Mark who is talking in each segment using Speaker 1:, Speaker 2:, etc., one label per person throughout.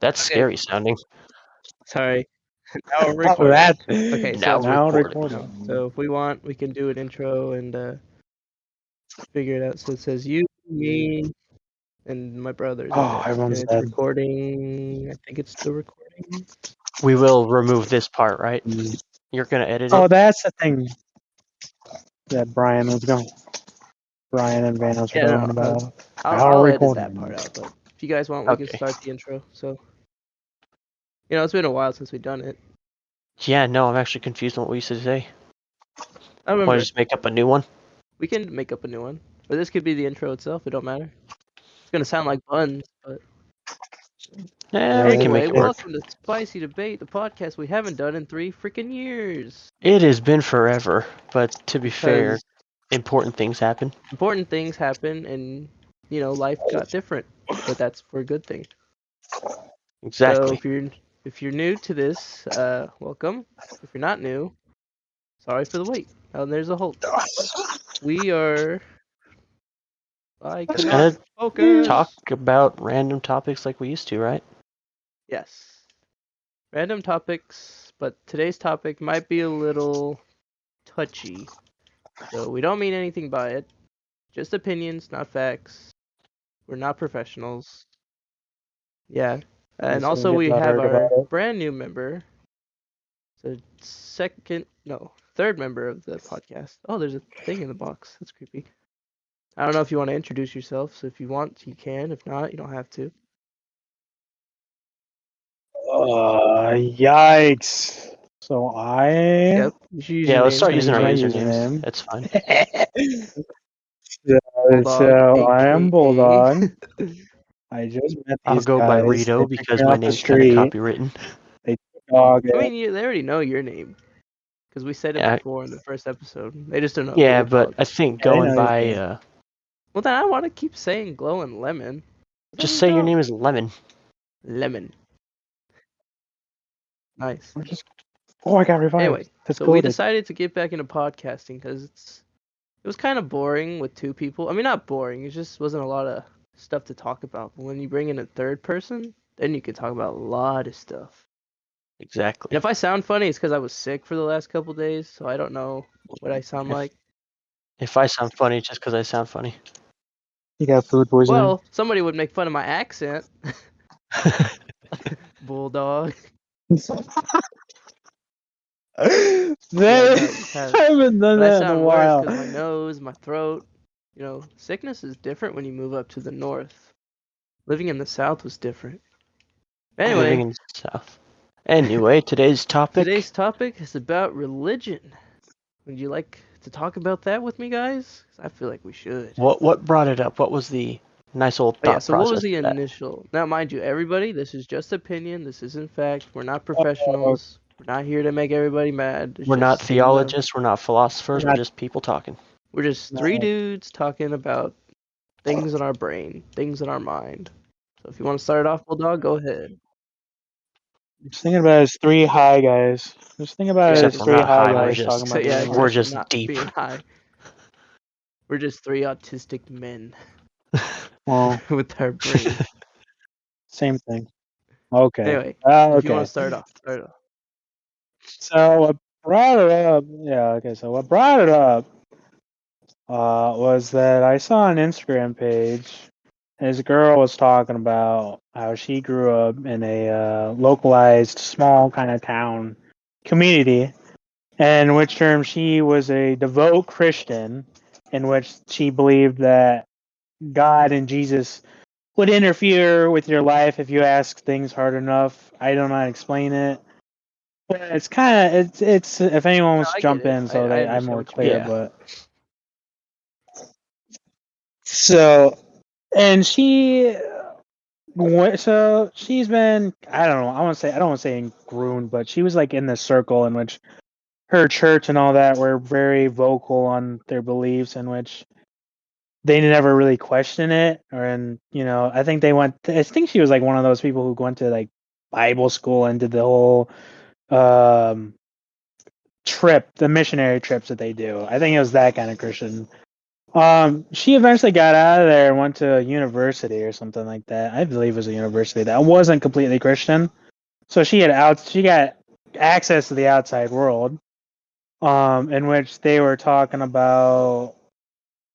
Speaker 1: That's
Speaker 2: Okay.
Speaker 1: scary sounding.
Speaker 2: Sorry. Now we're
Speaker 3: Oh,
Speaker 2: recording.
Speaker 3: that.
Speaker 2: Okay,
Speaker 1: Now
Speaker 2: so
Speaker 3: Now
Speaker 1: recording.
Speaker 3: recording.
Speaker 2: so if we want, we can do an intro and figure it out. So it says you, me, and my brothers.
Speaker 3: Oh,
Speaker 2: I think.
Speaker 3: everyone's
Speaker 2: And it's
Speaker 3: dead.
Speaker 2: recording. I think it's still recording.
Speaker 1: We will remove this part, right? You're gonna edit
Speaker 3: Oh,
Speaker 1: it.
Speaker 3: that's the thing that Brian was going. Brian and Vanos were
Speaker 2: Yeah,
Speaker 3: going
Speaker 2: no,
Speaker 3: about.
Speaker 2: I'll edit
Speaker 3: recording.
Speaker 2: that part out. But if you guys want, we can
Speaker 1: Okay.
Speaker 2: start the intro. So, it's been a while since we've done it.
Speaker 1: Yeah, no, I'm actually confused on what we used to say.
Speaker 2: I
Speaker 1: Want
Speaker 2: remember.
Speaker 1: to just make up a new one?
Speaker 2: We can make up a new one, or this could be the intro itself. It don't matter. It's gonna sound like buns, but.
Speaker 1: Yeah, we can make
Speaker 2: Anyway,
Speaker 1: it work.
Speaker 2: welcome to Spicy Debate, the podcast we haven't done in 3 freaking years.
Speaker 1: It has been forever, but to be fair,
Speaker 2: Because
Speaker 1: important things happen.
Speaker 2: important things happen, and life got different, but that's for a good thing.
Speaker 1: Exactly.
Speaker 2: So if you're new to this, welcome. If you're not new, sorry for the wait. Oh, and there's a Hulk. We are. I
Speaker 1: Just
Speaker 2: cannot
Speaker 1: gonna
Speaker 2: focus.
Speaker 1: talk about random topics like we used to, right?
Speaker 2: Yes. Random topics, but today's topic might be a little touchy. So we don't mean anything by it. Just opinions, not facts. We're not professionals. Yeah. And
Speaker 3: So
Speaker 2: also
Speaker 3: get
Speaker 2: we have
Speaker 3: butthurt
Speaker 2: our
Speaker 3: about it.
Speaker 2: brand new member. The third member of the podcast. Oh, there's a thing in the box. That's creepy. I don't know if you want to introduce yourself. So if you want, you can. If not, you don't have to.
Speaker 3: Yikes. So I.
Speaker 2: Yep. You should use
Speaker 1: Yeah,
Speaker 2: your
Speaker 1: let's
Speaker 2: name.
Speaker 1: start using our
Speaker 3: My
Speaker 1: usernames.
Speaker 3: username.
Speaker 1: That's fine.
Speaker 3: So I am
Speaker 2: AKA.
Speaker 3: Bulldog. I just met
Speaker 1: I'll
Speaker 3: these
Speaker 1: go by
Speaker 3: guys.
Speaker 1: Rito
Speaker 3: They picked
Speaker 1: because
Speaker 3: me
Speaker 1: my
Speaker 3: off the
Speaker 1: name's kind of
Speaker 3: street.
Speaker 1: copywritten.
Speaker 3: They took a dog.
Speaker 2: I mean, they already know your name. Because we said it
Speaker 1: Yeah.
Speaker 2: before in the first episode. They just don't know.
Speaker 1: Yeah,
Speaker 2: Bulldog.
Speaker 1: but I think
Speaker 3: Yeah, I
Speaker 1: going
Speaker 3: know
Speaker 1: by
Speaker 3: your
Speaker 2: Well, then I want to keep saying Glowing Lemon.
Speaker 1: just say your name is Lemon.
Speaker 2: Lemon. Nice.
Speaker 3: Oh, I got revived.
Speaker 2: Anyway,
Speaker 3: That's
Speaker 2: so we
Speaker 3: goated.
Speaker 2: decided to get back into podcasting because it was kind of boring with two people. I mean, not boring. It just wasn't a lot of stuff to talk about. But when you bring in a third person, then you can talk about a lot of stuff.
Speaker 1: Exactly.
Speaker 2: And if I sound funny, it's because I was sick for the last couple days, so I don't know what I sound like.
Speaker 1: If I sound funny, it's just because I sound funny.
Speaker 3: You got food poisoning.
Speaker 2: Well, somebody would make fun of my accent. Bulldog.
Speaker 3: I
Speaker 2: have.
Speaker 3: haven't done
Speaker 2: But I
Speaker 3: that in a
Speaker 2: sound worse
Speaker 3: while.
Speaker 2: because my nose, my throat. Sickness is different when you move up to the north. Living in the south was different.
Speaker 1: Living
Speaker 2: Anyway,
Speaker 1: in the South. Anyway, today's topic.
Speaker 2: today's topic is about religion. Would you like to talk about that with me, guys? 'Cause I feel like we should.
Speaker 1: What brought it up? What was the nice old
Speaker 2: Oh, yeah,
Speaker 1: thought
Speaker 2: so what was
Speaker 1: process
Speaker 2: the
Speaker 1: of that?
Speaker 2: initial? Now, mind you, everybody, this is just opinion. This isn't fact. We're not professionals. We're not here to make everybody mad. It's
Speaker 1: We're not
Speaker 2: just saying the-
Speaker 1: theologists. We're not philosophers. We're just people talking.
Speaker 2: We're just three
Speaker 3: No.
Speaker 2: dudes talking about things in our brain, things in our mind. So if you want to start it off, Bulldog, go ahead.
Speaker 3: Just thinking about it as three high guys. Just think about it
Speaker 1: Except
Speaker 3: as
Speaker 1: we're
Speaker 3: three
Speaker 1: not
Speaker 3: high
Speaker 1: high, we're
Speaker 3: guys
Speaker 1: just-
Speaker 3: talking about
Speaker 2: Yeah,
Speaker 3: religion.
Speaker 1: we're
Speaker 2: except
Speaker 1: just
Speaker 2: not
Speaker 1: deep.
Speaker 2: being high. We're just three autistic men
Speaker 3: Well,
Speaker 2: with our brain.
Speaker 3: same thing. Okay.
Speaker 2: Anyway, if you want
Speaker 3: Okay.
Speaker 2: to start off, start off.
Speaker 3: So what brought it up? Yeah. Okay. So what brought it up was that I saw an Instagram page. And this girl was talking about how she grew up in a localized, small kind of town community, in which term she was a devout Christian, in which she believed that God and Jesus would interfere with your life if you ask things hard enough. I don't know how to explain it. But it's kind of it's if anyone wants
Speaker 2: No,
Speaker 3: to
Speaker 2: I
Speaker 3: jump
Speaker 2: get it.
Speaker 3: in, so
Speaker 2: I
Speaker 3: I'm
Speaker 2: understand
Speaker 3: more
Speaker 2: what you
Speaker 3: clear.
Speaker 1: mean.
Speaker 3: But so and she's been I don't know I don't want to say groomed, but she was like in the circle in which her church and all that were very vocal on their beliefs, in which they never really question it. I think I think she was like one of those people who went to like Bible school and did the whole the missionary trips that they do. I think it was that kind of Christian. She eventually got out of there and went to a university or something like that. I believe it was a university that wasn't completely Christian. So she got access to the outside world, in which they were talking about.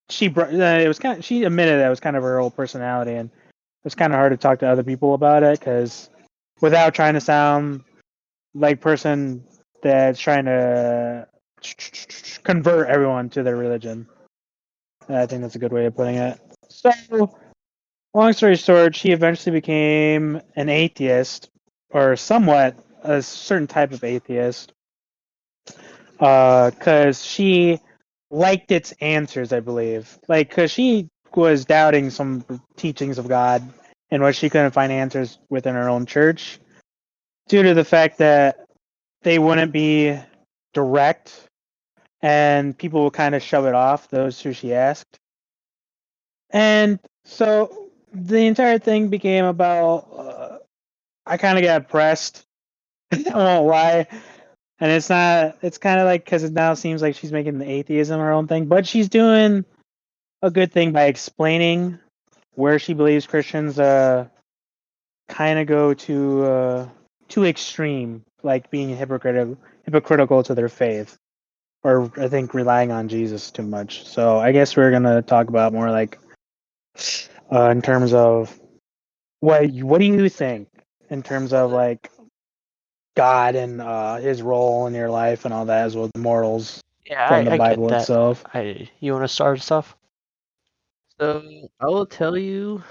Speaker 3: She admitted that it was kind of her whole personality, and it was kind of hard to talk to other people about it because without trying to sound like person that's trying to convert everyone to their religion. I think that's a good way of putting it. So, long story short, she eventually became an atheist, or somewhat a certain type of atheist, because she liked its answers, I believe. Like, because she was doubting some teachings of God in which she couldn't find answers within her own church due to the fact that they wouldn't be direct and people would kind of shove it off, those who she asked. And so the entire thing became about I kind of got pressed. I won't lie. And it's not, it's kind of like because it now seems like she's making the atheism her own thing, but she's doing a good thing by explaining where she believes Christians kind of go too extreme, like being hypocritical to their faith, or I think relying on Jesus too much. So I guess we're gonna talk about more like in terms of what do you think in terms of like God and his role in your life and all that, as well as the morals
Speaker 1: Yeah,
Speaker 3: from the
Speaker 1: I get
Speaker 3: Bible
Speaker 1: that.
Speaker 3: itself.
Speaker 1: You want to start us off?
Speaker 2: So I will tell you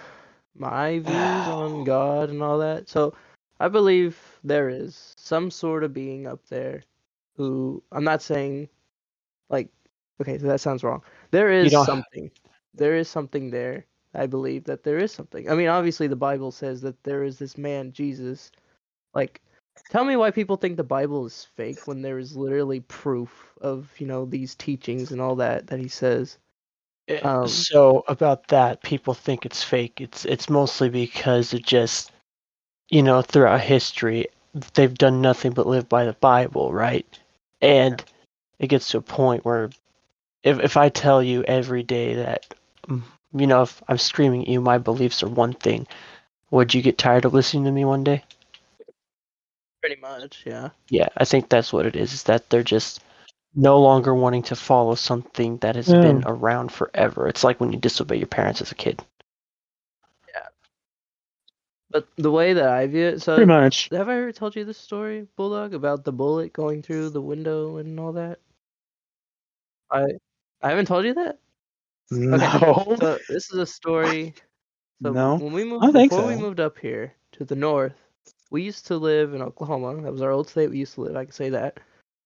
Speaker 2: my views on God and all that. So I believe there is some sort of being up there who I'm not saying like okay, so that sounds wrong. There
Speaker 1: You
Speaker 2: is
Speaker 1: don't.
Speaker 2: something. There is something there. I believe that there is something. I mean, obviously the Bible says that there is this man Jesus. Like tell me why people think the Bible is fake when there is literally proof of, these teachings and all that he says. Um
Speaker 1: So about that, people think it's fake. It's mostly because it just, throughout history, they've done nothing but live by the Bible, right? And it gets to a point where if I tell you every day that, if I'm screaming at you, my beliefs are one thing, would you get tired of listening to me one day?
Speaker 2: Pretty much, yeah.
Speaker 1: Yeah, I think that's what it is that they're just no longer wanting to follow something that has
Speaker 3: Yeah,
Speaker 1: been around forever. It's like when you disobey your parents as a kid.
Speaker 2: Yeah. But the way that I view it,
Speaker 3: pretty
Speaker 2: so
Speaker 3: much.
Speaker 2: have I ever told you this story, Bulldog, about the bullet going through the window and all that? I I haven't told you that? Okay.
Speaker 3: No,
Speaker 2: So this is a story. So
Speaker 3: no,
Speaker 2: when we
Speaker 3: I don't
Speaker 2: moved
Speaker 3: think
Speaker 2: before we
Speaker 3: so.
Speaker 2: moved up here to the north, we used to live in Oklahoma. That was our old state we used to live, I can say that.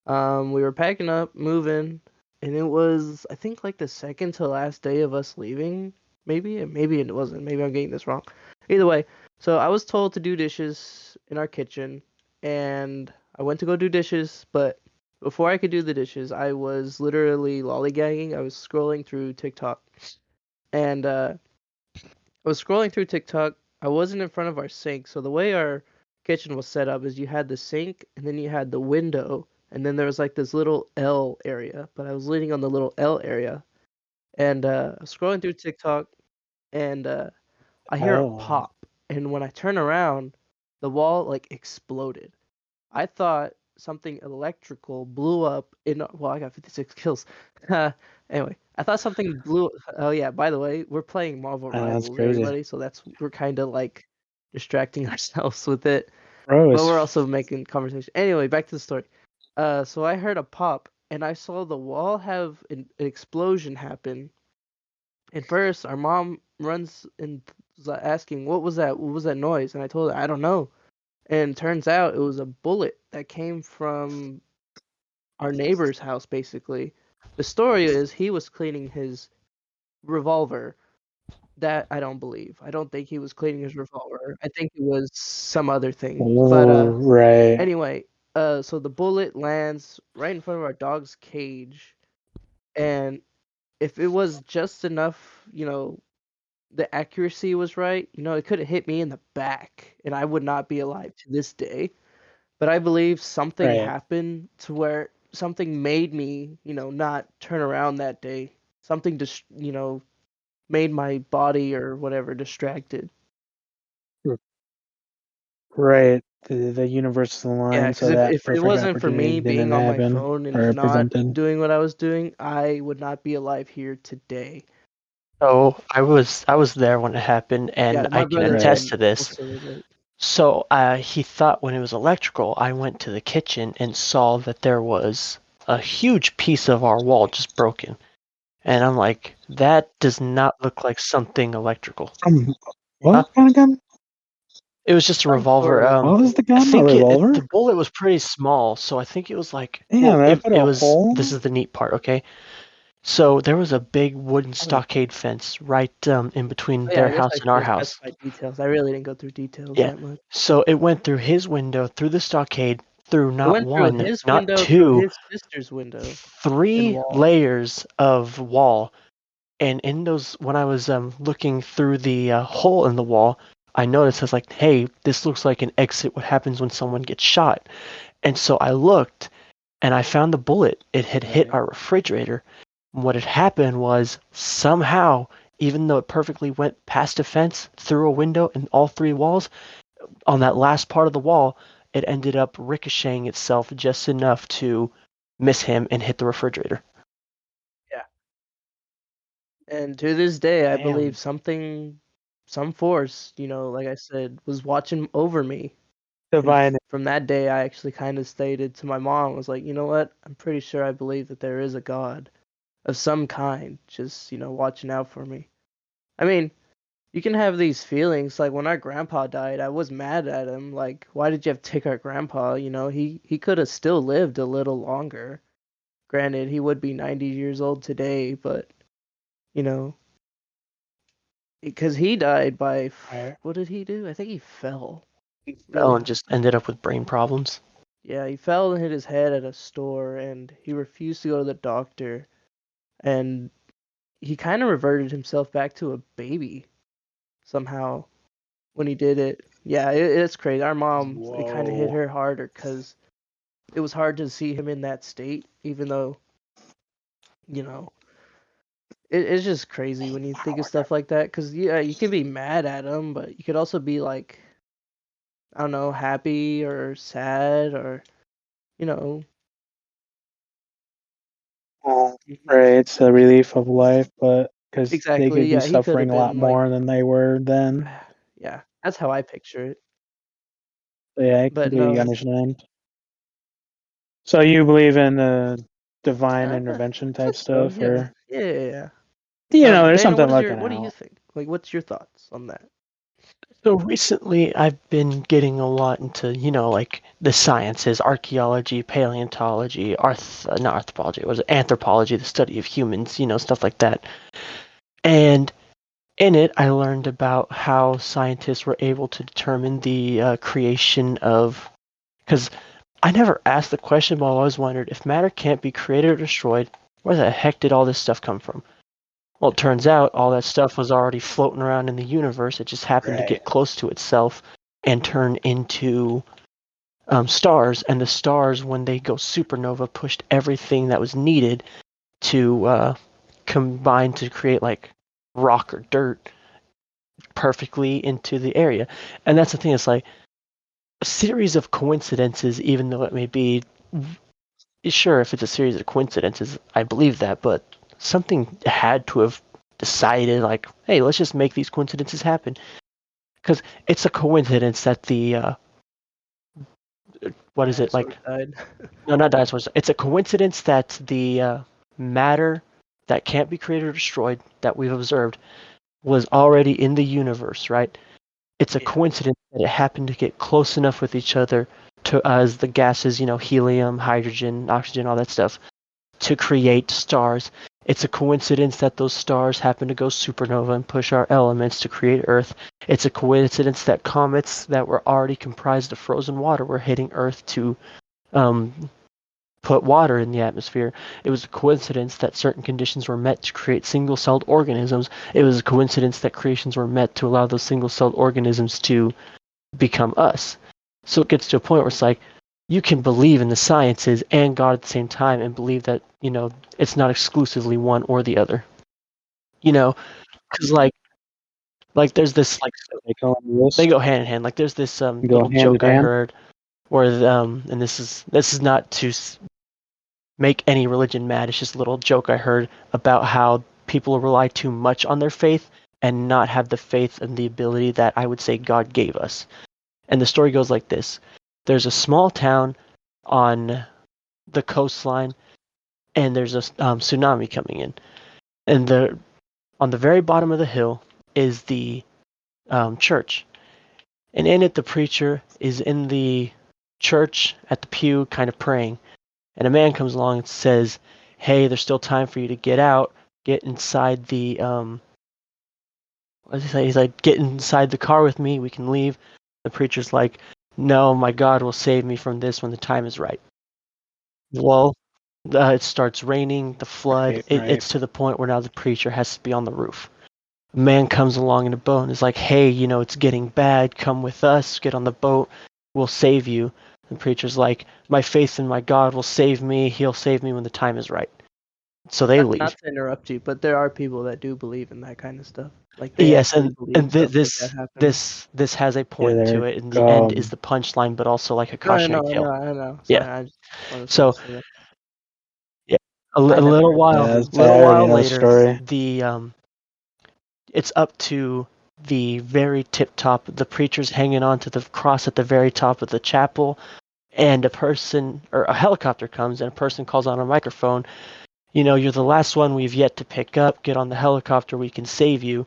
Speaker 2: We were packing up, moving, and it was I think like the second to last day of us leaving. Maybe it wasn't. Maybe I'm getting this wrong. Either way, so I was told to do dishes in our kitchen, and I went to go do dishes, but before I could do the dishes, I was literally lollygagging. I was scrolling through TikTok, and I was scrolling through TikTok. I wasn't in front of our sink, so the way our kitchen was set up is you had the sink, and then you had the window, and then there was like this little L area. But I was leaning on the little L area, and I was scrolling through TikTok, and I hear a
Speaker 3: Oh,
Speaker 2: pop, and when I turn around, the wall like exploded. I thought something electrical blew up in. Well, I got 56 kills. Anyway, I thought something blew. Oh yeah, by the way, we're playing Marvel
Speaker 3: I know, that's
Speaker 2: Rivals,
Speaker 3: crazy.
Speaker 2: everybody. So we're kind of like distracting ourselves with it,
Speaker 3: Bro,
Speaker 2: but
Speaker 3: it's
Speaker 2: we're also making conversation. Anyway, back to the story. So I heard a pop, and I saw the wall have an explosion happen. And first, our mom runs and was asking, "What was that? What was that noise?" And I told her, "I don't know." And turns out it was a bullet that came from our neighbor's house, basically. The story is he was cleaning his revolver. That I don't believe. I don't think he was cleaning his revolver. I think it was some other thing. But
Speaker 3: oh, right.
Speaker 2: anyway, so the bullet lands right in front of our dog's cage, and if it was just enough, the accuracy was right, it could have hit me in the back, and I would not be alive to this day. But I believe something
Speaker 3: Right.
Speaker 2: happened to where something made me, not turn around that day. something just made my body or whatever distracted.
Speaker 3: Right. The universe is
Speaker 2: Yeah,
Speaker 3: aligned
Speaker 2: because
Speaker 3: so that
Speaker 2: if it
Speaker 3: perfect
Speaker 2: wasn't for
Speaker 3: opportunity
Speaker 2: me being
Speaker 3: didn't
Speaker 2: on my
Speaker 3: happen
Speaker 2: phone
Speaker 3: or
Speaker 2: and not
Speaker 3: presented.
Speaker 2: doing what I was doing, I would not be alive here today.
Speaker 1: So I was there when it happened, and
Speaker 2: Yeah,
Speaker 1: I
Speaker 2: my
Speaker 1: can
Speaker 2: brother
Speaker 1: attest
Speaker 2: can
Speaker 1: to this.
Speaker 2: also relate.
Speaker 1: So he thought when it was electrical, I went to the kitchen and saw that there was a huge piece of our wall just broken. And I'm like, that does not look like something electrical.
Speaker 3: What kind of gun?
Speaker 1: It was just a
Speaker 2: Some
Speaker 1: revolver.
Speaker 2: sort of
Speaker 3: What was the
Speaker 1: I
Speaker 3: gun? A
Speaker 1: think
Speaker 3: revolver?
Speaker 1: the bullet was pretty small, so I think it was like,
Speaker 3: Damn,
Speaker 1: well,
Speaker 3: that put
Speaker 1: it
Speaker 3: a
Speaker 1: was.
Speaker 3: hole.
Speaker 1: This is the neat part, okay? So there was a big wooden
Speaker 3: Oh.
Speaker 1: stockade fence right in between
Speaker 2: Oh, yeah,
Speaker 1: their
Speaker 2: I guess I
Speaker 1: house and our
Speaker 2: should
Speaker 1: house.
Speaker 2: specify details. I really didn't go through details
Speaker 1: Yeah.
Speaker 2: that much.
Speaker 1: So it went through his window, through the stockade, through
Speaker 2: It
Speaker 1: not
Speaker 2: went through
Speaker 1: one,
Speaker 2: his
Speaker 1: not
Speaker 2: window, through
Speaker 1: two,
Speaker 2: his sister's window, and
Speaker 1: 3
Speaker 2: wall.
Speaker 1: layers of wall. And in those, when I was looking through the hole in the wall, I noticed I was like, hey, this looks like an exit. What happens when someone gets shot? And so I looked, and I found the bullet. It had hit our refrigerator. What had happened was somehow, even though it perfectly went past a fence, through a window, and all 3 walls, on that last part of the wall, it ended up ricocheting itself just enough to miss him and hit the refrigerator.
Speaker 2: And to this day, I
Speaker 3: Damn.
Speaker 2: believe some force, like I said, was watching over me. And
Speaker 3: Divine.
Speaker 2: from that day, I actually kind of stated to my mom, was like, you know what? I'm pretty sure I believe that there is a God of some kind, just, watching out for me. I mean, you can have these feelings. Like when our grandpa died, I was mad at him. Like, why did you have to take our grandpa? He could have still lived a little longer. Granted, he would be 90 years old today, but, because he died by, what did he do? I think he fell.
Speaker 1: Fell and just ended up with brain problems.
Speaker 2: Yeah, he fell and hit his head at a store, and he refused to go to the doctor, and he kind of reverted himself back to a baby somehow when he did it. Yeah, it's crazy. Our mom, it kind of hit
Speaker 3: Whoa.
Speaker 2: her harder because it was hard to see him in that state, even though, it's just crazy when you think of stuff like that. Because, yeah, you can be mad at him, but you could also be like, I don't know, happy or sad or, you know.
Speaker 3: Right, it's a relief of life, but because they
Speaker 2: Exactly,
Speaker 3: could be
Speaker 2: yeah, he could have
Speaker 3: suffering a lot
Speaker 2: been like,
Speaker 3: more than they were then.
Speaker 2: yeah, that's how I picture it.
Speaker 3: So, yeah, I
Speaker 2: But
Speaker 3: completely
Speaker 2: no,
Speaker 3: understand. So you believe in the divine intervention
Speaker 2: I
Speaker 3: type
Speaker 2: guess so,
Speaker 3: stuff,
Speaker 2: yeah,
Speaker 3: or
Speaker 2: yeah.
Speaker 3: there's
Speaker 2: Dana,
Speaker 3: something looking
Speaker 2: what do you
Speaker 3: out.
Speaker 2: think? Like, what's your thoughts on that?
Speaker 1: So recently, I've been getting a lot into, like the sciences, archaeology, paleontology, not anthropology, was it anthropology, the study of humans, stuff like that. And in it, I learned about how scientists were able to determine the creation of, because I never asked the question, but I always wondered if matter can't be created or destroyed, where the heck did all this stuff come from? Well, it turns out all that stuff was already floating around in the universe. It just happened to get close to itself and turn into stars. And the stars, when they go supernova, pushed everything that was needed to combine to create like rock or dirt perfectly into the area. And that's the thing. It's like a series of coincidences, even though it may be sure if it's a series of coincidences, I believe that, but something had to have decided like, hey, let's just make these coincidences happen. Because it's a coincidence that the what is it like?
Speaker 2: Died.
Speaker 1: No, not dinosaurs. It's a coincidence that the matter that can't be created or destroyed that we've observed was already in the universe, right? It's a coincidence that it happened to get close enough with each other to as the gases, helium, hydrogen, oxygen, all that stuff, to create stars. It's a coincidence that those stars happen to go supernova and push our elements to create Earth. It's a coincidence that comets that were already comprised of frozen water were hitting Earth to put water in the atmosphere. It was a coincidence that certain conditions were met to create single-celled organisms. It was a coincidence that creations were met to allow those single-celled organisms to become us. So it gets to a point where it's like, you can believe in the sciences and God at the same time and believe that, it's not exclusively one or the other. You know, because like there's this like
Speaker 3: They go on the list.
Speaker 1: they go hand in hand. Like there's this
Speaker 3: Go
Speaker 1: little
Speaker 3: hand in
Speaker 1: joke I
Speaker 3: hand?
Speaker 1: heard where and this is not to make any religion mad. It's just a little joke I heard about how people rely too much on their faith and not have the faith and the ability that I would say God gave us. And the story goes like this: there's a small town on the coastline, and there's a tsunami coming in, and on the very bottom of the hill is the church, and in it the preacher is in the church at the pew kind of praying, and a man comes along and says, hey, there's still time for you to get out, get inside the what does he say? He's like, get inside the car with me, we can leave. The preacher's like, no, my God will save me from this when the time is right. Well, it starts raining, the flood,
Speaker 3: Right,
Speaker 1: it's to the point where now the preacher has to be on the roof. A man comes along in a boat and is like, hey, it's getting bad, come with us, get on the boat, we'll save you. The preacher's like, my faith in my God will save me, he'll save me when the time is right. So they leave.
Speaker 2: Not to interrupt you, but there are people that do believe in that kind of stuff. Like they
Speaker 1: Yes,
Speaker 2: actually
Speaker 1: and
Speaker 2: believe stuff
Speaker 1: this
Speaker 2: like that happens.
Speaker 1: this has a point
Speaker 3: Yeah,
Speaker 1: to
Speaker 3: they're,
Speaker 1: it, and the end is the punchline, but also like a
Speaker 2: No, I
Speaker 1: cautionary
Speaker 2: know, I
Speaker 1: tale.
Speaker 2: know, I know. Sorry,
Speaker 1: Yeah.
Speaker 2: I just wanted
Speaker 1: So
Speaker 2: to say that.
Speaker 1: yeah, a
Speaker 2: I never
Speaker 1: little
Speaker 2: heard
Speaker 1: while,
Speaker 3: Yeah, I
Speaker 1: little
Speaker 3: already
Speaker 1: while
Speaker 3: know the
Speaker 1: later,
Speaker 3: story.
Speaker 1: the it's up to the very tip top. The preacher's hanging on to the cross at the very top of the chapel, and a person or a helicopter comes, and a person calls on a microphone. You're the last one we've yet to pick up. Get on the helicopter. We can save you.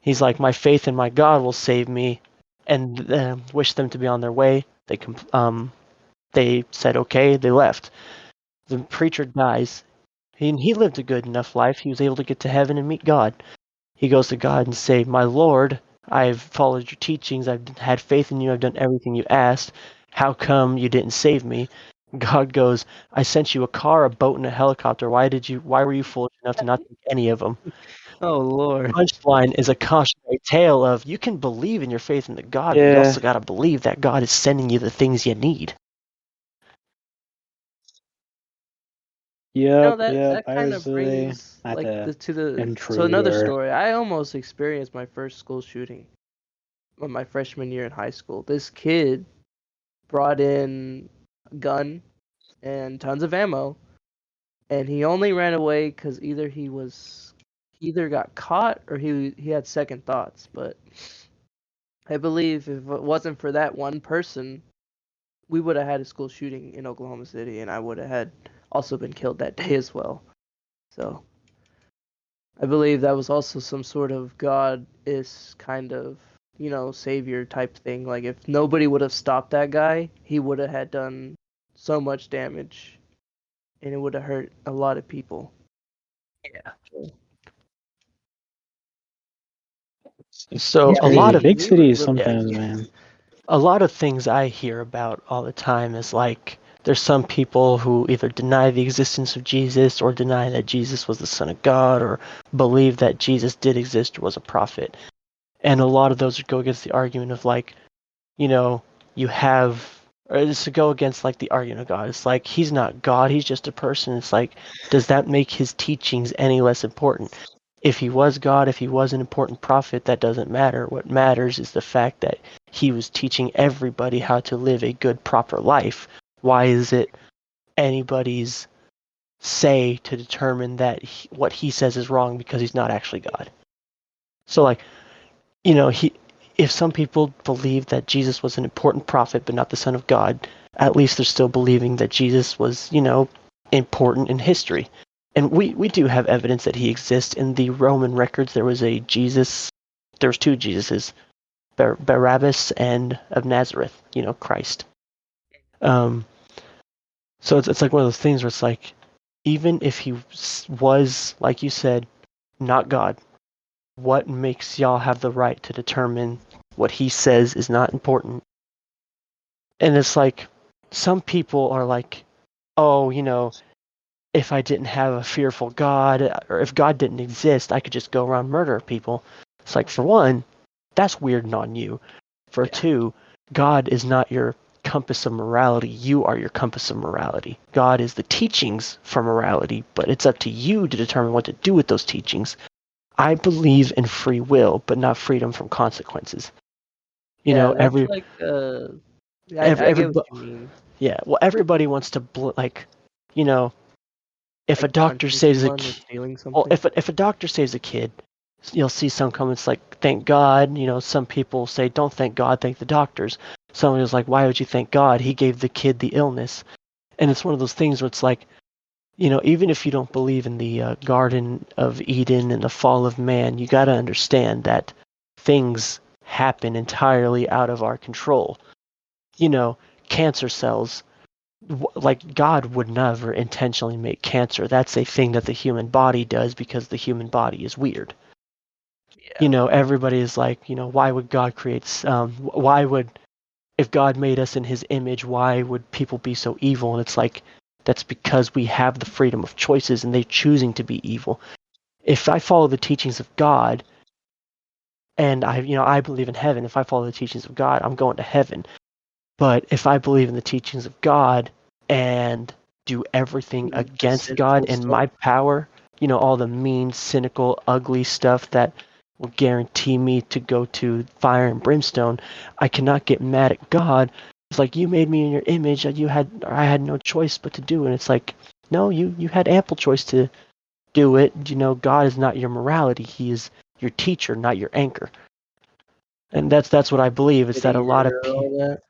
Speaker 1: He's like, my faith in my God will save me, and wish them to be on their way. They said okay. They left. The preacher dies. He lived a good enough life. He was able to get to heaven and meet God. He goes to God and say, my Lord, I've followed your teachings. I've had faith in you. I've done everything you asked. How come you didn't save me? God goes, I sent you a car, a boat, and a helicopter. Why were you foolish enough to not take any of them?
Speaker 2: Oh Lord.
Speaker 1: Punchline is a cautionary tale of you can believe in your faith in the God, but you
Speaker 3: Yeah.
Speaker 1: also got to believe that God is sending you the things you need.
Speaker 3: Yep,
Speaker 2: that
Speaker 3: I
Speaker 2: kind
Speaker 3: was
Speaker 2: of brings
Speaker 3: not
Speaker 2: like
Speaker 3: to
Speaker 2: so
Speaker 3: intrude
Speaker 2: another
Speaker 3: or
Speaker 2: story. I almost experienced my first school shooting on my freshman year in high school. This kid brought in a gun and tons of ammo, and he only ran away because he either got caught or he had second thoughts. But I believe if it wasn't for that one person, we would have had a school shooting in Oklahoma City, and I would have had also been killed that day as well. So I believe that was also some sort of God is kind of, savior type thing. Like if nobody would have stopped that guy, he would have had done so much damage and it would have hurt a lot of people.
Speaker 1: Yeah. So
Speaker 3: it's
Speaker 1: a
Speaker 3: crazy.
Speaker 1: lot of
Speaker 3: Big cities
Speaker 2: little
Speaker 3: sometimes,
Speaker 2: kids.
Speaker 3: man.
Speaker 1: a lot of things I hear about all the time is like there's some people who either deny the existence of Jesus or deny that Jesus was the Son of God or believe that Jesus did exist or was a prophet. And a lot of those would go against the argument of like, you have or it's to go against like the argument of God. It's like he's not God, he's just a person. It's like, does that make his teachings any less important? If he was God, if he was an important prophet, that doesn't matter. What matters is the fact that he was teaching everybody how to live a good, proper life. Why is it anybody's say to determine that what he says is wrong because he's not actually God? So, like, if some people believe that Jesus was an important prophet but not the Son of God, at least they're still believing that Jesus was, important in history. And we do have evidence that he exists. In the Roman records, there was two Jesuses, Barabbas and of Nazareth, Christ. So it's like one of those things where it's like, even if he was, like you said, not God, what makes y'all have the right to determine what he says is not important? And it's like, some people are like, oh, if I didn't have a fearful God, or if God didn't exist, I could just go around murder people. It's like, for one, that's weird and on you. For two, God is not your compass of morality. You are your compass of morality. God is the teachings for morality, but it's up to you to determine what to do with those teachings. I believe in free will, but not freedom from consequences. You know,
Speaker 2: that's
Speaker 1: every
Speaker 2: like I get
Speaker 1: everybody,
Speaker 2: what you mean.
Speaker 1: yeah. Well, everybody wants to like, you know, if a
Speaker 2: Like
Speaker 1: doctor
Speaker 2: punching
Speaker 1: saves a
Speaker 2: someone or
Speaker 1: kid,
Speaker 2: stealing
Speaker 1: well,
Speaker 2: something.
Speaker 1: if a doctor saves a kid, you'll see some comments like, "Thank God." You know, some people say, "Don't thank God, thank the doctors." Someone was like, "Why would you thank God? He gave the kid the illness." And it's one of those things where it's like, you know, even if you don't believe in the Garden of Eden and the fall of man, you got to understand that things happen entirely out of our control. You know, cancer cells, like God would never intentionally make cancer. That's a thing that the human body does because the human body is weird. You
Speaker 2: Yeah.
Speaker 1: know, everybody is like, you know, why would God create? Why would, if God made us in His image, why would people be so evil? And it's like, that's because we have the freedom of choices, and they're choosing to be evil. If I follow the teachings of God, and I believe in heaven. If I follow the teachings of God, I'm going to heaven. But if I believe in the teachings of God and do everything
Speaker 2: The
Speaker 1: against God
Speaker 2: sinful
Speaker 1: in
Speaker 2: stuff.
Speaker 1: my power, you know, all the mean, cynical, ugly stuff that will guarantee me to go to fire and brimstone, I cannot get mad at God. It's like, you made me in your image, and I had no choice but to do it. And it's like, no, you had ample choice to do it. You know, God is not your morality. He is your teacher, not your anchor. And that's what I believe. It's
Speaker 2: Did
Speaker 1: that a
Speaker 2: he
Speaker 1: lot of
Speaker 2: murder all that?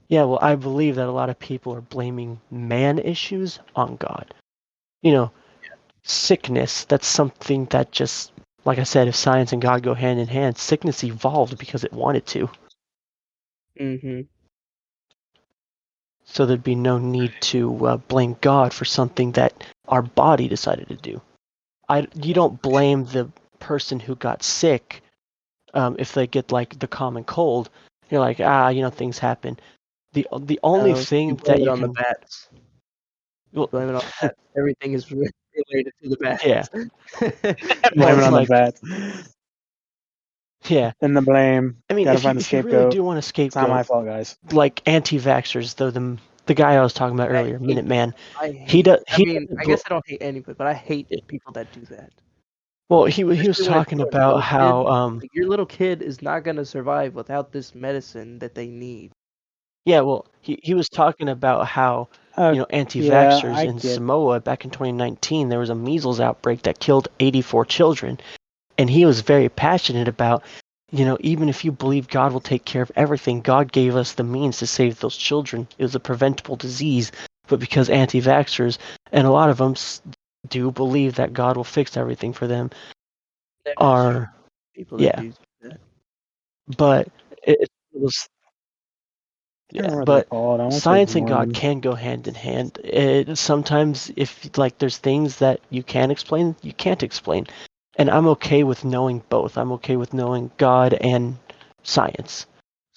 Speaker 1: yeah, well, I believe that a lot of people are blaming man issues on God. You know, sickness, that's something that just, like I said, if science and God go hand in hand, sickness evolved because it wanted to.
Speaker 2: Mm-hmm.
Speaker 1: So there'd be no need to blame God for something that our body decided to do. You don't blame the person who got sick if they get like the common cold. You're like, things happen. The only
Speaker 2: You
Speaker 1: thing
Speaker 2: blame
Speaker 1: that
Speaker 2: it
Speaker 1: you
Speaker 2: on the
Speaker 1: can,
Speaker 2: bats.
Speaker 1: well,
Speaker 2: Blame it on the bats. Everything is related to the
Speaker 1: yeah,
Speaker 2: bats.
Speaker 1: well,
Speaker 3: Blame it
Speaker 1: it's
Speaker 3: on the
Speaker 1: like,
Speaker 3: bats.
Speaker 1: yeah.
Speaker 3: Then the blame.
Speaker 1: I mean,
Speaker 3: Gotta find the
Speaker 1: if you really
Speaker 3: scapegoat.
Speaker 1: do want a
Speaker 3: It's not my
Speaker 1: scapegoat,
Speaker 3: fault, guys.
Speaker 1: like anti-vaxxers, though the guy I was talking about
Speaker 2: I
Speaker 1: earlier,
Speaker 2: hate.
Speaker 1: Minuteman,
Speaker 2: I
Speaker 1: he
Speaker 2: hate.
Speaker 1: does
Speaker 2: I
Speaker 1: he
Speaker 2: mean, I guess I don't hate anybody, but I hate people that do that.
Speaker 1: well he was
Speaker 2: Especially when it's
Speaker 1: talking
Speaker 2: your
Speaker 1: about
Speaker 2: little kid.
Speaker 1: how
Speaker 2: Like your little kid is not gonna survive without this medicine that they need.
Speaker 1: yeah, well, he was talking about how,
Speaker 3: Uh,
Speaker 1: you know,
Speaker 3: yeah,
Speaker 1: anti-vaxxers
Speaker 3: I
Speaker 1: in
Speaker 3: get.
Speaker 1: Samoa back in 2019, there was a measles outbreak that killed 84 children, and he was very passionate about, you know, even if you believe God will take care of everything, God gave us the means to save those children. It was a preventable disease, but because anti-vaxxers, and a lot of them do believe that God will fix everything for them,
Speaker 2: That is true.
Speaker 1: are,
Speaker 2: People that
Speaker 1: yeah,
Speaker 2: do that.
Speaker 1: but it was,
Speaker 3: I can't
Speaker 1: yeah,
Speaker 3: remember what they're
Speaker 1: but
Speaker 3: called. I want to say
Speaker 1: science and God
Speaker 3: Mormon.
Speaker 1: can go hand in hand. Sometimes, if like there's things that you can explain, you can't explain, and I'm okay with knowing both. I'm okay with knowing God and science.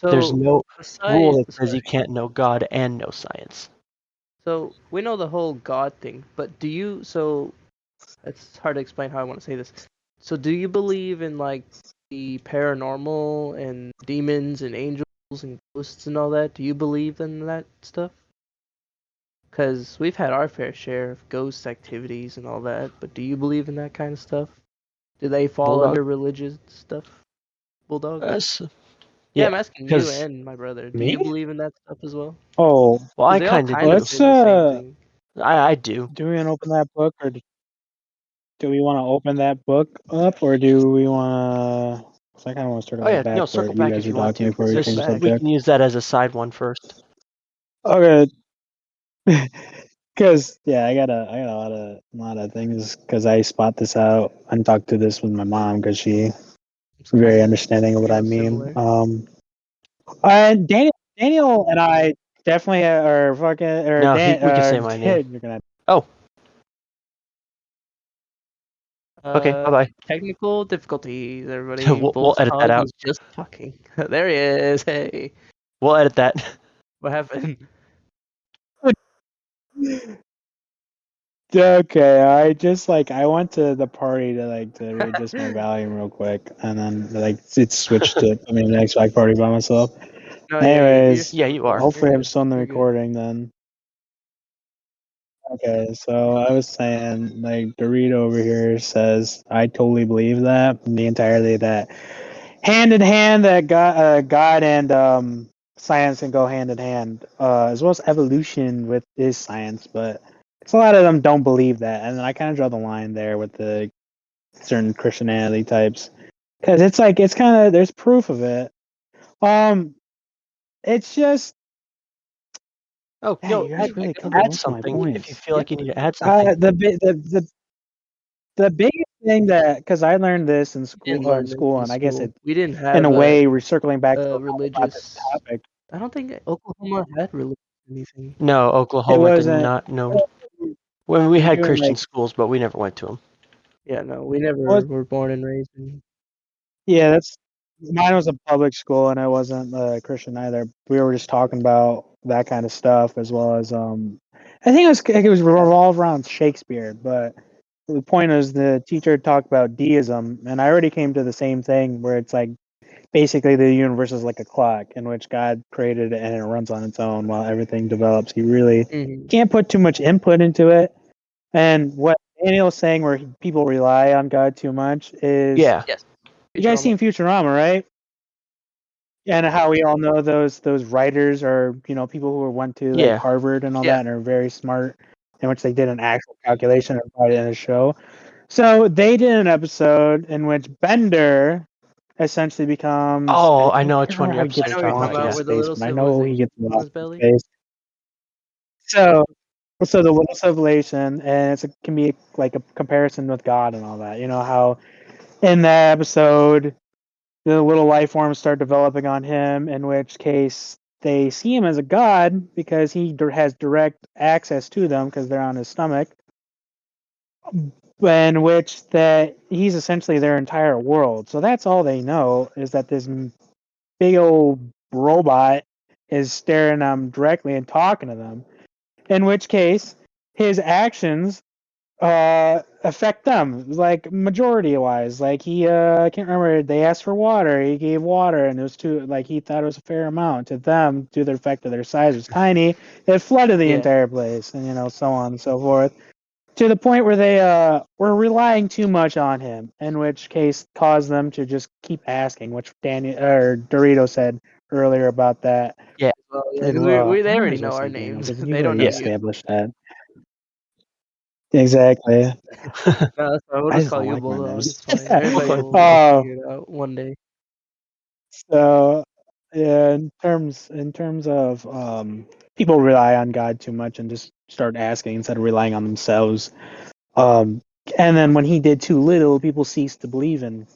Speaker 1: There's
Speaker 2: So
Speaker 1: no rule
Speaker 2: besides,
Speaker 1: that says you can't know God and know science.
Speaker 2: so we know the whole God thing, but do you? So it's hard to explain how I want to say this. So do you believe in like the paranormal and demons and angels and ghosts and all that? Do you believe in that stuff? Because we've had our fair share of ghost activities and all that, but do you believe in that kind of stuff? Do they fall
Speaker 1: Bulldog.
Speaker 2: under religious stuff? Bulldog? Yeah,
Speaker 1: Yeah,
Speaker 2: I'm asking you
Speaker 1: because
Speaker 2: and my brother. Do
Speaker 3: Me?
Speaker 2: you believe in that stuff as well?
Speaker 3: Oh,
Speaker 1: well,
Speaker 2: Because
Speaker 1: I
Speaker 2: they all
Speaker 1: kind of
Speaker 2: kind of
Speaker 1: do.
Speaker 3: let's
Speaker 2: say the same thing.
Speaker 1: I do.
Speaker 3: do we want to open that book, or do we want to open that book up, or do we want to? I kind of want to circle
Speaker 1: Oh yeah,
Speaker 3: back
Speaker 1: no,
Speaker 3: where
Speaker 1: circle
Speaker 3: you
Speaker 1: back
Speaker 3: guys
Speaker 1: if
Speaker 3: were
Speaker 1: you want
Speaker 3: talking
Speaker 1: to.
Speaker 3: before we
Speaker 2: Circle
Speaker 3: changed the
Speaker 2: back.
Speaker 1: We
Speaker 3: subject.
Speaker 1: can use that as a side one first.
Speaker 3: Okay, because yeah, I got a lot of things because I spot this out and talk to this with my mom because she's
Speaker 2: It's
Speaker 3: very
Speaker 2: kind of
Speaker 3: understanding of what I mean.
Speaker 2: similar.
Speaker 3: And Daniel and I definitely are fucking or
Speaker 1: No,
Speaker 3: Dan
Speaker 1: we can say my name.
Speaker 3: you're gonna
Speaker 1: Oh, okay, bye bye.
Speaker 2: Technical difficulties, everybody.
Speaker 1: We'll edit that
Speaker 2: Bullshog
Speaker 1: out.
Speaker 2: was just talking. There he is. Hey,
Speaker 1: We'll edit that.
Speaker 2: what happened?
Speaker 3: Okay, I just I went to the party to readjust my volume real quick, and then it switched to put me in the next party by myself.
Speaker 2: No, yeah, you're
Speaker 3: Anyways,
Speaker 1: Yeah,
Speaker 2: still
Speaker 1: you are.
Speaker 2: recording. You're
Speaker 3: hopefully I'm
Speaker 2: good.
Speaker 3: still in the
Speaker 2: You're good.
Speaker 3: recording then. Okay, so I was saying, like, Dorito over here says, I totally believe that, the entirely that hand in hand that God and science can go hand in hand, as well as evolution with is science, but it's a lot of them don't believe that, and I kind of draw the line there with the certain Christianity types, because it's like it's kind of there's proof of it. It's just
Speaker 1: Oh,
Speaker 3: yeah,
Speaker 1: yo,
Speaker 3: you guys really covered
Speaker 1: add
Speaker 3: most of my
Speaker 1: something if you
Speaker 3: points.
Speaker 1: feel like you need to add something.
Speaker 3: The biggest thing that because I learned this in
Speaker 2: Didn't
Speaker 3: school,
Speaker 2: learn this in
Speaker 3: and I guess
Speaker 2: school.
Speaker 3: it
Speaker 2: We didn't
Speaker 3: in
Speaker 2: have
Speaker 3: a way we're circling back to about this
Speaker 2: religious.
Speaker 3: topic.
Speaker 2: I don't think Oklahoma had religious anything.
Speaker 1: No,
Speaker 3: It
Speaker 1: Oklahoma did
Speaker 3: wasn't.
Speaker 1: not know. Well, we
Speaker 3: We're
Speaker 1: had
Speaker 3: doing
Speaker 1: Christian
Speaker 3: like
Speaker 1: schools, but we never went to them.
Speaker 2: Yeah, no, we never
Speaker 3: what?
Speaker 2: were born and raised in.
Speaker 3: Yeah, that's mine was a public school and it wasn't Christian either. We were just talking about that kind of stuff as well as I think it was revolved around Shakespeare, but the point is the teacher talked about deism, and I already came to the same thing where it's like basically the universe is like a clock in which God created it and it runs on its own while everything develops. He really can't put too much input into it. And what Daniel's saying, where people rely on God too much, is
Speaker 1: Yeah.
Speaker 2: Yes.
Speaker 3: you guys seen Futurama, right? And how we all know those writers are people who went to like
Speaker 1: Yeah.
Speaker 3: Harvard and all
Speaker 2: Yeah.
Speaker 3: that and are very smart, in which they did an actual calculation and brought it in a show. So they did an episode in which Bender essentially becomes.
Speaker 1: Oh, I
Speaker 3: think-
Speaker 1: know
Speaker 3: I
Speaker 1: which
Speaker 3: can't
Speaker 1: one
Speaker 3: remember
Speaker 1: your
Speaker 3: how he
Speaker 1: episode
Speaker 3: gets
Speaker 1: you're
Speaker 2: I know what
Speaker 1: talking
Speaker 2: you're
Speaker 1: about.
Speaker 2: talking
Speaker 3: lost in
Speaker 2: about, where the
Speaker 3: space,
Speaker 2: little
Speaker 3: but I know he gets
Speaker 2: civilization on
Speaker 3: lost
Speaker 2: his
Speaker 3: in
Speaker 2: belly.
Speaker 3: space. So the little civilization, and can be like a comparison with God and all that. You know how in that episode the little life forms start developing on him, in which case they see him as a god because he has direct access to them because they're on his stomach. In which that he's essentially their entire world. So that's all they know is that this big old robot is staring them directly and talking to them. In which case, his actions affect them, like majority wise. Like he I can't remember, they asked for water, he gave water, and it was too, like, he thought it was a fair amount. To them, due to the fact that their size was tiny, it flooded the
Speaker 2: Yeah.
Speaker 3: entire place, and so on and so forth. To the point where they were relying too much on him, in which case caused them to just keep asking, which Daniel or Dorito said earlier about that.
Speaker 1: Yeah.
Speaker 2: Well, yeah,
Speaker 3: And
Speaker 2: 'cause
Speaker 3: I
Speaker 2: they
Speaker 3: might
Speaker 2: already
Speaker 3: as well
Speaker 2: know our
Speaker 3: say Daniel,
Speaker 2: names.
Speaker 3: because
Speaker 2: They
Speaker 3: you've
Speaker 2: don't
Speaker 3: already
Speaker 2: know
Speaker 1: Yeah.
Speaker 2: you.
Speaker 3: established that. Exactly.
Speaker 2: No, that's fine. We'll
Speaker 3: I
Speaker 2: just
Speaker 3: just
Speaker 2: call
Speaker 3: don't
Speaker 2: you
Speaker 3: like my
Speaker 2: Bulldog.
Speaker 3: names.
Speaker 2: It's fine. Everybody will
Speaker 3: Oh,
Speaker 2: figure it out one day.
Speaker 3: so yeah, in terms of people rely on God too much and just start asking instead of relying on themselves. And then when he did too little, people ceased to believe in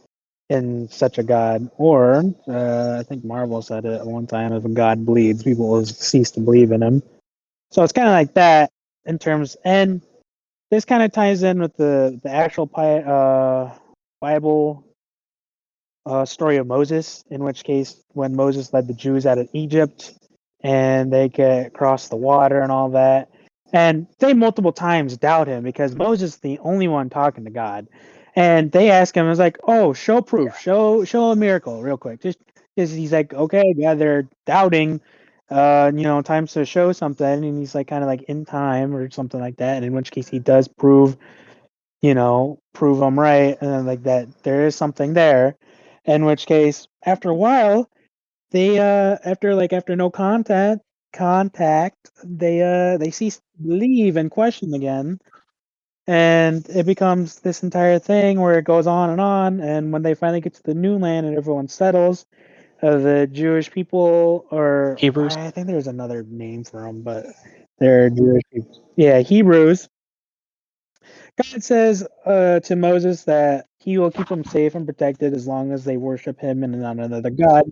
Speaker 3: such a God. Or I think Marvel said it at one time: if a God bleeds, people will cease to believe in him. So it's kind of like that in terms, and this kind of ties in with the actual Bible story of Moses, in which case when Moses led the Jews out of Egypt and they get across the water and all that, and they multiple times doubt him because Moses is the only one talking to God, and they ask him, it's like, oh, show proof, show a miracle real quick, just because he's like, okay, yeah, they're doubting, times to show something, and he's like kind of like in time or something like that, and in which case he does prove them right, and then like that there is something there. In which case, after a while, they after no contact, they cease to believe and question again, and it becomes this entire thing where it goes on. And when they finally get to the new land and everyone settles, the Jewish people, or
Speaker 1: Hebrews.
Speaker 3: I think there's another name for them, but they're Jewish people. Yeah, Hebrews. God says to Moses that he will keep them safe and protected as long as they worship him and not another god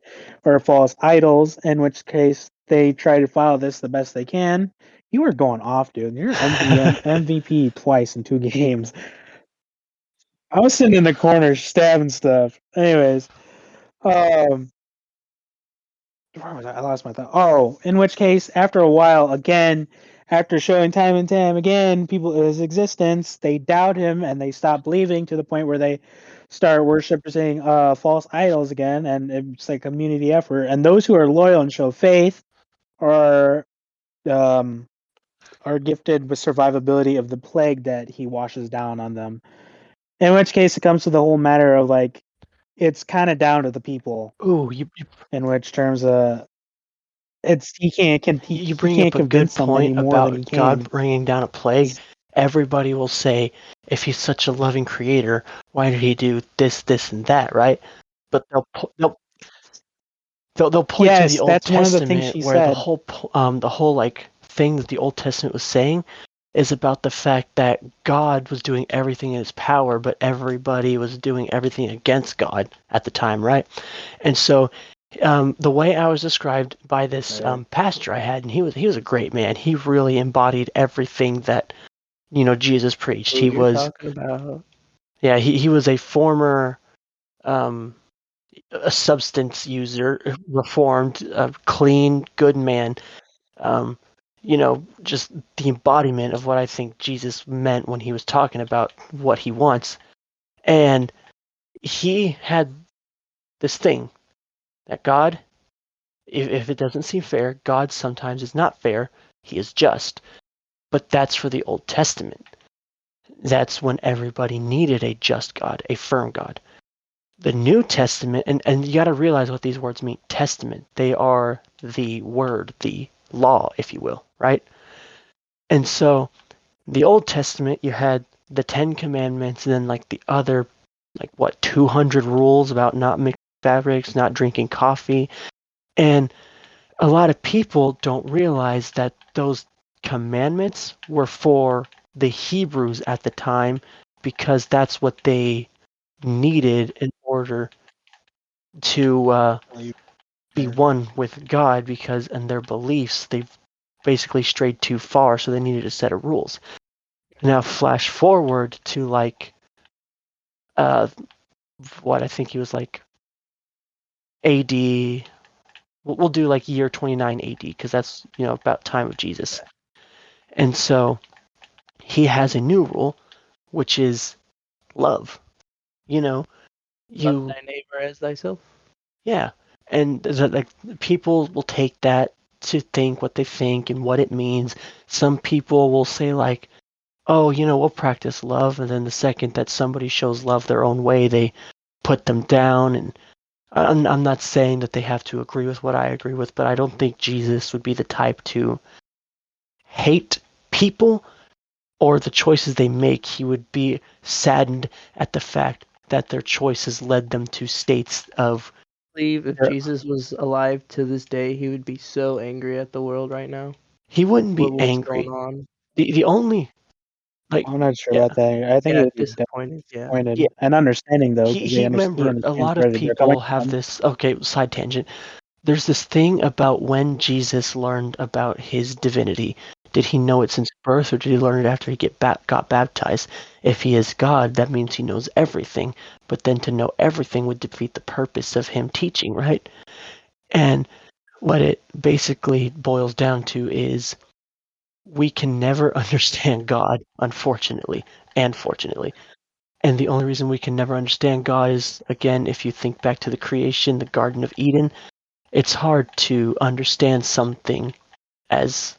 Speaker 3: or false idols, in which case they try to follow this the best they can. You were going off, dude. You're MVP twice in 2 games. I was sitting in the corner stabbing stuff. Anyways, where was I lost my thought. Oh, in which case, after a while, again, after showing time and time again people his existence, they doubt him and they stop believing to the point where they start worshiping false idols again, and it's like a community effort. And those who are loyal and show faith are are gifted with survivability of the plague that he washes down on them. In which case, it comes to the whole matter of like, it's kind of down to the people.
Speaker 1: Ooh,
Speaker 3: In which terms, it's he can't
Speaker 1: you
Speaker 3: he
Speaker 1: bring up
Speaker 3: can't
Speaker 1: a good
Speaker 3: convince them any
Speaker 1: point
Speaker 3: more than he
Speaker 1: about God
Speaker 3: can.
Speaker 1: bringing down a plague. Everybody will say, if he's such a loving creator, why did he do this, this, and that, right? But they'll point to
Speaker 3: Yes,
Speaker 1: the Old
Speaker 3: that's one of the things
Speaker 1: Testament
Speaker 3: she
Speaker 1: where
Speaker 3: said.
Speaker 1: the whole like thing that the Old Testament was saying is about the fact that God was doing everything in his power, but everybody was doing everything against God at the time, right? And so the way I was described by this pastor I had, and he was a great man. He really embodied everything that Jesus preached.
Speaker 2: Who
Speaker 1: He
Speaker 2: you're
Speaker 1: was
Speaker 2: talking about?
Speaker 1: he was a former a substance user, reformed, clean, good man. Just the embodiment of what I think Jesus meant when he was talking about what he wants. And he had this thing that God, if it doesn't seem fair, God sometimes is not fair. He is just. But that's for the Old Testament. That's when everybody needed a just God, a firm God. The New Testament, and you got to realize what these words mean. Testament, they are the word, the law, if you will, right? And so the Old Testament, you had the 10 Commandments, and then like the other, 200 rules about not mixing fabrics, not drinking coffee. And a lot of people don't realize that those commandments were for the Hebrews at the time because that's what they needed in order to be one with God, because in their beliefs they've basically strayed too far, so they needed a set of rules. Now flash forward to what I think he was like AD. We'll do like year 29 AD because that's about time of Jesus. And so he has a new rule, which is love.
Speaker 2: Love thy neighbor as thyself.
Speaker 1: Yeah, and like people will take that to think what they think and what it means. Some people will say like, "Oh, we'll practice love," and then the second that somebody shows love their own way, they put them down. And I'm not saying that they have to agree with what I agree with, but I don't think Jesus would be the type to hate people or the choices they make. He would be saddened at the fact that their choices led them to states of.
Speaker 2: I believe if Jesus was alive to this day, he would be so angry at the world right now.
Speaker 1: He wouldn't be
Speaker 2: What's
Speaker 1: angry.
Speaker 2: going on?
Speaker 1: The only
Speaker 3: I'm not sure about that. I think
Speaker 2: Yeah,
Speaker 3: he would be
Speaker 2: disappointed. Yeah.
Speaker 3: disappointed
Speaker 1: Yeah.
Speaker 3: and understanding though.
Speaker 1: He
Speaker 3: 'Cause he
Speaker 1: remember a
Speaker 3: understands
Speaker 1: lot
Speaker 3: where
Speaker 1: of
Speaker 3: they're coming
Speaker 1: people have
Speaker 3: from.
Speaker 1: this. Okay, side tangent. There's this thing about when Jesus learned about his divinity. Did he know it since birth, or did he learn it after he got baptized? If he is God, that means he knows everything. But then to know everything would defeat the purpose of him teaching, right? And what it basically boils down to is we can never understand God, unfortunately and fortunately. And the only reason we can never understand God is, again, if you think back to the creation, the Garden of Eden, it's hard to understand something as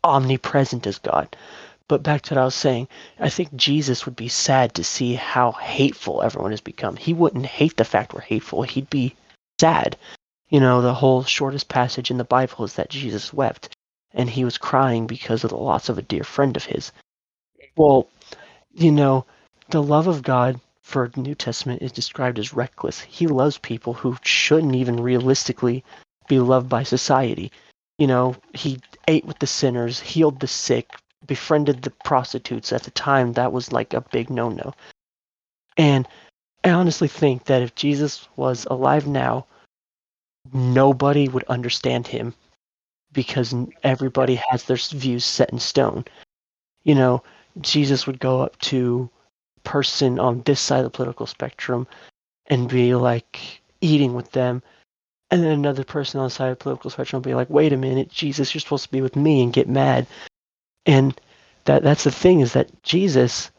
Speaker 1: omnipresent as God. But back to what I was saying, I think Jesus would be sad to see how hateful everyone has become. He wouldn't hate the fact we're hateful. He'd be sad. The whole shortest passage in the Bible is that Jesus wept, and he was crying because of the loss of a dear friend of his. Well, the love of God for the New Testament is described as reckless. He loves people who shouldn't even realistically be loved by society. He ate with the sinners, healed the sick, befriended the prostitutes. At the time, that was like a big no-no. And I honestly think that if Jesus was alive now, nobody would understand him because everybody has their views set in stone. Jesus would go up to a person on this side of the political spectrum and be like eating with them, and then another person on the side of the political spectrum will be like, "Wait a minute, Jesus, you're supposed to be with me," and get mad. And that's the thing, is that Jesus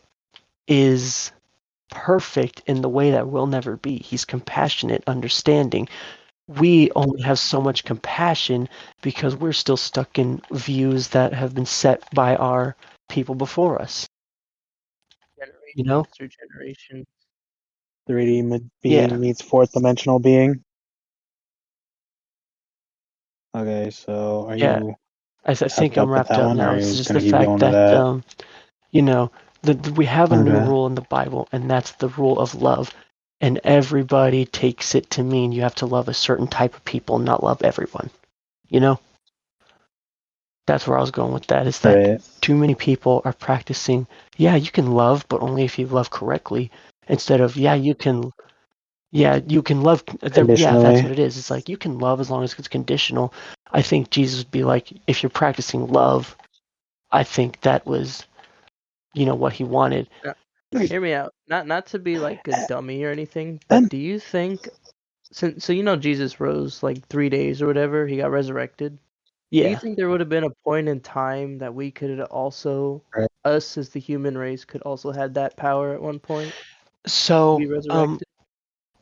Speaker 1: is perfect in the way that we'll never be. He's compassionate, understanding, we only have so much compassion because we're still stuck in views that have been set by our people before us. You know?
Speaker 2: Generations through generations.
Speaker 3: 3D being
Speaker 1: Yeah.
Speaker 3: meets fourth dimensional being. Okay, so are
Speaker 1: Yeah.
Speaker 3: you
Speaker 1: I think I'm
Speaker 3: up with
Speaker 1: wrapped
Speaker 3: that
Speaker 1: up
Speaker 3: one, or
Speaker 1: now.
Speaker 3: are
Speaker 1: It's
Speaker 3: you
Speaker 1: just
Speaker 3: gonna
Speaker 1: the
Speaker 3: keep
Speaker 1: fact
Speaker 3: going to
Speaker 1: that
Speaker 3: that?
Speaker 1: you know, we have a new
Speaker 3: Okay.
Speaker 1: rule in the Bible, and that's the rule of love. And everybody takes it to mean you have to love a certain type of people, not love everyone. You know? That's where I was going with that, is that
Speaker 3: Right.
Speaker 1: too many people are practicing, yeah, you can love, but only if you love correctly, instead of, yeah, you can love, yeah, that's what
Speaker 3: Conditionally.
Speaker 1: it is. It's like, you can love as long as it's conditional. I think Jesus would be like, if you're practicing love, I think that was, what he wanted.
Speaker 2: Hear me out. Not to be like a dummy or anything, but
Speaker 3: Then
Speaker 2: do you think so Jesus rose like 3 days or whatever, he got resurrected. Do you
Speaker 1: Yeah.
Speaker 2: think there would have been a point in time that we could also,
Speaker 3: Right.
Speaker 2: us as the human race, could also had that power at one point to
Speaker 1: So,
Speaker 2: be resurrected?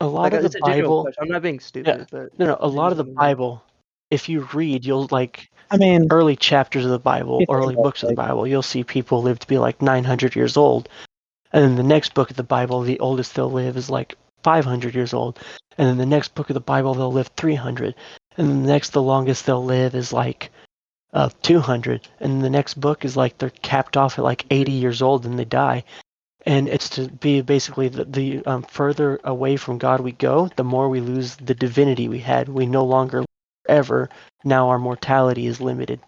Speaker 1: a lot
Speaker 2: Like,
Speaker 1: of the
Speaker 2: it's a genuine
Speaker 1: Bible,
Speaker 2: question. I'm not being
Speaker 1: yeah,
Speaker 2: stupid, but
Speaker 1: no, a
Speaker 2: I
Speaker 1: lot
Speaker 2: just
Speaker 1: of the
Speaker 2: want to know.
Speaker 1: Bible, if you read, you'll like
Speaker 3: I mean,
Speaker 1: early chapters of the Bible,
Speaker 3: you think
Speaker 1: early
Speaker 3: about
Speaker 1: books of the
Speaker 3: like
Speaker 1: Bible, you'll see people live to be like 900 years old. And then the next book of the Bible, the oldest they'll live is like 500 years old. And then the next book of the Bible, they'll live 300. And then the longest they'll live is like 200. And the next book is like they're capped off at like 80 years old and they die. And it's to be basically the further away from God we go, the more we lose the divinity we had. We no longer live forever. Now our mortality is limited.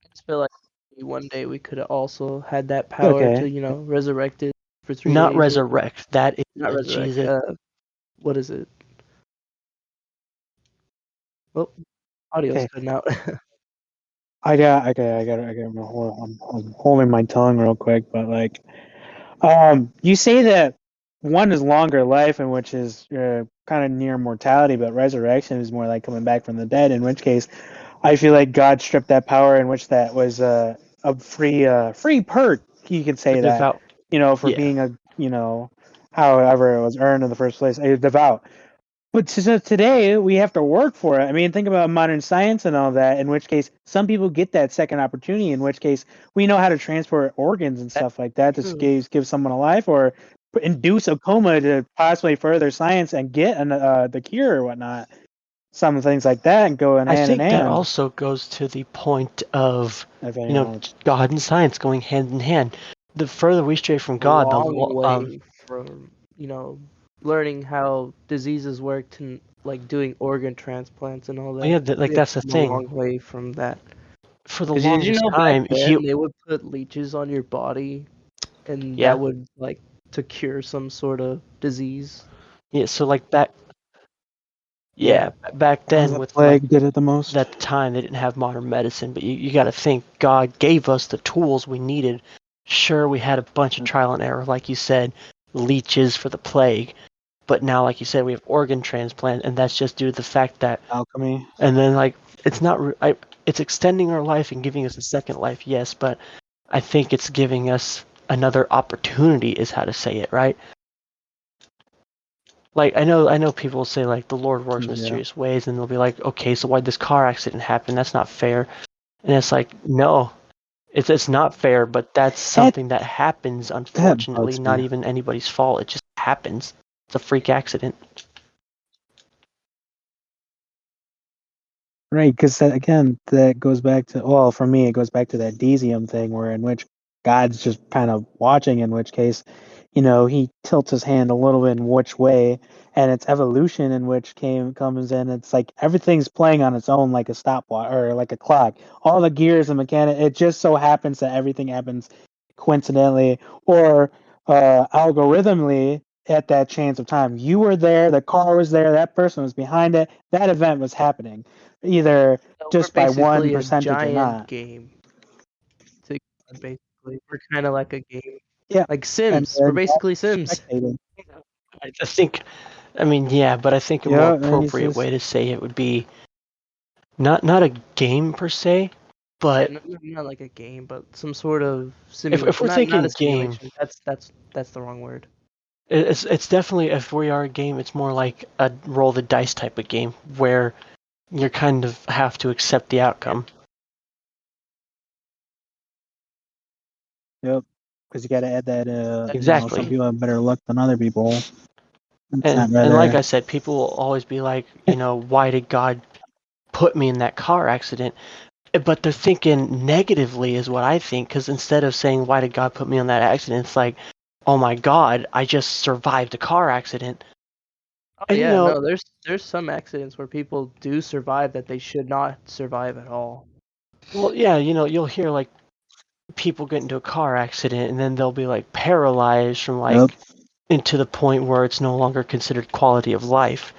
Speaker 2: I just feel like one day we could have also had that power
Speaker 3: okay.
Speaker 2: to, resurrect it for three
Speaker 1: Not
Speaker 2: days or whatever.
Speaker 1: resurrect. That
Speaker 2: Not
Speaker 1: is
Speaker 2: resurrect.
Speaker 1: Jesus.
Speaker 2: What is it? Well, audio's
Speaker 3: Okay.
Speaker 2: cutting out.
Speaker 3: I got I'm holding my tongue real quick, but like you say that one is longer life, and which is kind of near mortality, but resurrection is more like coming back from the dead. In which case, I feel like God stripped that power, in which that was a free perk. You could
Speaker 1: For
Speaker 3: say that,
Speaker 1: devout.
Speaker 3: for
Speaker 1: Yeah.
Speaker 3: being however it was earned in the first place, a devout. But so today we have to work for it. I mean, think about modern science and all that. In which case, some people get that second opportunity. In which case, we know how to transport organs and
Speaker 2: That's
Speaker 3: stuff like that to
Speaker 2: true.
Speaker 3: give someone a life, or induce a coma to possibly further science and get the cure or whatnot. Some things like that and go in
Speaker 1: I
Speaker 3: hand in
Speaker 1: think that
Speaker 3: hand.
Speaker 1: also goes to the point of,
Speaker 3: If anyone,
Speaker 1: God and science going hand in hand. The further we stray from
Speaker 2: A
Speaker 1: God,
Speaker 2: long way from, learning how diseases work and like doing organ transplants and all that. We have
Speaker 1: that's the
Speaker 2: come a
Speaker 1: thing.
Speaker 2: long way from that.
Speaker 1: For the
Speaker 2: Because did you
Speaker 1: longest
Speaker 2: know back
Speaker 1: time,
Speaker 2: then they would put leeches on your body and
Speaker 1: yeah,
Speaker 2: that would like to cure some sort of disease?
Speaker 1: yeah. So like back,
Speaker 2: Yeah.
Speaker 1: yeah, back
Speaker 3: how's
Speaker 1: then
Speaker 3: the
Speaker 1: with like
Speaker 3: plague did it the most?
Speaker 1: that time they didn't have modern medicine, but you got to think God gave us the tools we needed. Sure, we had a bunch of trial and error, like you said, leeches for the plague, but now, like you said, we have organ transplant, and that's just due to the fact that,
Speaker 3: Alchemy.
Speaker 1: and then like it's not, it's extending our life and giving us a second life, yes, but I think it's giving us another opportunity, is how to say it, right? Like I know people say like the Lord works
Speaker 3: Yeah.
Speaker 1: mysterious ways, and they'll be like, okay, so why'd this car accident happen? That's not fair. And it's like, no, it's not fair, but that's
Speaker 3: That
Speaker 1: something that happens.
Speaker 3: that
Speaker 1: Unfortunately,
Speaker 3: bugs me.
Speaker 1: not even anybody's fault. It just happens. It's a freak accident.
Speaker 3: Right, because again, that goes back to, well, for me, it goes back to that Desium thing, where in which God's just kind of watching, in which case, he tilts his hand a little bit in which way, and it's evolution in which comes in. It's like everything's playing on its own, like a stopwatch or like a clock. All the gears and mechanic. It just so happens that everything happens coincidentally or algorithmically at that chance of time. You were there, the car was there, that person was behind it, that event was happening either
Speaker 2: So we're
Speaker 3: just by one
Speaker 2: basically a
Speaker 3: percentage or
Speaker 2: giant
Speaker 3: not.
Speaker 2: game. To basically, we're kind of like a game,
Speaker 3: Yeah,
Speaker 2: like
Speaker 3: and
Speaker 2: Sims. We're basically Sims.
Speaker 3: spectating.
Speaker 1: I think, I mean, yeah, but I think a more
Speaker 3: Yeah, and he's
Speaker 1: appropriate
Speaker 3: just
Speaker 1: way to say it would be not a game per se,
Speaker 2: Yeah,
Speaker 1: but
Speaker 2: not like a game, but some sort of
Speaker 1: if
Speaker 2: simulation.
Speaker 1: we're
Speaker 2: Not a
Speaker 1: thinking game,
Speaker 2: simulation. That's the wrong word.
Speaker 1: It's definitely, if we are a game, it's more like a roll the dice type of game where you kind of have to accept the outcome.
Speaker 3: Yep. Because you got to add that.
Speaker 1: Exactly.
Speaker 3: Some people have better luck than other people. It's
Speaker 1: And
Speaker 3: not
Speaker 1: like
Speaker 3: rather.
Speaker 1: I said, people will always be like, why did God put me in that car accident? But they're thinking negatively is what I think, because instead of saying, why did God put me on that accident, it's like, oh my God, I just survived a car accident.
Speaker 2: Oh,
Speaker 1: And
Speaker 2: yeah, no, there's some accidents where people do survive that they should not survive at all.
Speaker 1: well, yeah, you'll hear like people get into a car accident and then they'll be like paralyzed from like
Speaker 3: Yep.
Speaker 1: into the point where it's no longer considered quality of life.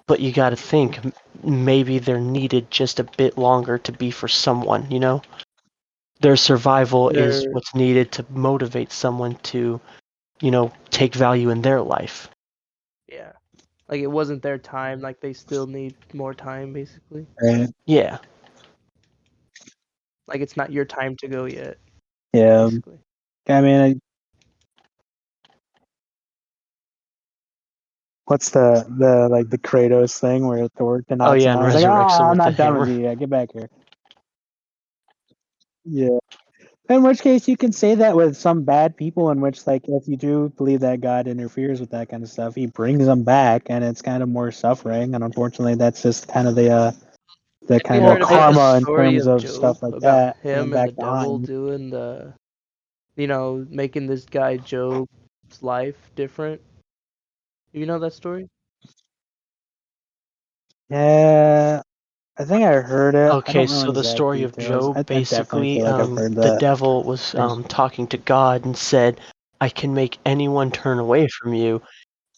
Speaker 1: But you got to think maybe they're needed just a bit longer to be for someone, Their survival is
Speaker 2: They're
Speaker 1: what's needed to motivate someone to, take value in their life.
Speaker 2: yeah, like it wasn't their time. Like they still need more time, basically.
Speaker 3: Right.
Speaker 1: Yeah.
Speaker 2: Like it's not your time to go yet,
Speaker 3: Yeah.
Speaker 2: basically.
Speaker 3: I mean, what's the like the Kratos thing where Thor
Speaker 1: Oh
Speaker 3: knocks him
Speaker 1: yeah,
Speaker 3: out?
Speaker 1: and
Speaker 3: He's like,
Speaker 1: resurrects
Speaker 3: "Oh,
Speaker 1: them
Speaker 3: I'm
Speaker 1: with the
Speaker 3: not done with
Speaker 1: hammer.
Speaker 3: you. Get back here." Yeah. In which case, you can say that with some bad people. In which, like, if you do believe that God interferes with that kind of stuff, He brings them back, and it's kind of more suffering. And unfortunately, that's just kind of the
Speaker 2: Have you
Speaker 3: kind of
Speaker 2: heard about the
Speaker 3: karma in
Speaker 2: story
Speaker 3: terms
Speaker 2: of
Speaker 3: of
Speaker 2: Job
Speaker 3: stuff like
Speaker 2: about
Speaker 3: that coming
Speaker 2: him and the
Speaker 3: back to haunt
Speaker 2: devil
Speaker 3: you.
Speaker 2: doing making this guy Job's life different? You know that story?
Speaker 3: Yeah, I think I heard it. I
Speaker 1: Okay,
Speaker 3: don't know
Speaker 1: so the
Speaker 3: exact
Speaker 1: story of
Speaker 3: details.
Speaker 1: Job,
Speaker 3: I definitely
Speaker 1: basically,
Speaker 3: feel like I've heard
Speaker 1: the
Speaker 3: that.
Speaker 1: devil was talking to God and said, I can make anyone turn away from you.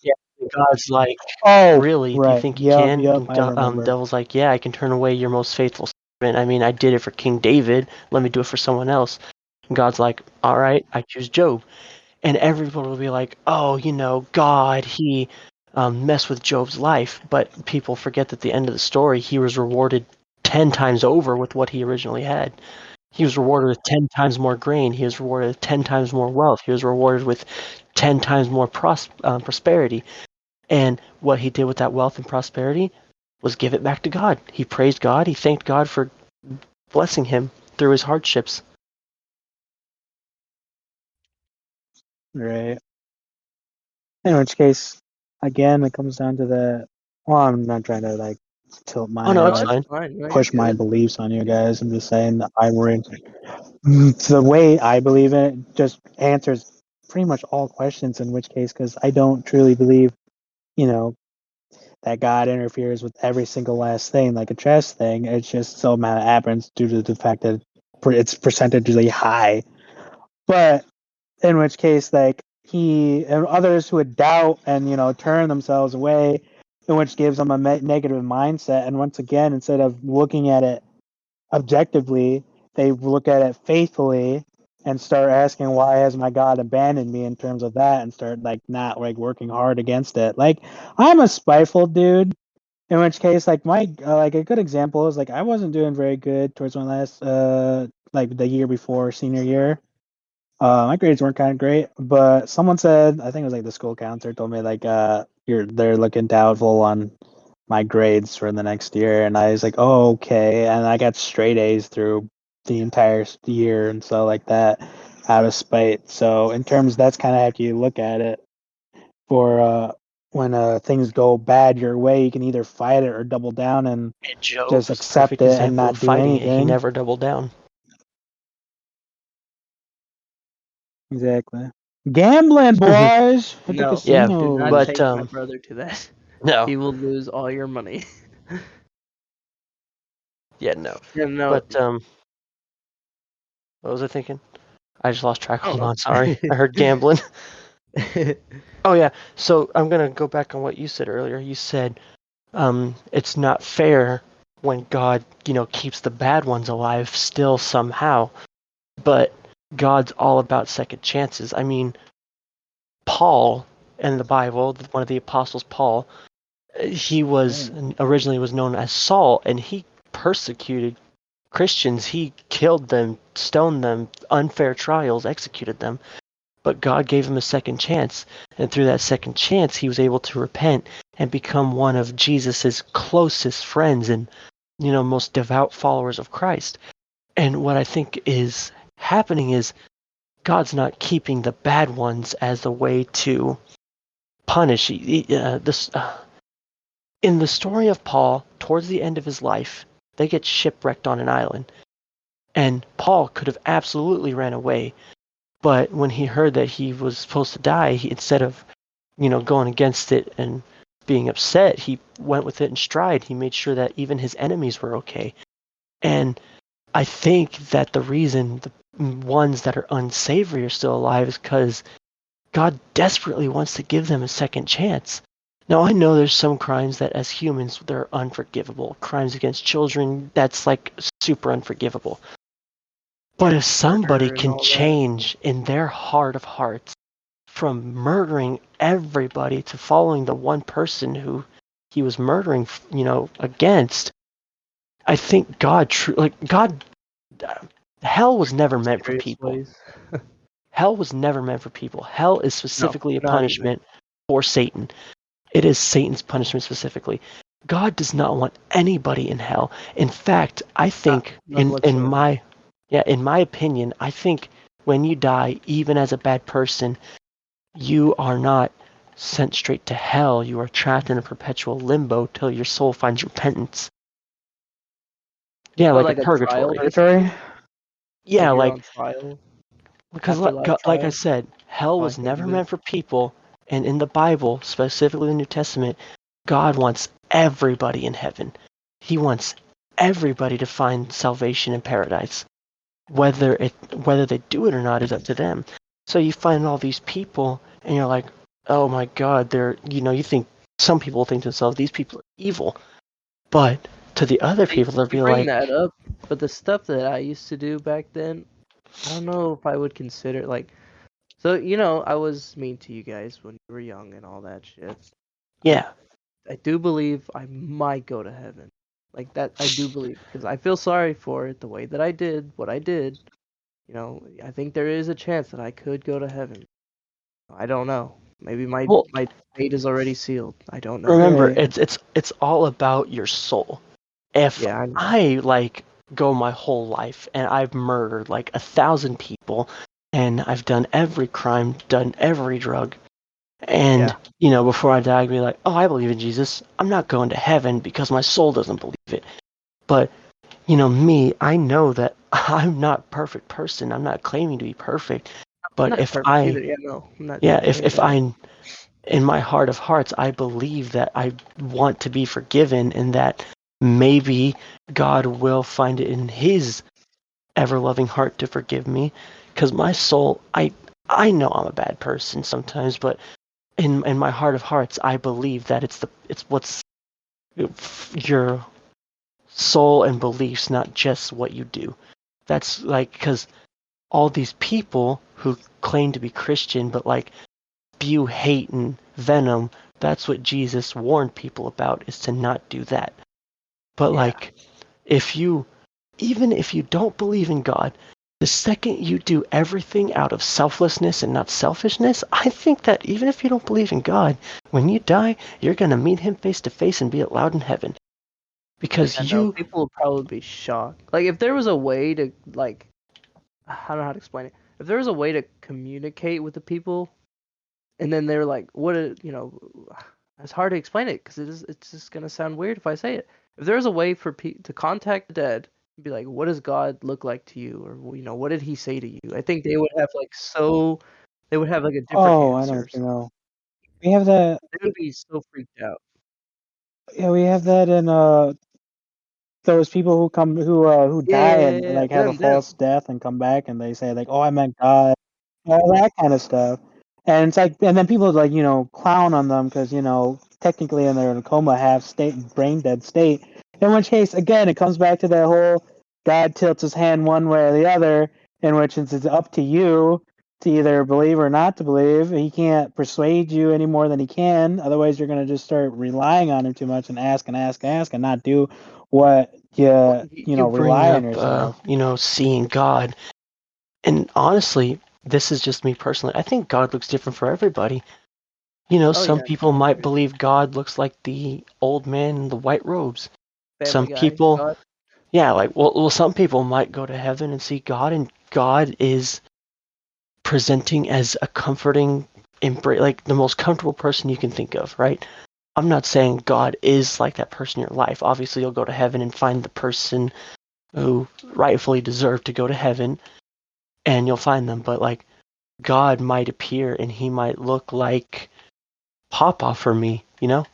Speaker 1: Yeah. And God's like,
Speaker 3: Oh,
Speaker 1: really? Do you
Speaker 3: right.
Speaker 1: think you
Speaker 3: Yep,
Speaker 1: can?
Speaker 3: yep.
Speaker 1: And
Speaker 3: I remember.
Speaker 1: devil's like, yeah, I can turn away your most faithful servant. I mean, I did it for King David. Let me do it for someone else. And God's like, all right, I choose Job. And everyone will be like, oh, God, he messed with Job's life. But people forget that at the end of the story, he was rewarded 10 times over with what he originally had. He was rewarded with 10 times more grain. He was rewarded with 10 times more wealth. He was rewarded with 10 times more prosperity. And what he did with that wealth and prosperity was give it back to God. He praised God. He thanked God for blessing him through his hardships.
Speaker 3: Right. In which case, again, it comes down to the. Well, I'm not trying to like tilt
Speaker 1: Oh,
Speaker 3: my
Speaker 1: no,
Speaker 2: No,
Speaker 1: it's
Speaker 2: it's
Speaker 1: fine.
Speaker 2: fine. No, you're
Speaker 3: push my
Speaker 2: good.
Speaker 3: beliefs on you guys. I'm just saying that the way I believe in it just answers pretty much all questions. In which case, because I don't truly believe, you know, that God interferes with every single last thing like a chess thing. It's just so amount happens due to the fact that it's percentage high. But in which case, like he and others who would doubt and turn themselves away, in which gives them a negative mindset. And once again, instead of looking at it objectively, they look at it faithfully and start asking, why has my God abandoned me in terms of that, and start like not like working hard against it. Like I'm a spiteful dude. In which case, like my like a good example is like I wasn't doing very good towards my last like the year before senior year. My grades weren't kind of great, but someone said, I think it was like the school counselor told me like they're looking doubtful on my grades for the next year, and I was like, oh, okay, and I got straight A's through the entire year and so like that out of spite. So in terms, that's kind of how you look at it. For when things go bad your way, you can either fight it or double down and
Speaker 1: And Job
Speaker 3: just
Speaker 1: was the
Speaker 3: accept
Speaker 1: perfect
Speaker 3: it and
Speaker 1: example
Speaker 3: not
Speaker 1: of
Speaker 3: do
Speaker 1: fighting it. He
Speaker 3: anything.
Speaker 1: never doubled down.
Speaker 3: Exactly. Gambling, boys, at the
Speaker 2: No,
Speaker 1: Yeah,
Speaker 2: do
Speaker 3: casino.
Speaker 2: not
Speaker 1: but
Speaker 2: take my brother to that.
Speaker 1: no.
Speaker 2: He will lose all your money.
Speaker 1: Yeah, no.
Speaker 2: Yeah, no,
Speaker 1: But what was I thinking? I just lost track.
Speaker 2: I don't
Speaker 1: Hold
Speaker 2: know.
Speaker 1: on, sorry. I heard gambling. Oh yeah. So I'm gonna go back on what you said earlier. You said it's not fair when God, keeps the bad ones alive still somehow. But God's all about second chances. I mean, Paul in the Bible, one of the apostles, Paul, he was originally was known as Saul, and he persecuted Christians. He killed them, stoned them, unfair trials, executed them. but God gave him a second chance. And through that second chance, he was able to repent and become one of Jesus's closest friends and, most devout followers of Christ. And what I think is happening is God's not keeping the bad ones as a way to punish. In the story of Paul, towards the end of his life, they get shipwrecked on an island. And Paul could have absolutely ran away. But when he heard that he was supposed to die, instead of, going against it and being upset, he went with it in stride. He made sure that even his enemies were okay. And I think that the reason the ones that are unsavory are still alive is because God desperately wants to give them a second chance. Now, I know there's some crimes that as humans, they're unforgivable. Crimes against children, that's like super unforgivable. But if somebody
Speaker 2: Murder and
Speaker 1: can
Speaker 2: all that.
Speaker 1: change in their heart of hearts from murdering everybody to following the one person who he was murdering, against, I think God, hell was never meant for
Speaker 2: Mysterious
Speaker 1: people.
Speaker 2: ways.
Speaker 1: Hell was never meant for people. Hell is specifically a
Speaker 2: not even.
Speaker 1: punishment for Satan. It is Satan's punishment specifically. God does not want anybody in hell. In fact, I think
Speaker 2: None
Speaker 1: in
Speaker 2: whatsoever.
Speaker 1: my opinion, I think when you die, even as a bad person, you are not sent straight to hell. You are trapped in a perpetual limbo till your soul finds repentance. Yeah,
Speaker 2: Or
Speaker 1: like a purgatory.
Speaker 2: trial.
Speaker 3: Purgatory?
Speaker 1: Yeah,
Speaker 2: you're
Speaker 1: like
Speaker 2: on trial.
Speaker 1: because
Speaker 2: Afterlife
Speaker 1: like I
Speaker 2: trial.
Speaker 1: said, hell
Speaker 2: I
Speaker 1: was
Speaker 2: think
Speaker 1: never
Speaker 2: of it.
Speaker 1: meant for people, and in the Bible, specifically the New Testament, God wants everybody in heaven. He wants everybody to find salvation in paradise. Whether they do it or not is up to them. So you find all these people, and you're like, oh my God, they're you think some people think to themselves, these people are evil, but to the other people they'll
Speaker 2: You
Speaker 1: be
Speaker 2: bring
Speaker 1: like,
Speaker 2: that up, but the stuff that I used to do back then, I don't know if I would consider So I was mean to you guys when you were young and all that shit.
Speaker 1: yeah,
Speaker 2: I do believe I might go to heaven. Like that, I do believe because I feel sorry for it the way that I did what I did. I think there is a chance that I could go to heaven. I don't know. Maybe my
Speaker 1: well,
Speaker 2: fate is already sealed. I don't know.
Speaker 1: remember,
Speaker 3: Right.
Speaker 1: it's all about your soul. If
Speaker 2: Yeah, I know.
Speaker 1: I go my whole life and I've murdered 1,000 people and I've done every crime, done every drug, and before I die, I'd be like, oh, I believe in Jesus. I'm not going to heaven because my soul doesn't believe it. But me, I know that I'm not a perfect person. I'm not claiming to be perfect. But
Speaker 2: Not
Speaker 1: if
Speaker 2: perfect
Speaker 1: I,
Speaker 2: either. Yeah, no, I'm not
Speaker 1: yeah,
Speaker 2: saying
Speaker 1: if
Speaker 2: that.
Speaker 1: I, in my heart of hearts, I believe that I want to be forgiven and that maybe God will find it in His ever-loving heart to forgive me. Because my soul, I know I'm a bad person sometimes, but in my heart of hearts, I believe that it's what's your soul and beliefs, not just what you do. That's because all these people who claim to be Christian but spew hate and venom, that's what Jesus warned people about, is to not do that. But even if you don't believe in God, the second you do everything out of selflessness and not selfishness, I think that even if you don't believe in God, when you die, you're going to meet Him face to face and be allowed in heaven. Because
Speaker 2: I know people would probably be shocked. If there was a way to I don't know how to explain it. If there was a way to communicate with the people, and then they're like, "What?" It's hard to explain it because it's just gonna sound weird if I say it. If there was a way for to contact the dead and be like, "What does God look like to you?" or what did He say to you? I think they would have they would have a different
Speaker 3: Oh, I know
Speaker 2: answer.
Speaker 3: what you know. We have that.
Speaker 2: They would be so freaked out.
Speaker 3: Yeah, we have that in those people who come who die and
Speaker 2: Yeah.
Speaker 3: have a
Speaker 2: Them.
Speaker 3: false death and come back and they say oh, I meant God, all that kind of stuff. And it's and then people clown on them because technically in their coma half state, brain dead state. In which case, again, it comes back to that whole God tilts his hand one way or the other, in which it's up to you to either believe or not to believe. He can't persuade you any more than he can. Otherwise, you're going to just start relying on him too much and ask and ask and ask and not do what you
Speaker 1: you bring
Speaker 3: rely
Speaker 1: up,
Speaker 3: on yourself.
Speaker 1: seeing God, and honestly, this is just me personally. I think God looks different for everybody. You know,
Speaker 2: Oh
Speaker 1: some
Speaker 2: yeah,
Speaker 1: people might believe God looks like the old man in the white robes.
Speaker 2: Family
Speaker 1: Some
Speaker 2: Guy.
Speaker 1: people,
Speaker 2: God.
Speaker 1: yeah, like well, some people might go to heaven and see God, and God is presenting as a comforting, embrace, like the most comfortable person you can think of, right? I'm not saying God is like that person in your life. Obviously, you'll go to heaven and find the person who rightfully deserved to go to heaven, and you'll find them. But like, God might appear and he might look like Papa for me, you know?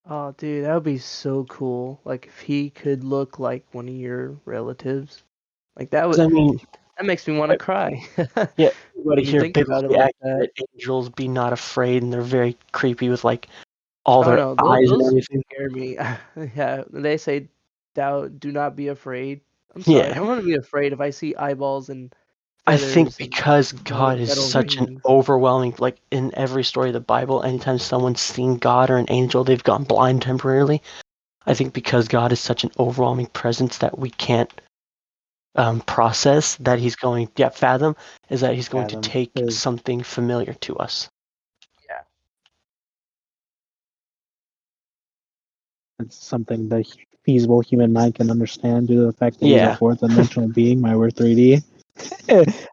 Speaker 2: Oh, dude, that would be so cool. Like if he could look like one of your relatives. Like that
Speaker 1: 'Cause
Speaker 2: would
Speaker 1: I mean,
Speaker 2: that makes me want to cry.
Speaker 1: yeah, everybody
Speaker 2: When you
Speaker 1: here
Speaker 2: think about it
Speaker 1: biblically
Speaker 2: like that.
Speaker 1: accurate angels be not afraid, and they're very creepy with like all
Speaker 2: Oh
Speaker 1: their
Speaker 2: no,
Speaker 1: eyes and
Speaker 2: those
Speaker 1: everything.
Speaker 2: scare me. Yeah, they say, "Thou do not be afraid." I'm sorry, I
Speaker 1: Yeah,
Speaker 2: don't want to be afraid if I see eyeballs and
Speaker 1: I think
Speaker 2: feathers and
Speaker 1: because God is
Speaker 2: metal
Speaker 1: such an
Speaker 2: rings.
Speaker 1: overwhelming, like in every story of the Bible, anytime someone's seen God or an angel, they've gone blind temporarily. I think because God is such an overwhelming presence that we can't process, that he's going, yeah, fathom, is that he's going to
Speaker 3: Fathom
Speaker 1: take
Speaker 3: is
Speaker 1: something familiar to us.
Speaker 2: Yeah.
Speaker 3: it's something the feasible human mind can understand due to the fact that he's a
Speaker 1: Yeah,
Speaker 3: fourth dimensional being. My word, 3D.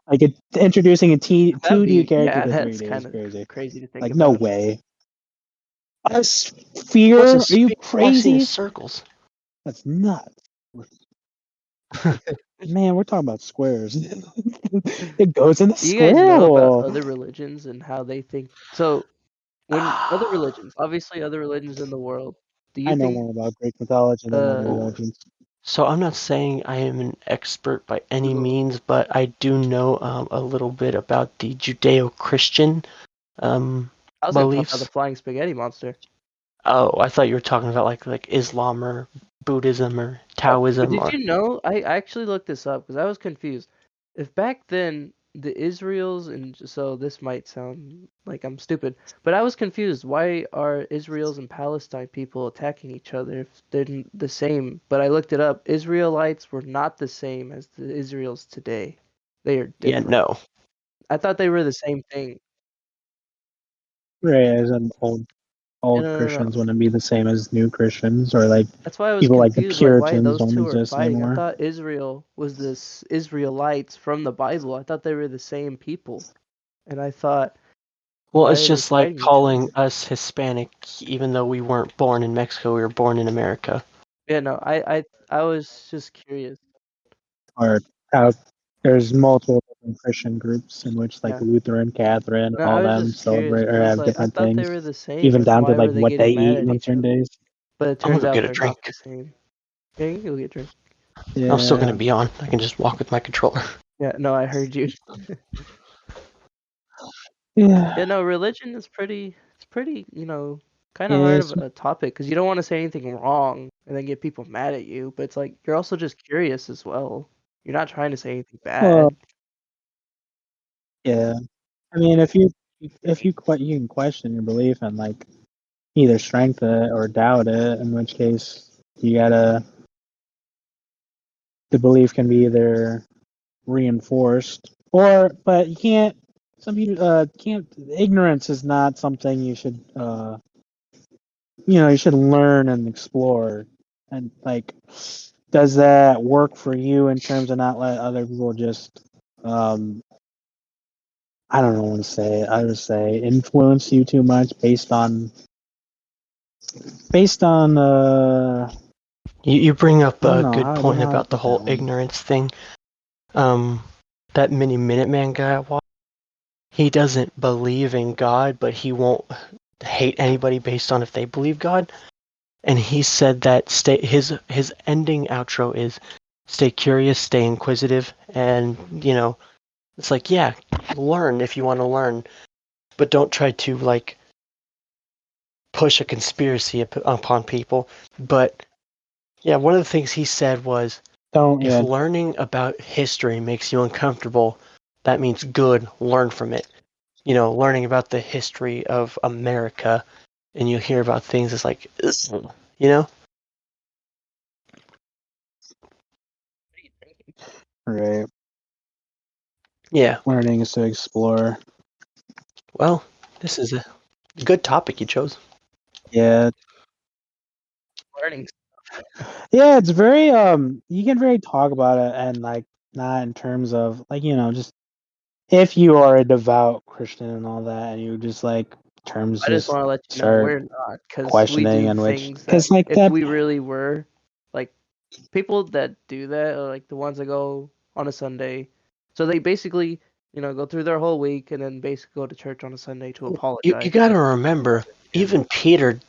Speaker 3: Like introducing a
Speaker 2: That'd
Speaker 3: 2D
Speaker 2: be
Speaker 3: character
Speaker 2: yeah,
Speaker 3: to
Speaker 2: that's
Speaker 3: 3D is
Speaker 2: kind of
Speaker 3: crazy.
Speaker 2: crazy to think
Speaker 3: Like no
Speaker 2: about.
Speaker 3: way. A
Speaker 1: he
Speaker 3: sphere?
Speaker 1: wants to
Speaker 3: Are you
Speaker 1: spin. All I've seen is
Speaker 3: crazy?
Speaker 1: circles.
Speaker 3: That's nuts. Man, we're talking about squares. It goes in the
Speaker 2: Do you guys
Speaker 3: square
Speaker 2: know about
Speaker 3: hole.
Speaker 2: other religions and how they think? So, when other religions, obviously other religions in the world, do you
Speaker 3: I know
Speaker 2: think
Speaker 3: more about Greek mythology than other
Speaker 2: uh
Speaker 1: Ooh.
Speaker 3: religions.
Speaker 1: So I'm not saying I am an expert by any
Speaker 2: Google,
Speaker 1: means, but I do know a little bit about the Judeo-Christian um,
Speaker 2: I was gonna talk about the
Speaker 1: beliefs.
Speaker 2: flying spaghetti monster.
Speaker 1: Oh, I thought you were talking about like Islam or Buddhism or
Speaker 2: Oh, but
Speaker 1: Taoism
Speaker 2: did
Speaker 1: or
Speaker 2: you know? I actually looked this up because I was confused. If back then the Israels and so this might sound like I'm stupid, but I was confused. Why are Israel's and Palestine people attacking each other if they're the same? But I looked it up. Israelites were not the same as the Israels today. They are
Speaker 1: yeah,
Speaker 2: different.
Speaker 1: no.
Speaker 2: I thought they were the same thing.
Speaker 3: Right, as in
Speaker 2: No,
Speaker 3: old
Speaker 2: no, no, no.
Speaker 3: Christians wouldn't be the same as new Christians, or like
Speaker 2: That's why I was
Speaker 3: people like the
Speaker 2: confused. Like, why
Speaker 3: Puritans
Speaker 2: those
Speaker 3: don't
Speaker 2: two are
Speaker 3: exist
Speaker 2: fighting? I
Speaker 3: anymore.
Speaker 2: thought Israel was this Israelites from the Bible. I thought they were the same people. And I thought,
Speaker 1: Well,
Speaker 2: why
Speaker 1: it's
Speaker 2: are they
Speaker 1: just like
Speaker 2: fighting each
Speaker 1: calling
Speaker 2: other?
Speaker 1: us Hispanic, even though we weren't born in Mexico, we were born in America.
Speaker 2: Yeah, no, I was just curious.
Speaker 3: Or how there's multiple different Christian groups in which like
Speaker 2: Yeah.
Speaker 3: Lutheran, Catherine,
Speaker 2: No,
Speaker 3: all
Speaker 2: I was
Speaker 3: them
Speaker 2: just curious
Speaker 3: celebrate
Speaker 2: because
Speaker 3: or
Speaker 2: I was
Speaker 3: have
Speaker 2: like, I
Speaker 3: different
Speaker 2: thought they
Speaker 3: things,
Speaker 2: were the same,
Speaker 3: even
Speaker 2: and
Speaker 3: down to
Speaker 2: why
Speaker 3: like
Speaker 2: were they
Speaker 3: what they
Speaker 2: getting mad
Speaker 3: eat
Speaker 2: at
Speaker 3: on
Speaker 2: each
Speaker 3: certain
Speaker 2: other?
Speaker 3: days.
Speaker 2: But it
Speaker 1: I'm gonna
Speaker 2: turns
Speaker 1: go
Speaker 2: out
Speaker 1: get a
Speaker 2: they're not
Speaker 1: drink.
Speaker 2: the same. Yeah, you can go get a drink.
Speaker 1: I'm still
Speaker 3: Yeah,
Speaker 1: gonna be on. I can just walk with my controller.
Speaker 2: Yeah, no, I heard you.
Speaker 3: yeah,
Speaker 2: Yeah, no, religion is pretty. It's pretty, kind of hard of
Speaker 3: it's
Speaker 2: a topic because you don't want to say anything wrong and then get people mad at you. But it's like you're also just curious as well. You're not trying to say anything
Speaker 3: well,
Speaker 2: bad.
Speaker 3: yeah. I mean, you can question your belief and like either strengthen it or doubt it, in which case you gotta the belief can be either reinforced but you can't some people can't ignorance is not something you should you should learn and explore and like does that work for you in terms of not let other people just um I don't know what to say. I would say influence you too much based on
Speaker 1: You bring up
Speaker 3: I don't
Speaker 1: a
Speaker 3: know
Speaker 1: good
Speaker 3: how I don't
Speaker 1: point
Speaker 3: know how to
Speaker 1: about the
Speaker 3: put that
Speaker 1: whole
Speaker 3: one.
Speaker 1: ignorance thing. That mini Minuteman guy I watched, he doesn't believe in God, but he won't hate anybody based on if they believe God. And he said that his ending outro is stay curious, stay inquisitive, and it's like, yeah, learn if you want to learn, but don't try to like push a conspiracy upon people. But yeah, one of the things he said was,
Speaker 3: Don't
Speaker 1: if
Speaker 3: yeah.
Speaker 1: learning about history makes you uncomfortable, that means good, learn from it. Learning about the history of America, and you hear about things, it's like, ugh, you know?
Speaker 3: Right.
Speaker 1: Yeah.
Speaker 3: Learning is to explore.
Speaker 1: Well, this is a good topic you chose.
Speaker 3: Yeah.
Speaker 2: Learning.
Speaker 3: Yeah, it's very you can very talk about it and like not in terms of like, just if you are a devout Christian and all that and you just like terms
Speaker 2: I just
Speaker 3: just
Speaker 2: want to let you know
Speaker 3: start
Speaker 2: we're not, because we
Speaker 3: questioning
Speaker 2: do
Speaker 3: and which
Speaker 2: things that
Speaker 3: because like
Speaker 2: if
Speaker 3: that
Speaker 2: we really were like people that do that are like the ones that go on a Sunday. So they basically, go through their whole week and then basically go to church on a Sunday to
Speaker 1: You
Speaker 2: apologize.
Speaker 1: got to remember,
Speaker 2: Yeah.
Speaker 1: even Peter,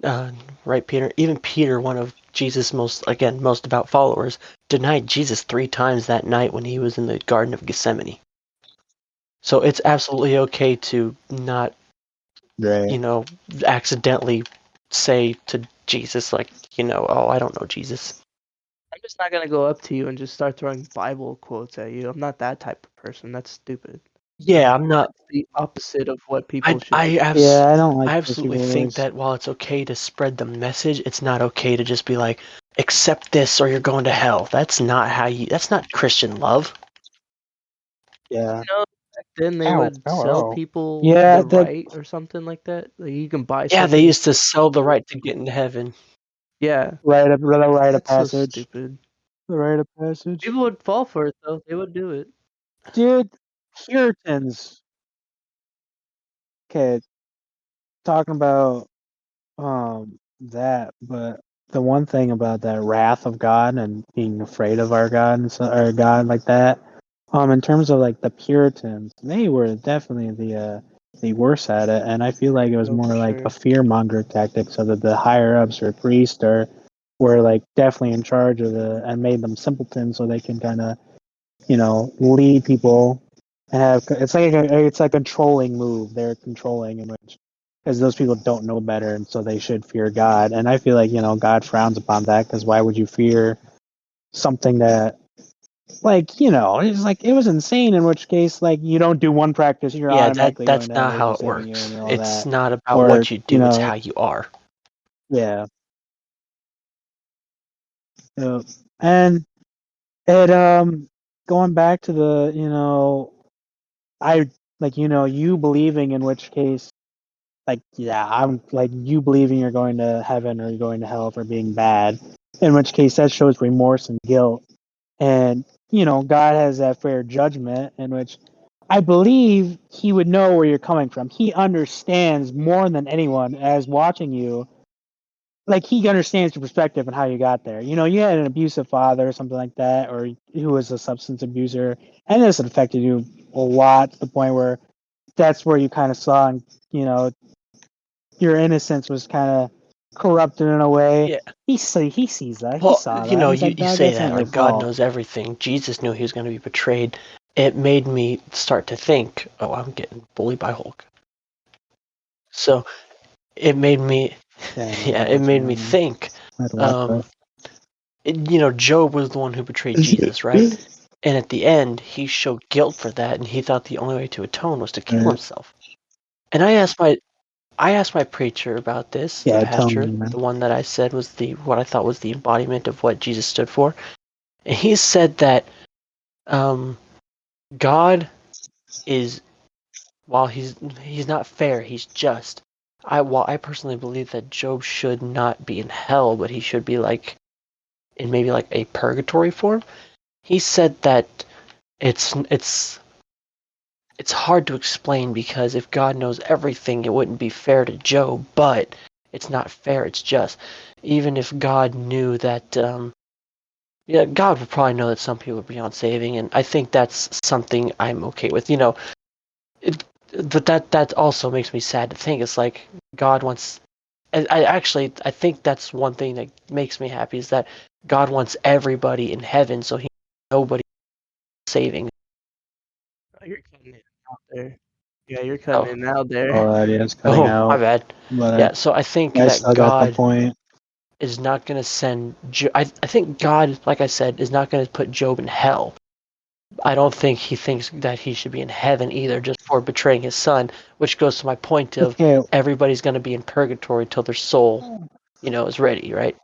Speaker 1: right, Peter? Even Peter, one of Jesus' most devout followers, denied Jesus 3 times that night when he was in the Garden of Gethsemane. So it's absolutely okay to not,
Speaker 3: right.
Speaker 1: accidentally say to Jesus, like, oh, I don't know Jesus.
Speaker 2: I'm just not gonna go up to you and just start throwing Bible quotes at you. I'm not that type of person. That's stupid.
Speaker 1: Yeah, I'm not.
Speaker 2: The opposite of what
Speaker 1: I,
Speaker 2: people should
Speaker 1: I,
Speaker 2: do.
Speaker 1: abs-
Speaker 3: Yeah, I don't like
Speaker 1: I
Speaker 3: those
Speaker 1: absolutely
Speaker 3: people
Speaker 1: think
Speaker 3: always.
Speaker 1: that while it's okay to spread the message, it's not okay to just be like, accept this or you're going to hell. That's not Christian love.
Speaker 3: Yeah.
Speaker 2: Back then they
Speaker 3: Ow,
Speaker 2: would
Speaker 3: ow,
Speaker 2: sell
Speaker 3: ow.
Speaker 2: people
Speaker 3: Yeah,
Speaker 2: the
Speaker 3: that
Speaker 2: right or something like that. Like you can buy
Speaker 1: Yeah, they
Speaker 2: something.
Speaker 1: used to sell the right to get into heaven.
Speaker 2: Yeah,
Speaker 3: rite of
Speaker 2: that's so
Speaker 3: passage.
Speaker 2: stupid.
Speaker 3: The rite of passage.
Speaker 2: People would fall for it though. They would do it.
Speaker 3: Dude, Puritans. Okay, talking about that, but the one thing about that wrath of God and being afraid of our God and our God like that, in terms of like the Puritans, they were definitely the worst at it, and I feel like it was
Speaker 2: Oh,
Speaker 3: more
Speaker 2: for
Speaker 3: like a
Speaker 2: sure.
Speaker 3: fear monger tactic, so that the higher ups or priests or were like definitely in charge of and made them simpletons so they can kind of lead people and have it's like a controlling move. They're controlling in which because those people don't know better, and so they should fear God. And I feel like God frowns upon that because why would you fear something that it's like it was insane. In which case, like you don't do one practice, you're
Speaker 1: Yeah,
Speaker 3: automatically
Speaker 1: that's
Speaker 3: going to
Speaker 1: not
Speaker 3: heaven. We're
Speaker 1: how
Speaker 3: just
Speaker 1: it
Speaker 3: saving you
Speaker 1: works.
Speaker 3: and all
Speaker 1: It's
Speaker 3: that,
Speaker 1: not about
Speaker 3: or
Speaker 1: what you do, it's how you are.
Speaker 3: yeah. So, and it going back to the I like you believing in which case like yeah I'm like you believing you're going to heaven or you're going to hell for being bad, in which case that shows remorse and guilt, and God has that fair judgment in which I believe he would know where you're coming from. He understands more than anyone as watching you, like he understands your perspective and how you got there. You had an abusive father or something like that, or who was a substance abuser, and this affected you a lot to the point where that's where you kind of saw, and your innocence was kind of corrupted in a way.
Speaker 1: Yeah.
Speaker 3: He sees that. He
Speaker 1: Well,
Speaker 3: saw that. And he's like,
Speaker 1: you
Speaker 3: Dog,
Speaker 1: say
Speaker 3: that's not
Speaker 1: that
Speaker 3: your
Speaker 1: like God
Speaker 3: fault.
Speaker 1: knows everything. Jesus knew he was going to be betrayed. It made me start to think, oh, I'm getting bullied by Hulk. So it made me,
Speaker 3: Yeah,
Speaker 1: it made me think.
Speaker 3: I had to watch
Speaker 1: Job was the one who betrayed Jesus, right? And at the end, he showed guilt for that, and he thought the only way to atone was to kill himself. And I asked my preacher about this, the
Speaker 3: Yeah, tell
Speaker 1: pastor,
Speaker 3: me, man.
Speaker 1: the one that I said was what I thought was the embodiment of what Jesus stood for. And he said that God is, while he's not fair, he's just. While I personally believe that Job should not be in hell, but he should be like in maybe like a purgatory form. He said that it's hard to explain because if God knows everything, it wouldn't be fair to Job, but it's not fair, it's just. Even if God knew that, yeah, God would probably know that some people are beyond saving, and I think that's something I'm okay with. But that also makes me sad to think. It's like God wants. I think that's one thing that makes me happy is that God wants everybody in heaven, so he nobody saving.
Speaker 2: Oh, you're cutting it out there. Yeah, you're cutting
Speaker 1: Oh,
Speaker 2: it out there.
Speaker 3: Oh, that is cutting
Speaker 1: oh, my
Speaker 3: out.
Speaker 1: bad.
Speaker 3: But
Speaker 1: Yeah, so I think
Speaker 3: I
Speaker 1: that
Speaker 3: still got the
Speaker 1: God
Speaker 3: point.
Speaker 1: is not going to send. I think God, like I said, is not going to put Job in hell. I don't think he thinks that he should be in heaven either, just for betraying his son. Which goes to my point of
Speaker 3: Okay,
Speaker 1: everybody's going to be in purgatory till their soul, is ready, right?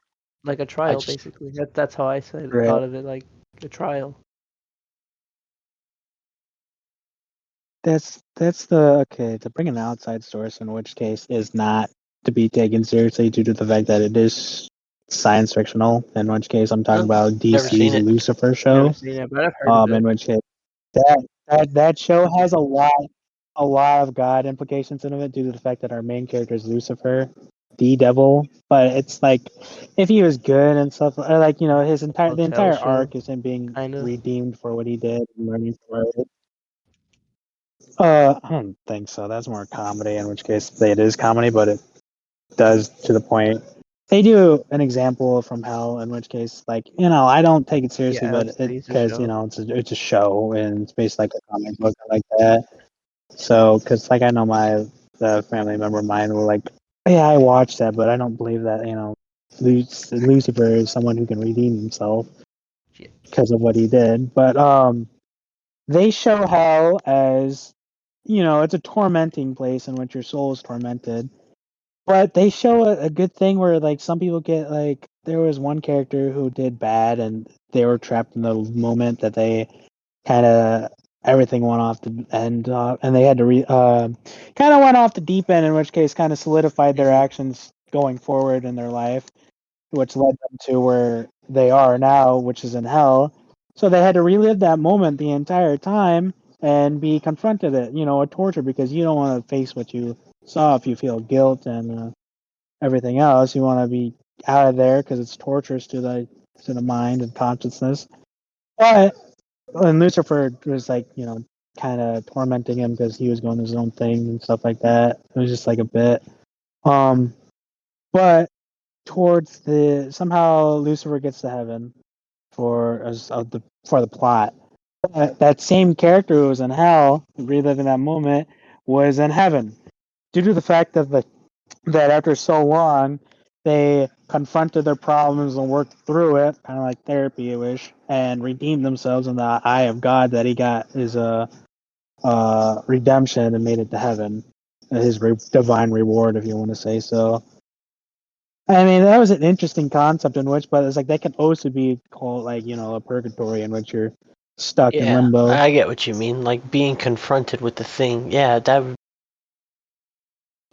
Speaker 2: Like a
Speaker 1: I
Speaker 2: trial,
Speaker 1: just
Speaker 2: basically. That's how I said
Speaker 3: right.
Speaker 2: thought of it, like a trial.
Speaker 3: that's the okay to bring an outside source, in which case is not to be taken seriously due to the fact that it is science fictional. In which case, I'm talking about
Speaker 1: Never seen
Speaker 3: DC's
Speaker 1: it.
Speaker 3: Lucifer show.
Speaker 2: Never seen it, but I've heard of it.
Speaker 3: In which case that show has a lot of God implications in it due to the fact that our main character is Lucifer, the devil. But it's like if he was good and stuff, or like his the
Speaker 2: Hotel
Speaker 3: entire
Speaker 2: show,
Speaker 3: arc is him being
Speaker 2: kinda.
Speaker 3: redeemed for what he did and learning from it. I don't think so. That's more comedy. In which case, it is comedy, but it does to the point. They do an example from Hell, in which case, like I don't take it seriously,
Speaker 2: Yeah,
Speaker 3: but
Speaker 2: it's a
Speaker 3: because
Speaker 2: show.
Speaker 3: it's a show and it's based like a comic book like that. So, because like I know the family member of mine were like, yeah, I watched that, but I don't believe that Lucifer is someone who can redeem himself
Speaker 2: Shit.
Speaker 3: because of what he did. But they show Hell as it's a tormenting place in which your soul is tormented. But they show a good thing where like some people get like there was one character who did bad and they were trapped in the moment that they kind of everything went off the end and they had to kind of went off the deep end, in which case kind of solidified their actions going forward in their life, which led them to where they are now, which is in hell. So they had to relive that moment the entire time and be confronted it, a torture, because you don't want to face what you saw if you feel guilt and everything else. You want to be out of there because it's torturous to the mind and consciousness. But and Lucifer was like, kind of tormenting him because he was going his own thing and stuff like that. It was just like a bit. But towards the somehow Lucifer gets to heaven for the plot. That same character who was in hell, reliving that moment, was in heaven due to the fact that after so long they confronted their problems and worked through it, kind of like therapy, I wish, and redeemed themselves in the eye of God. That he got his redemption and made it to heaven, his divine reward, if you want to say so. I mean, that was an interesting concept in which, but it's like that can also be called like a purgatory in which you're stuck in
Speaker 1: Yeah,
Speaker 3: limbo.
Speaker 1: I get what you mean. Like being confronted with the thing. Yeah,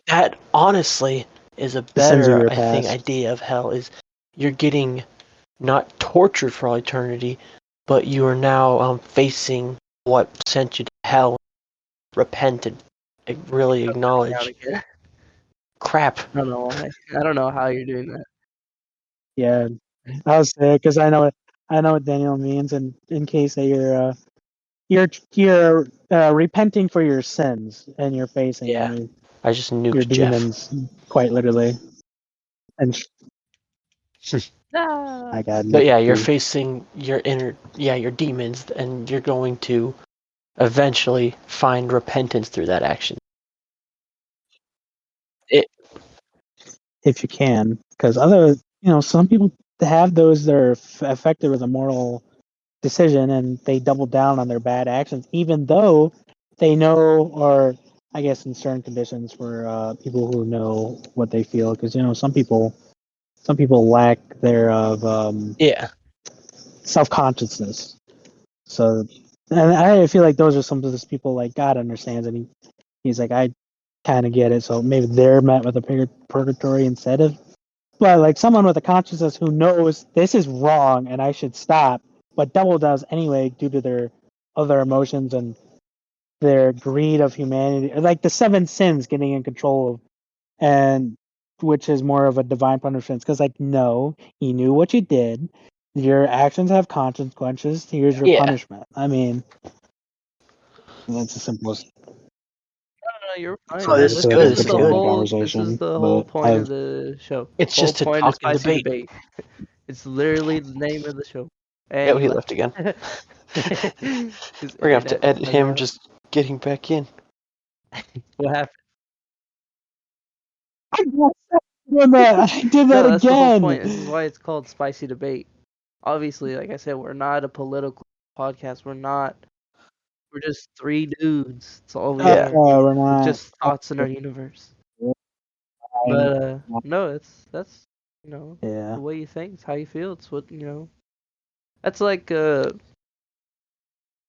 Speaker 1: that honestly is a
Speaker 3: The sins of
Speaker 1: better,
Speaker 3: your
Speaker 1: I think,
Speaker 3: past.
Speaker 1: idea of hell. Is you're getting not tortured for all eternity, but you are now facing what sent you to hell. Repent and really
Speaker 2: Out
Speaker 1: acknowledge.
Speaker 2: again.
Speaker 1: Crap.
Speaker 2: I don't know why. I don't know how you're doing that.
Speaker 3: Yeah, I was there because I know what Daniel means, and in case that you're repenting for your sins and you're facing
Speaker 1: Yeah, I just
Speaker 3: your
Speaker 1: nuked Jeff.
Speaker 3: demons quite literally. And
Speaker 2: Ah!
Speaker 3: I got
Speaker 1: But yeah, you're
Speaker 3: nuked.
Speaker 1: facing your your demons, and you're going to eventually find repentance through that action.
Speaker 3: If you can, because some people have those that are affected with a moral decision and they double down on their bad actions, even though they know, or I guess in certain conditions for people who know what they feel, because some people lack their of
Speaker 1: Yeah,
Speaker 3: self consciousness. So, and I feel like those are some of those people like God understands, and he's like, I kind of get it. So maybe they're met with a purgatory instead of, but like someone with a consciousness who knows this is wrong and I should stop, but double does anyway due to their other emotions and their greed of humanity, like the seven sins getting in control of, and which is more of a divine punishment. Because like, no, he knew what you did. Your actions have consequences. Here's your
Speaker 1: yeah.
Speaker 3: punishment. I mean, that's the simplest.
Speaker 2: No, you're fine.
Speaker 1: Oh,
Speaker 3: Sorry, I
Speaker 1: this
Speaker 3: just
Speaker 1: is
Speaker 3: feel like
Speaker 1: good.
Speaker 3: I'm
Speaker 1: This is
Speaker 3: controlling the
Speaker 1: good.
Speaker 2: This is
Speaker 3: conversation,
Speaker 2: the whole
Speaker 3: but
Speaker 2: point of the show.
Speaker 1: It's
Speaker 2: Whole
Speaker 1: just to
Speaker 2: point is
Speaker 1: talk and
Speaker 2: spicy
Speaker 1: debate.
Speaker 2: It's literally the name of the show.
Speaker 1: Yeah,
Speaker 2: And
Speaker 1: he left again.
Speaker 2: his
Speaker 1: We're gonna have to
Speaker 2: internet
Speaker 1: edit
Speaker 2: went
Speaker 1: him
Speaker 2: out.
Speaker 1: just getting back in.
Speaker 2: What happened?
Speaker 3: I did that
Speaker 2: No, that's the whole
Speaker 3: again.
Speaker 2: point. This is why it's called spicy debate. Obviously, like I said, we're not a political podcast. We're not. We're just three dudes. That's all we
Speaker 1: Yeah.
Speaker 2: are.
Speaker 3: We're
Speaker 2: With
Speaker 3: not.
Speaker 2: just thoughts in our universe. But no, that's
Speaker 3: Yeah.
Speaker 2: the way you think. It's how you feel. It's what That's like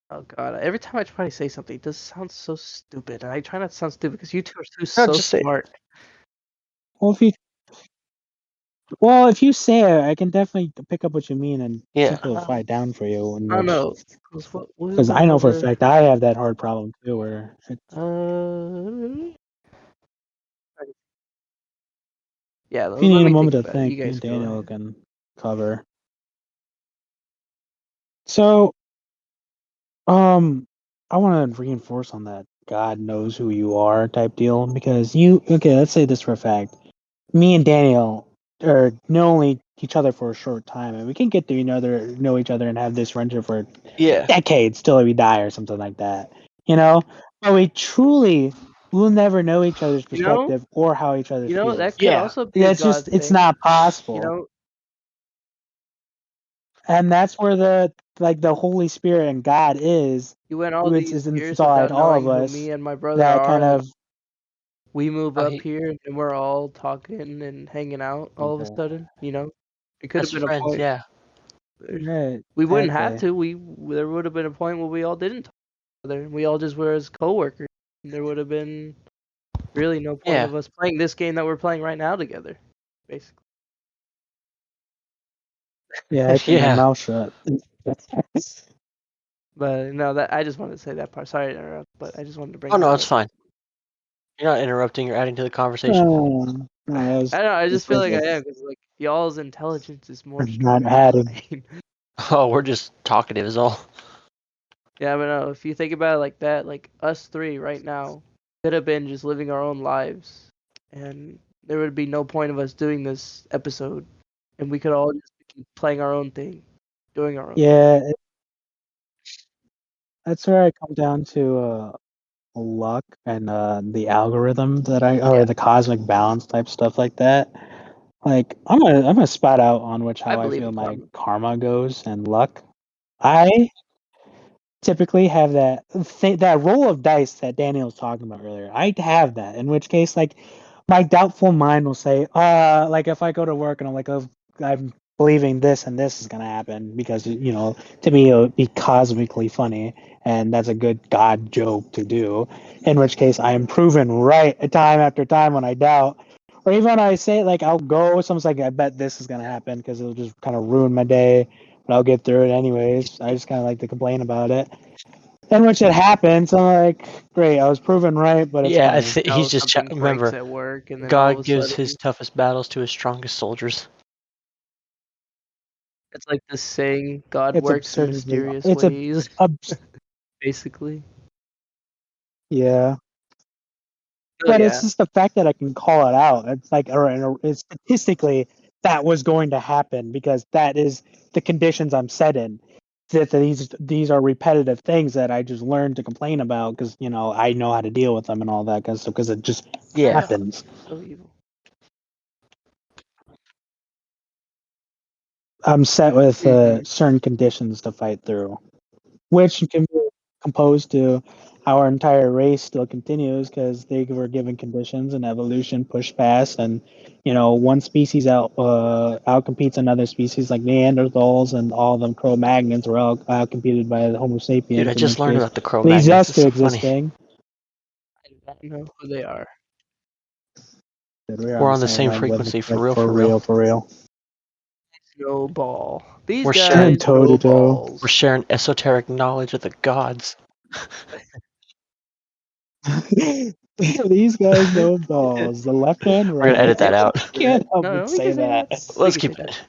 Speaker 2: Oh god, every time I try to say something, it just sounds so stupid. And I try not to sound stupid because you two are
Speaker 1: No,
Speaker 2: so
Speaker 1: just say
Speaker 2: smart.
Speaker 3: Well, if you say it, I can definitely pick up what you mean and
Speaker 1: yeah.
Speaker 3: simplify it down for you.
Speaker 2: I don't know. What we
Speaker 3: Because I
Speaker 2: went
Speaker 3: know for a
Speaker 2: over.
Speaker 3: fact I have that hard problem too, where
Speaker 2: Yeah,
Speaker 3: if you
Speaker 2: let
Speaker 3: need a
Speaker 2: me
Speaker 3: moment
Speaker 2: think
Speaker 3: to
Speaker 2: about it. You
Speaker 3: think, me
Speaker 2: guys
Speaker 3: and
Speaker 2: go
Speaker 3: Daniel
Speaker 2: ahead.
Speaker 3: can cover. So, I want to reinforce on that God knows who you are type deal because let's say this for a fact. Me and Daniel are knowing each other for a short time, and we can get to know each other and have this friendship for
Speaker 1: Yeah.
Speaker 3: decades till we die or something like that. But we truly will never know each other's
Speaker 2: You know,
Speaker 3: perspective or how each other feels.
Speaker 2: that could
Speaker 1: Yeah.
Speaker 2: also be a
Speaker 3: It's
Speaker 2: God
Speaker 3: just it's
Speaker 2: thing.
Speaker 3: not possible.
Speaker 2: You know,
Speaker 3: And that's where the Holy Spirit and God is,
Speaker 2: you went all
Speaker 3: which
Speaker 2: these
Speaker 3: is
Speaker 2: years
Speaker 3: inside
Speaker 2: without
Speaker 3: all
Speaker 2: knowing
Speaker 3: of
Speaker 2: who
Speaker 3: us.
Speaker 2: me and my brother
Speaker 3: That
Speaker 2: are.
Speaker 3: kind
Speaker 2: Like,
Speaker 3: of
Speaker 2: we move
Speaker 1: Oh,
Speaker 2: up
Speaker 1: he-
Speaker 2: here and we're all talking and hanging out all of a
Speaker 3: Okay.
Speaker 2: sudden. It could have
Speaker 1: Best
Speaker 2: been a
Speaker 1: friends,
Speaker 2: point.
Speaker 1: yeah.
Speaker 3: Right,
Speaker 2: We wouldn't have
Speaker 3: exactly.
Speaker 2: to. There would have been a point where we all didn't talk to each other. We all just were as coworkers. And there would have been really no point
Speaker 1: Yeah.
Speaker 2: of us playing this game that we're playing right now together, basically.
Speaker 3: Yeah, I keep my
Speaker 1: Yeah.
Speaker 3: mouth shut.
Speaker 2: But no, that I just wanted to say that part. Sorry to interrupt, but I just wanted to bring
Speaker 1: Oh no,
Speaker 2: that
Speaker 1: it's
Speaker 2: up.
Speaker 1: fine. You're not interrupting. You're adding to the conversation.
Speaker 3: No, that was
Speaker 2: I don't know. I just feel like I
Speaker 3: ridiculous.
Speaker 2: am because like y'all's intelligence is more
Speaker 3: I'm not
Speaker 2: stronger
Speaker 3: adding.
Speaker 2: than mine.
Speaker 1: Oh, we're just talkative is all.
Speaker 2: Yeah, but no, if you think about it like that, like us three right now could have been just living our own lives, and there would be no point of us doing this episode, and we could all just keep playing our own thing, doing our own thing.
Speaker 3: Yeah, that's where I come down to luck and the algorithm or
Speaker 2: Yeah.
Speaker 3: the cosmic balance type stuff like that. Like I'm gonna spot out on
Speaker 2: I
Speaker 3: how I
Speaker 2: believe
Speaker 3: feel
Speaker 2: in
Speaker 3: my
Speaker 2: karma.
Speaker 3: karma goes and luck. I typically have that roll of dice that Daniel was talking about earlier. I have that, in which case, like, my doubtful mind will say, like if I go to work and I'm like, oh, I'm believing this and this is gonna happen because to me it would be cosmically funny and that's a good God joke to do. In which case, I am proven right time after time when I doubt. Or even when I say like I'll go, someone's like, I bet this is gonna happen because it'll just kind of ruin my day, but I'll get through it anyways. I just kind of like to complain about it. In which it happens, I'm like, great, I was proven right, but it's
Speaker 1: Yeah, I
Speaker 3: funny.
Speaker 1: think he's just
Speaker 2: Something breaks
Speaker 1: remember.
Speaker 2: at work, and then all of
Speaker 1: God
Speaker 2: a
Speaker 1: gives
Speaker 2: sudden
Speaker 1: his toughest battles to his strongest soldiers.
Speaker 2: it's like this saying, God
Speaker 3: It's
Speaker 2: works in
Speaker 3: absurdly,
Speaker 2: mysterious
Speaker 3: it's a,
Speaker 2: ways,
Speaker 3: abs-
Speaker 2: basically.
Speaker 3: yeah.
Speaker 2: Oh
Speaker 3: But it's
Speaker 2: yeah.
Speaker 3: just the fact that I can call it out. It's like, it's statistically that was going to happen because that is the conditions I'm set in. That these are repetitive things that I just learned to complain about because I know how to deal with them and all that kind of stuff because it just
Speaker 1: Yeah.
Speaker 3: happens.
Speaker 2: So evil.
Speaker 3: I'm set with
Speaker 2: Mhm.
Speaker 3: certain conditions to fight through, which can be composed to our entire race still continues because they were given conditions and evolution pushed past, and one species outcompetes another species like Neanderthals and all of them Cro-Magnons were outcompeted by the Homo sapiens.
Speaker 1: Dude, I
Speaker 3: in
Speaker 1: just
Speaker 3: which
Speaker 1: learned
Speaker 3: case
Speaker 1: about the
Speaker 3: leads
Speaker 1: Cro-Magnons.
Speaker 3: us
Speaker 1: It's
Speaker 3: to
Speaker 1: so funny.
Speaker 3: existing.
Speaker 2: I do not know who they are.
Speaker 3: Dude,
Speaker 1: We're on the same
Speaker 3: wavelength,
Speaker 1: frequency for real,
Speaker 3: for
Speaker 1: for real.
Speaker 3: real, for real.
Speaker 2: Snowball. These
Speaker 1: We're
Speaker 2: guys
Speaker 1: sharing-
Speaker 2: know
Speaker 3: Toe-to-toe.
Speaker 2: balls.
Speaker 1: We're sharing esoteric knowledge of the gods.
Speaker 3: These guys know balls. The left hand,
Speaker 1: We're
Speaker 3: right
Speaker 1: gonna edit that
Speaker 3: hand.
Speaker 1: out.
Speaker 3: I can't help
Speaker 2: No,
Speaker 3: but
Speaker 2: we
Speaker 3: say
Speaker 2: can say
Speaker 3: that.
Speaker 2: that.
Speaker 1: Let's
Speaker 2: can
Speaker 1: keep
Speaker 2: say that.
Speaker 1: it.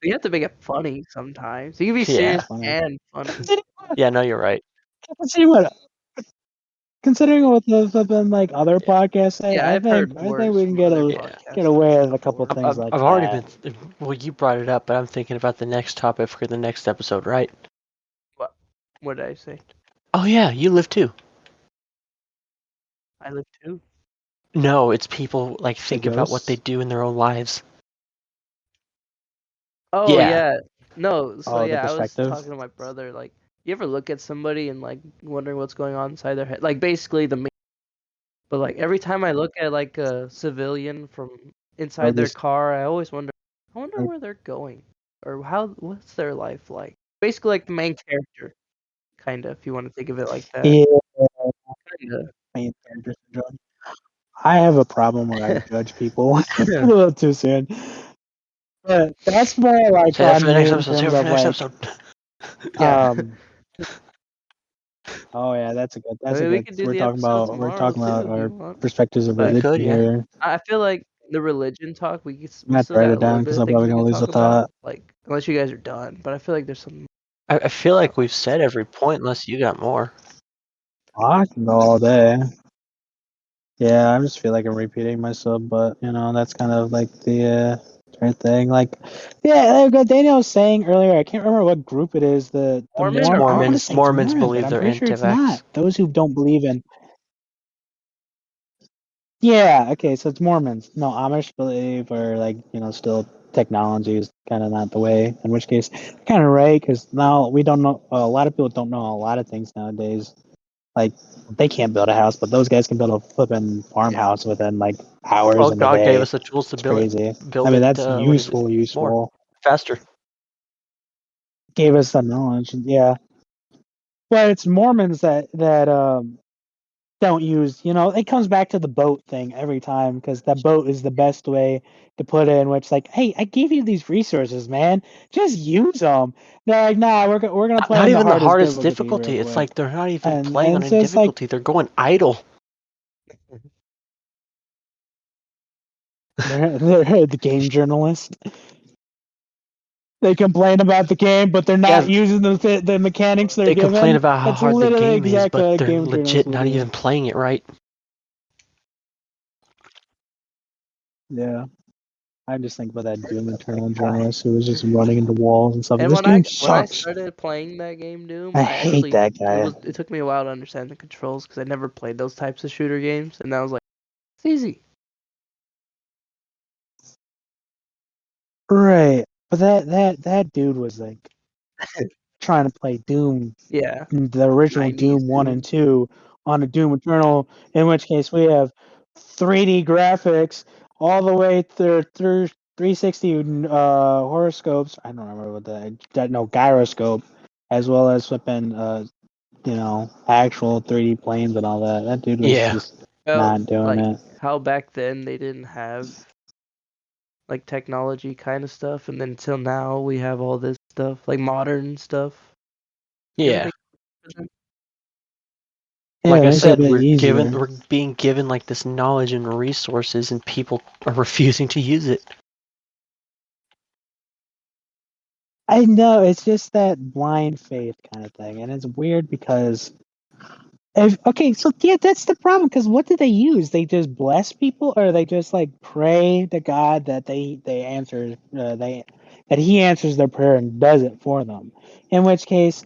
Speaker 2: You have to make it funny sometimes. You can be
Speaker 1: Yeah.
Speaker 2: serious
Speaker 3: Funny.
Speaker 2: and funny.
Speaker 1: Yeah, no, you're right.
Speaker 3: Considering what have been like other podcasts say,
Speaker 2: Yeah,
Speaker 3: I
Speaker 2: I've
Speaker 3: think
Speaker 2: heard
Speaker 3: I
Speaker 2: words
Speaker 3: think we can
Speaker 2: from other
Speaker 1: Yeah.
Speaker 2: podcasts.
Speaker 3: get away with a couple
Speaker 2: before.
Speaker 3: things like
Speaker 1: I've already
Speaker 3: that.
Speaker 1: been. Well, you brought it up, but I'm thinking about the next topic for the next episode, right?
Speaker 2: What did I say?
Speaker 1: Oh yeah, you live too.
Speaker 2: I live too.
Speaker 1: No, it's people like think about what they
Speaker 3: ghosts?
Speaker 1: do in their own lives.
Speaker 2: Oh
Speaker 1: Yeah.
Speaker 2: yeah. No, so
Speaker 3: Oh, the
Speaker 2: yeah, I was
Speaker 3: perspective?
Speaker 2: talking to my brother, like, you ever look at somebody and like wondering what's going on inside their head? Like basically but like every time I look at like a civilian from inside their
Speaker 3: just-
Speaker 2: car, I always wonder
Speaker 3: Like-
Speaker 2: where they're going. Or what's their life like? Basically like the main character. kind of, if you want to think of it like that.
Speaker 3: Yeah,
Speaker 2: Kinda.
Speaker 3: main character syndrome. I have a problem where I judge people a little too soon. But that's more like
Speaker 1: Say that
Speaker 3: on
Speaker 1: for the next
Speaker 3: me in
Speaker 1: episode. Say
Speaker 3: terms
Speaker 1: it for
Speaker 3: of
Speaker 1: the next
Speaker 3: like,
Speaker 1: episode.
Speaker 2: Yeah.
Speaker 3: Oh yeah, that's a
Speaker 2: I mean, we could do
Speaker 3: we're
Speaker 2: the
Speaker 3: talking
Speaker 2: episode
Speaker 3: about
Speaker 2: tomorrow too, if
Speaker 3: our
Speaker 2: you want.
Speaker 3: perspectives of
Speaker 2: But
Speaker 1: We
Speaker 3: religion
Speaker 1: could, yeah.
Speaker 3: here.
Speaker 2: I feel like the religion talk, we
Speaker 3: I'm
Speaker 2: still
Speaker 3: gonna write
Speaker 2: got
Speaker 3: it
Speaker 2: a little
Speaker 3: down
Speaker 2: bit
Speaker 3: because
Speaker 2: of
Speaker 3: I'm
Speaker 2: things
Speaker 3: probably
Speaker 2: we
Speaker 3: gonna
Speaker 2: could
Speaker 3: lose a
Speaker 2: talk about.
Speaker 3: thought.
Speaker 2: Like, unless you guys are done, but I feel like there's some.
Speaker 1: I feel like we've said every point unless you got more.
Speaker 3: I can go all day. Yeah, I just feel like I'm repeating myself, but that's kind of like the right thing. Like, yeah, like what Daniel was saying earlier, I can't remember what group it is. The
Speaker 2: Mormons
Speaker 3: Mormon.
Speaker 2: are
Speaker 3: I want to
Speaker 1: Mormons.
Speaker 3: say it's
Speaker 1: Mormons
Speaker 3: Mormons,
Speaker 1: believe
Speaker 3: but I'm
Speaker 1: they're
Speaker 3: pretty sure it's
Speaker 1: anti-vax.
Speaker 3: not. Those who don't believe in. Yeah, okay, so it's Mormons. No, Amish believe, or like still technology is kind of not the way. In which case, kind of right, because now we don't know. A lot of people don't know a lot of things nowadays. Like they can't build a house, but those guys can build a flipping farmhouse within like hours
Speaker 1: Well,
Speaker 3: in the
Speaker 1: God
Speaker 3: day.
Speaker 1: gave us the tools to
Speaker 3: It's
Speaker 1: build
Speaker 3: crazy.
Speaker 1: it. Build
Speaker 3: I mean,
Speaker 1: it.
Speaker 3: that's
Speaker 1: What is it?
Speaker 3: useful. Useful.
Speaker 1: Faster.
Speaker 3: Gave us the knowledge. Yeah, but it's Mormons that don't use. It comes back to the boat thing every time because that boat is the best way to put it in. Which like, hey, I gave you these resources, man. Just use them. They're like, nah, we're gonna play
Speaker 1: Not
Speaker 3: in
Speaker 1: even the hardest
Speaker 3: difficulty
Speaker 1: difficulty.
Speaker 3: real
Speaker 1: It's
Speaker 3: quick.
Speaker 1: like they're not even
Speaker 3: And
Speaker 1: playing on
Speaker 3: it's
Speaker 1: any
Speaker 3: just like,
Speaker 1: difficulty. They're going idle.
Speaker 3: they're the game journalist. They complain about the game, but they're not using the mechanics they're
Speaker 1: They
Speaker 3: given.
Speaker 1: complain about how
Speaker 3: That's
Speaker 1: hard the
Speaker 3: literally
Speaker 1: game is,
Speaker 3: exactly
Speaker 1: but
Speaker 3: what
Speaker 1: they're
Speaker 3: game
Speaker 1: legit
Speaker 3: journalists will
Speaker 1: not
Speaker 3: do.
Speaker 1: even playing it right.
Speaker 3: Yeah. I just think about that Doom Eternal journalist who was just running into walls and stuff.
Speaker 2: And
Speaker 3: This
Speaker 2: when
Speaker 3: game
Speaker 2: I
Speaker 3: sucks.
Speaker 2: started playing that game, Doom,
Speaker 3: I hate that guy.
Speaker 2: It took me a while to understand the controls because I never played those types of shooter games, and I was like, it's easy.
Speaker 3: Right. But that dude was like trying to play Doom,
Speaker 2: Yeah.
Speaker 3: the original
Speaker 2: 90s
Speaker 3: Doom 1
Speaker 2: Doom.
Speaker 3: and 2 on a Doom Eternal, in which case we have 3D graphics all the way through 360 horoscopes. I don't remember what gyroscope, as well as flipping actual 3D planes and all that. That dude was just not doing
Speaker 2: like
Speaker 3: it.
Speaker 2: how back then they didn't have like technology kind of stuff, and then till now we have all this stuff, like modern stuff.
Speaker 1: Yeah.
Speaker 3: Yeah,
Speaker 1: Like
Speaker 3: it
Speaker 1: I
Speaker 3: makes it a
Speaker 1: said,
Speaker 3: bit easier.
Speaker 1: we're being given like this knowledge and resources, and people are refusing to use it.
Speaker 3: I know, it's just that blind faith kind of thing, and it's weird because that's the problem. Because what do they use? They just bless people, or they just like pray to God that they answer that He answers their prayer and does it for them. In which case,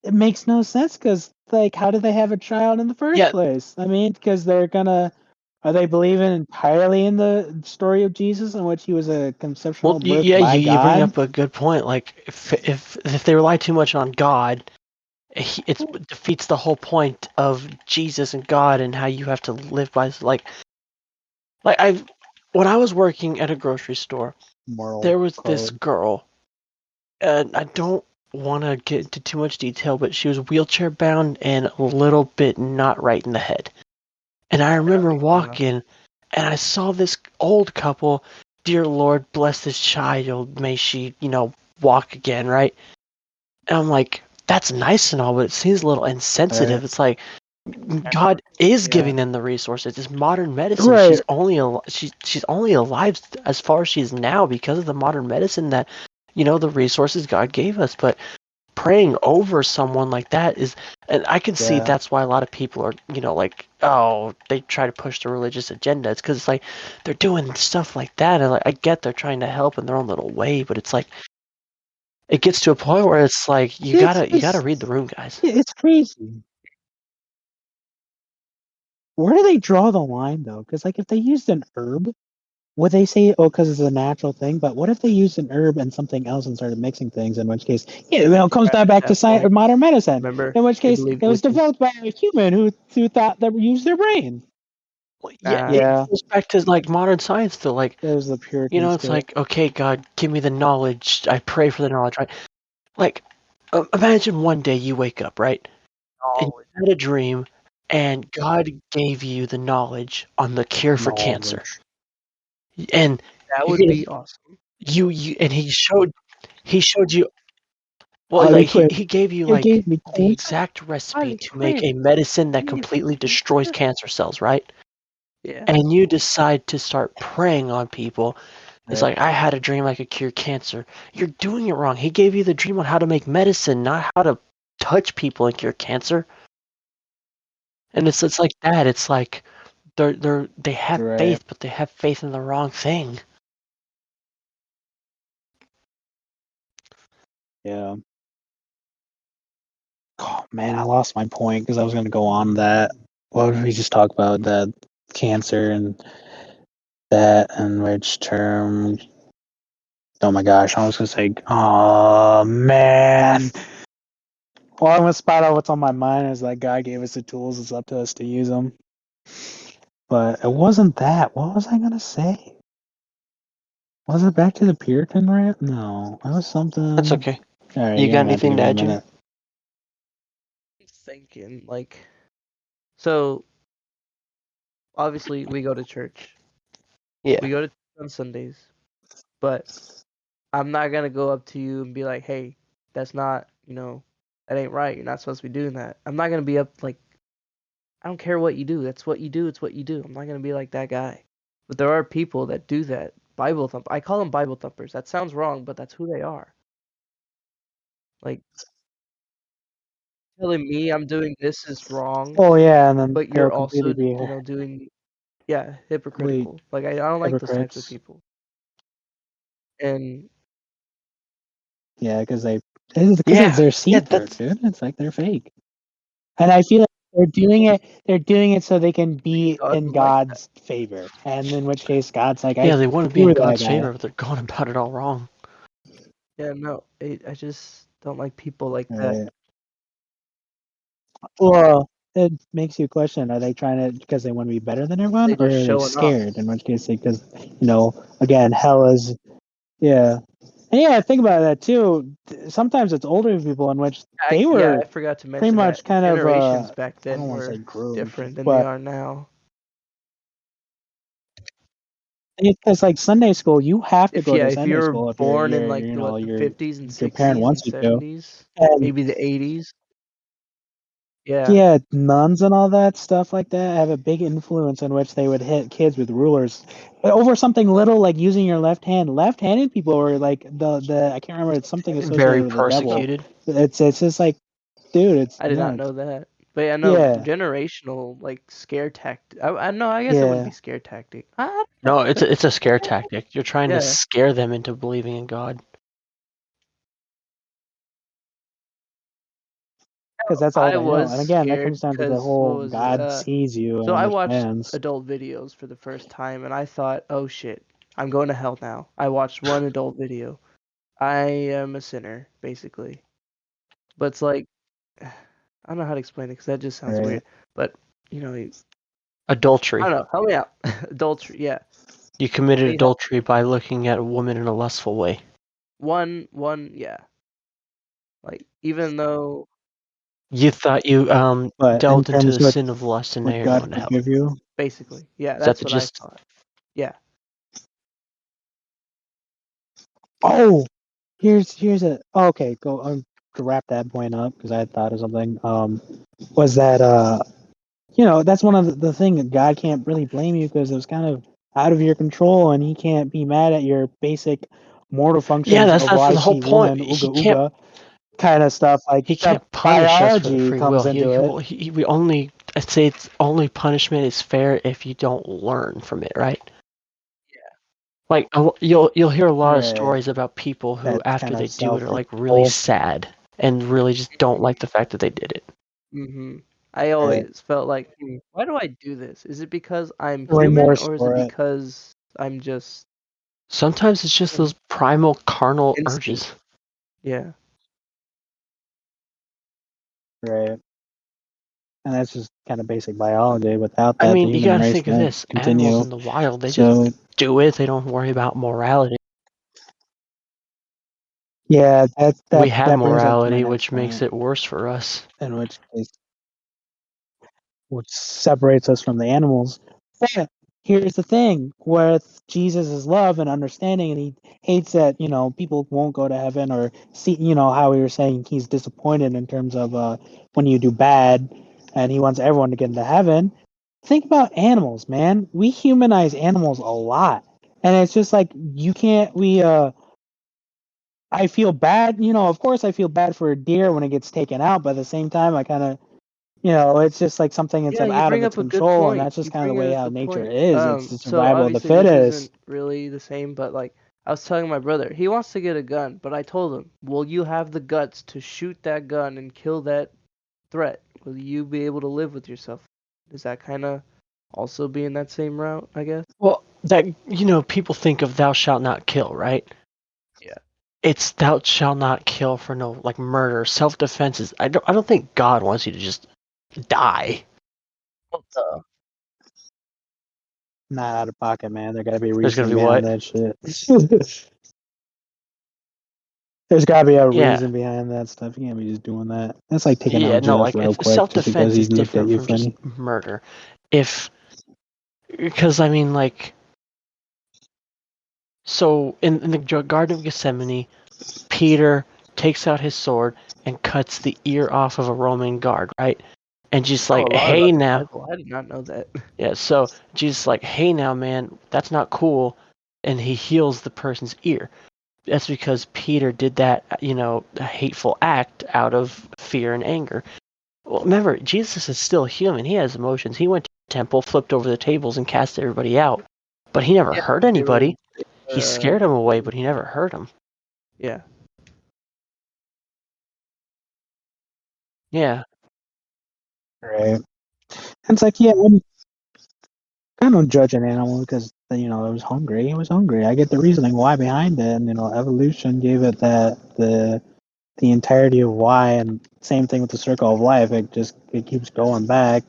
Speaker 3: it makes no sense because like, how do they have a child in the first place? I mean, because are they believing entirely in the story of Jesus in which he was a conceptual birth by
Speaker 1: you
Speaker 3: God?
Speaker 1: bring up a good point. Like if they rely too much on God, it defeats the whole point of Jesus and God and how you have to live by when I was working at a grocery store, there was this girl, and I don't want to get into too much detail, but she was wheelchair bound and a little bit not right in the head. And I remember walking, and I saw this old couple. Dear Lord, bless this child. May she, walk again, right? And I'm like, that's nice and all, but it seems a little insensitive.
Speaker 3: Right.
Speaker 1: It's like God is giving them the resources. It's modern medicine.
Speaker 3: Right.
Speaker 1: She's only alive as far as she is now because of the modern medicine that, the resources God gave us. But praying over someone like that is, and I can see that's why a lot of people are, they try to push the religious agenda. It's because it's like they're doing stuff like that, and like I get they're trying to help in their own little way, but it's like it gets to a point where it's like you gotta read the room, guys.
Speaker 3: It's crazy. Where do they draw the line though? Because like if they used an herb, would they say, oh, because it's a natural thing? But what if they used an herb and something else and started mixing things? In which case, it comes back to science or modern medicine.
Speaker 2: Remember,
Speaker 3: in which case, it was developed by a human who thought that used their brain.
Speaker 1: Well, it goes back to like modern science though. Like
Speaker 3: there's the pure.
Speaker 1: It's like, okay, God, give me the knowledge. I pray for the knowledge, right? Like imagine one day you wake up, right? And
Speaker 2: Knowledge.
Speaker 1: you had a dream, and God gave you the knowledge on the cure for cancer. And
Speaker 2: That
Speaker 1: you're
Speaker 2: would
Speaker 1: gonna,
Speaker 2: be awesome.
Speaker 1: you and he showed you. Well,
Speaker 3: Highly
Speaker 1: like he
Speaker 3: quick.
Speaker 1: gave you
Speaker 3: You
Speaker 1: like
Speaker 3: gave me
Speaker 1: the
Speaker 3: cancer.
Speaker 1: exact recipe
Speaker 2: Highly
Speaker 1: to make a
Speaker 2: quick.
Speaker 1: medicine that
Speaker 2: Yeah.
Speaker 1: completely destroys cancer cells, right?
Speaker 2: Yeah.
Speaker 1: And you decide to start preying on people. It's
Speaker 3: Right.
Speaker 1: like, I had a dream I could cure cancer. You're doing it wrong. He gave you the dream on how to make medicine, not how to touch people and cure cancer. And it's like that. It's like they have
Speaker 3: Right.
Speaker 1: faith, but they have faith in the wrong thing.
Speaker 3: Yeah. Oh man, I lost my point because I was going to go on that. What did we just talk about? That cancer and that and which term? Oh my gosh, I was going to say, oh man. Well, I'm going to spot out what's on my mind is that God gave us the tools. It's up to us to use them. But it wasn't that. What was I going to say? Was it back to the Puritan rant? No, it was something.
Speaker 1: That's okay.
Speaker 3: All right,
Speaker 1: You
Speaker 3: you're
Speaker 1: got
Speaker 3: gonna have to
Speaker 1: anything
Speaker 3: give
Speaker 1: to
Speaker 3: me a
Speaker 1: add, Jimmy?
Speaker 3: minute.
Speaker 2: Thinking like, so obviously we go to church.
Speaker 1: Yeah.
Speaker 2: We go to church on Sundays, but I'm not gonna go up to you and be like, "Hey, that's not, that ain't right. You're not supposed to be doing that." I'm not gonna be up like, I don't care what you do. That's what you do. It's what you do. I'm not gonna be like that guy. But there are people that do that. Bible thump. I call them Bible thumpers. That sounds wrong, but that's who they are. Like telling me I'm doing this is wrong,
Speaker 3: Oh yeah, and then
Speaker 2: but
Speaker 3: they'll
Speaker 2: you're
Speaker 3: completely
Speaker 2: also,
Speaker 3: be
Speaker 2: doing,
Speaker 3: complete
Speaker 2: hypocritical. Like I don't like those types of
Speaker 3: hypocrites.
Speaker 2: people. And
Speaker 3: Yeah, because
Speaker 1: Yeah,
Speaker 3: they're see-through,
Speaker 1: that's
Speaker 3: dude. It's like they're fake, and I feel like they're doing it. They're doing it so they can be
Speaker 2: God
Speaker 3: in
Speaker 2: would like that.
Speaker 3: God's favor, and in which case God's like,
Speaker 1: yeah.
Speaker 3: I
Speaker 1: They want to be
Speaker 3: you
Speaker 1: in
Speaker 3: were that
Speaker 1: God's
Speaker 3: guy.
Speaker 1: favor, but they're going about it all wrong.
Speaker 2: Yeah, no, I just don't like people like that.
Speaker 3: Right. Well, it makes you question: are they trying to because they want to be better than everyone,
Speaker 2: They
Speaker 3: or
Speaker 2: just
Speaker 3: are they
Speaker 2: showing off.
Speaker 3: scared? In which case, because again, hell is yeah. And yeah, think about that too. Sometimes it's older people in which they were
Speaker 2: I forgot to
Speaker 3: pretty
Speaker 2: mention
Speaker 3: much
Speaker 2: that
Speaker 3: kind of
Speaker 2: generations back
Speaker 3: I
Speaker 2: then
Speaker 3: don't want to
Speaker 2: were
Speaker 3: say groomed,
Speaker 2: different than they
Speaker 3: but
Speaker 2: are now.
Speaker 3: it's like Sunday school. You have to go to
Speaker 2: If you
Speaker 3: Sunday
Speaker 2: were
Speaker 3: school if
Speaker 2: born in
Speaker 3: you're
Speaker 2: like the 50s and
Speaker 3: your parent
Speaker 2: 60s and
Speaker 3: wants you to.
Speaker 2: 70s,
Speaker 3: And
Speaker 2: maybe the 80s. Yeah.
Speaker 3: yeah, nuns and all that stuff like that have a big influence in which they would hit kids with rulers over something little like using your left hand. Left-handed people were like the I can't remember. It's something
Speaker 1: Very
Speaker 3: associated with the devil.
Speaker 1: persecuted.
Speaker 3: It's just like, dude, it's
Speaker 2: I did not
Speaker 3: nuts.
Speaker 2: know that. But yeah, no,
Speaker 3: Yeah,
Speaker 2: generational like scare tactic. I know. I guess it wouldn't
Speaker 3: yeah.
Speaker 2: be scare tactic. I don't
Speaker 1: No,
Speaker 2: know.
Speaker 1: it's a scare tactic. You're trying to
Speaker 2: Yeah.
Speaker 1: scare them into believing in God.
Speaker 3: Because that's all
Speaker 2: I
Speaker 3: they know.
Speaker 2: was
Speaker 3: And again, that
Speaker 2: scared
Speaker 3: comes down to the
Speaker 2: because what
Speaker 3: whole
Speaker 2: was it?
Speaker 3: God sees you and
Speaker 2: So I watched
Speaker 3: understands.
Speaker 2: adult videos for the first time, and I thought, "Oh shit, I'm going to hell now." I watched one adult video. I am a sinner, basically. But it's like, I don't know how to explain it because that just sounds
Speaker 3: Right.
Speaker 2: weird. But I
Speaker 1: Adultery.
Speaker 2: don't know. Help me out. Adultery, yeah.
Speaker 1: You committed
Speaker 2: They-
Speaker 1: adultery by looking at a woman in a lustful way.
Speaker 2: One, yeah. Like even though,
Speaker 1: You thought you
Speaker 3: But in
Speaker 1: delved into
Speaker 3: terms
Speaker 1: the
Speaker 3: of
Speaker 1: sin of lust, and now
Speaker 3: what
Speaker 1: you're
Speaker 3: God
Speaker 1: going to hell.
Speaker 3: forgive you,
Speaker 2: basically, yeah,
Speaker 1: Is that
Speaker 2: that's
Speaker 1: the
Speaker 2: what
Speaker 1: gist?
Speaker 2: I thought. Yeah.
Speaker 3: oh, here's a okay. Go to wrap that point up because I had thought of something. Was that that's one of the thing that God can't really blame you because it was kind of out of your control and He can't be mad at your basic motor functions
Speaker 1: Yeah,
Speaker 3: of
Speaker 1: that's
Speaker 3: why
Speaker 1: the whole
Speaker 3: see
Speaker 1: point.
Speaker 3: woman ooga ooga kind of stuff. Like
Speaker 1: He
Speaker 3: that
Speaker 1: can't punish us for the
Speaker 3: biology
Speaker 1: free will.
Speaker 3: comes into it.
Speaker 1: We only, I'd say it's only punishment is fair if you don't learn from it, right?
Speaker 2: Yeah.
Speaker 1: Like you'll hear a lot of
Speaker 3: Right.
Speaker 1: stories about people who
Speaker 3: That's
Speaker 1: after
Speaker 3: kind
Speaker 1: they
Speaker 3: of
Speaker 1: do it are like really sad and really just don't like the fact that they did it.
Speaker 2: I always felt like, why do I do this? Is it because I'm human,
Speaker 3: remorse
Speaker 2: or is
Speaker 3: for
Speaker 2: it
Speaker 3: it.
Speaker 2: because I'm just
Speaker 1: Sometimes it's just those primal carnal
Speaker 2: instinct?
Speaker 1: urges.
Speaker 2: Yeah.
Speaker 3: Right. And that's just kind of basic biology. Without that,
Speaker 1: I mean,
Speaker 3: the
Speaker 1: you
Speaker 3: human
Speaker 1: gotta
Speaker 3: race
Speaker 1: think of
Speaker 3: won't
Speaker 1: this.
Speaker 3: continue.
Speaker 1: Animals in the wild, they
Speaker 3: So
Speaker 1: just do it. They don't worry about morality.
Speaker 3: Yeah, that
Speaker 1: we have
Speaker 3: that brings up to my
Speaker 1: morality,
Speaker 3: next
Speaker 1: which makes
Speaker 3: point,
Speaker 1: it worse for us.
Speaker 3: in which separates us from the animals. But here's the thing: with Jesus' love and understanding, and he hates that people won't go to heaven or see how we were saying he's disappointed in terms of when you do bad, and he wants everyone to get into heaven. Think about animals, man. We humanize animals a lot, and it's just like you can't. I feel bad, of course I feel bad for a deer when it gets taken out, but at the same time I kind of, it's just like something that's
Speaker 2: Yeah, you
Speaker 3: out of
Speaker 2: bring
Speaker 3: its
Speaker 2: up a good
Speaker 3: control, and
Speaker 2: point.
Speaker 3: that's just
Speaker 2: You
Speaker 3: kind of
Speaker 2: bring
Speaker 3: the way
Speaker 2: a
Speaker 3: how
Speaker 2: good
Speaker 3: nature
Speaker 2: point.
Speaker 3: is. It's the
Speaker 2: So
Speaker 3: survival of the
Speaker 2: obviously this isn't
Speaker 3: fittest.
Speaker 2: really the same, but like I was telling my brother, he wants to get a gun, but I told him, "Will you have the guts to shoot that gun and kill that threat? Will you be able to live with yourself?" Does that kind of also be in that same route, I guess?
Speaker 1: Well, people think of thou shalt not kill, right?
Speaker 2: Yeah.
Speaker 1: It's thou shalt not kill for no like murder, self-defense is. I don't think God wants you to just die.
Speaker 3: Not out of pocket, man. There gotta be a
Speaker 1: There's gonna
Speaker 3: reason
Speaker 1: be
Speaker 3: behind
Speaker 1: what?
Speaker 3: that shit. There's gotta be a
Speaker 1: Yeah,
Speaker 3: reason behind that stuff. You can't be just doing that. That's like taking
Speaker 1: yeah.
Speaker 3: out
Speaker 1: No,
Speaker 3: Jeff
Speaker 1: like
Speaker 3: real
Speaker 1: if
Speaker 3: quick just because
Speaker 1: self-defense
Speaker 3: he
Speaker 1: is
Speaker 3: looked at
Speaker 1: different
Speaker 3: you
Speaker 1: from just
Speaker 3: funny.
Speaker 1: murder. Because I mean, like, so in the Garden of Gethsemane, Peter takes out his sword and cuts the ear off of a Roman guard, right? And just
Speaker 2: I know
Speaker 1: like,
Speaker 2: a lot
Speaker 1: hey
Speaker 2: about the
Speaker 1: now,
Speaker 2: Bible. I did not know that.
Speaker 1: yeah. So Jesus like, hey now, man, that's not cool, and he heals the person's ear. That's because Peter did that, a hateful act out of fear and anger. Well, remember, Jesus is still human. He has emotions. He went to the temple, flipped over the tables, and cast everybody out. But he never
Speaker 2: Yeah,
Speaker 1: hurt
Speaker 2: they were.
Speaker 1: anybody. He scared them away, but he never hurt them.
Speaker 2: Yeah.
Speaker 1: Yeah.
Speaker 3: Right. And it's like, yeah, I don't judge an animal because it was hungry. It was hungry. I get the reasoning why behind it, and evolution gave it the entirety of why, and same thing with the circle of life. It keeps going back.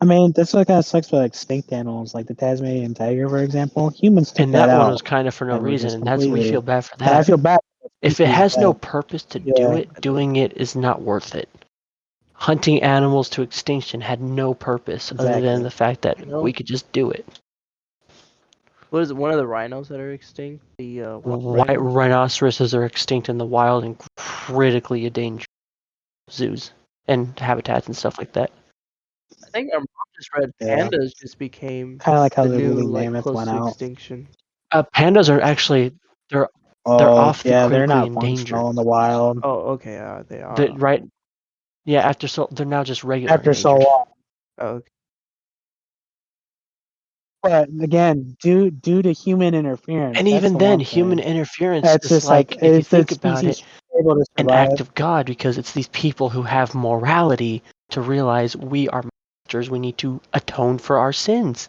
Speaker 3: I mean, that's what kind of sucks with extinct animals, like the Tasmanian tiger, for example. Humans took
Speaker 1: And
Speaker 3: that
Speaker 1: that one
Speaker 3: out
Speaker 1: was kind of for no
Speaker 3: and were
Speaker 1: reason,
Speaker 3: just
Speaker 1: and that's we
Speaker 3: completely.
Speaker 1: feel bad for
Speaker 3: And I
Speaker 1: that.
Speaker 3: feel bad.
Speaker 1: If it has no
Speaker 3: That,
Speaker 1: purpose to
Speaker 3: yeah,
Speaker 1: do it, doing it is not worth it. Hunting animals to extinction had no purpose other than
Speaker 3: exactly.
Speaker 1: the fact that
Speaker 2: You know,
Speaker 1: we could just do it.
Speaker 2: what is it? One of the rhinos that are extinct? The white
Speaker 1: White
Speaker 2: rhino?
Speaker 1: rhinoceroses are extinct in the wild and critically endangered zoos and habitats and stuff like that.
Speaker 2: I think our mom just read
Speaker 3: Yeah,
Speaker 2: pandas just became
Speaker 3: kind of like how
Speaker 2: the
Speaker 3: the
Speaker 2: new
Speaker 3: woolly
Speaker 2: like
Speaker 3: mammoth
Speaker 2: close
Speaker 3: went
Speaker 2: to
Speaker 3: out.
Speaker 2: extinction.
Speaker 1: Pandas are actually they're
Speaker 3: Oh,
Speaker 1: awfully
Speaker 3: yeah, they're
Speaker 1: critically
Speaker 3: not
Speaker 1: endangered.
Speaker 3: functional in the wild
Speaker 2: Oh, okay. They
Speaker 1: They're,
Speaker 2: are.
Speaker 1: right? Yeah, they're now just regular
Speaker 3: after so
Speaker 1: endangered.
Speaker 3: long.
Speaker 2: Oh, okay.
Speaker 3: But again, due to human interference,
Speaker 1: And
Speaker 3: that's
Speaker 1: even
Speaker 3: the
Speaker 1: then,
Speaker 3: one
Speaker 1: human
Speaker 3: thing.
Speaker 1: interference
Speaker 3: That's
Speaker 1: is
Speaker 3: just like
Speaker 1: like, if you
Speaker 3: is the
Speaker 1: think about it,
Speaker 3: species able to
Speaker 1: an act
Speaker 3: survive?
Speaker 1: of God because it's these people who have morality to realize we are monsters. We need to atone for our sins.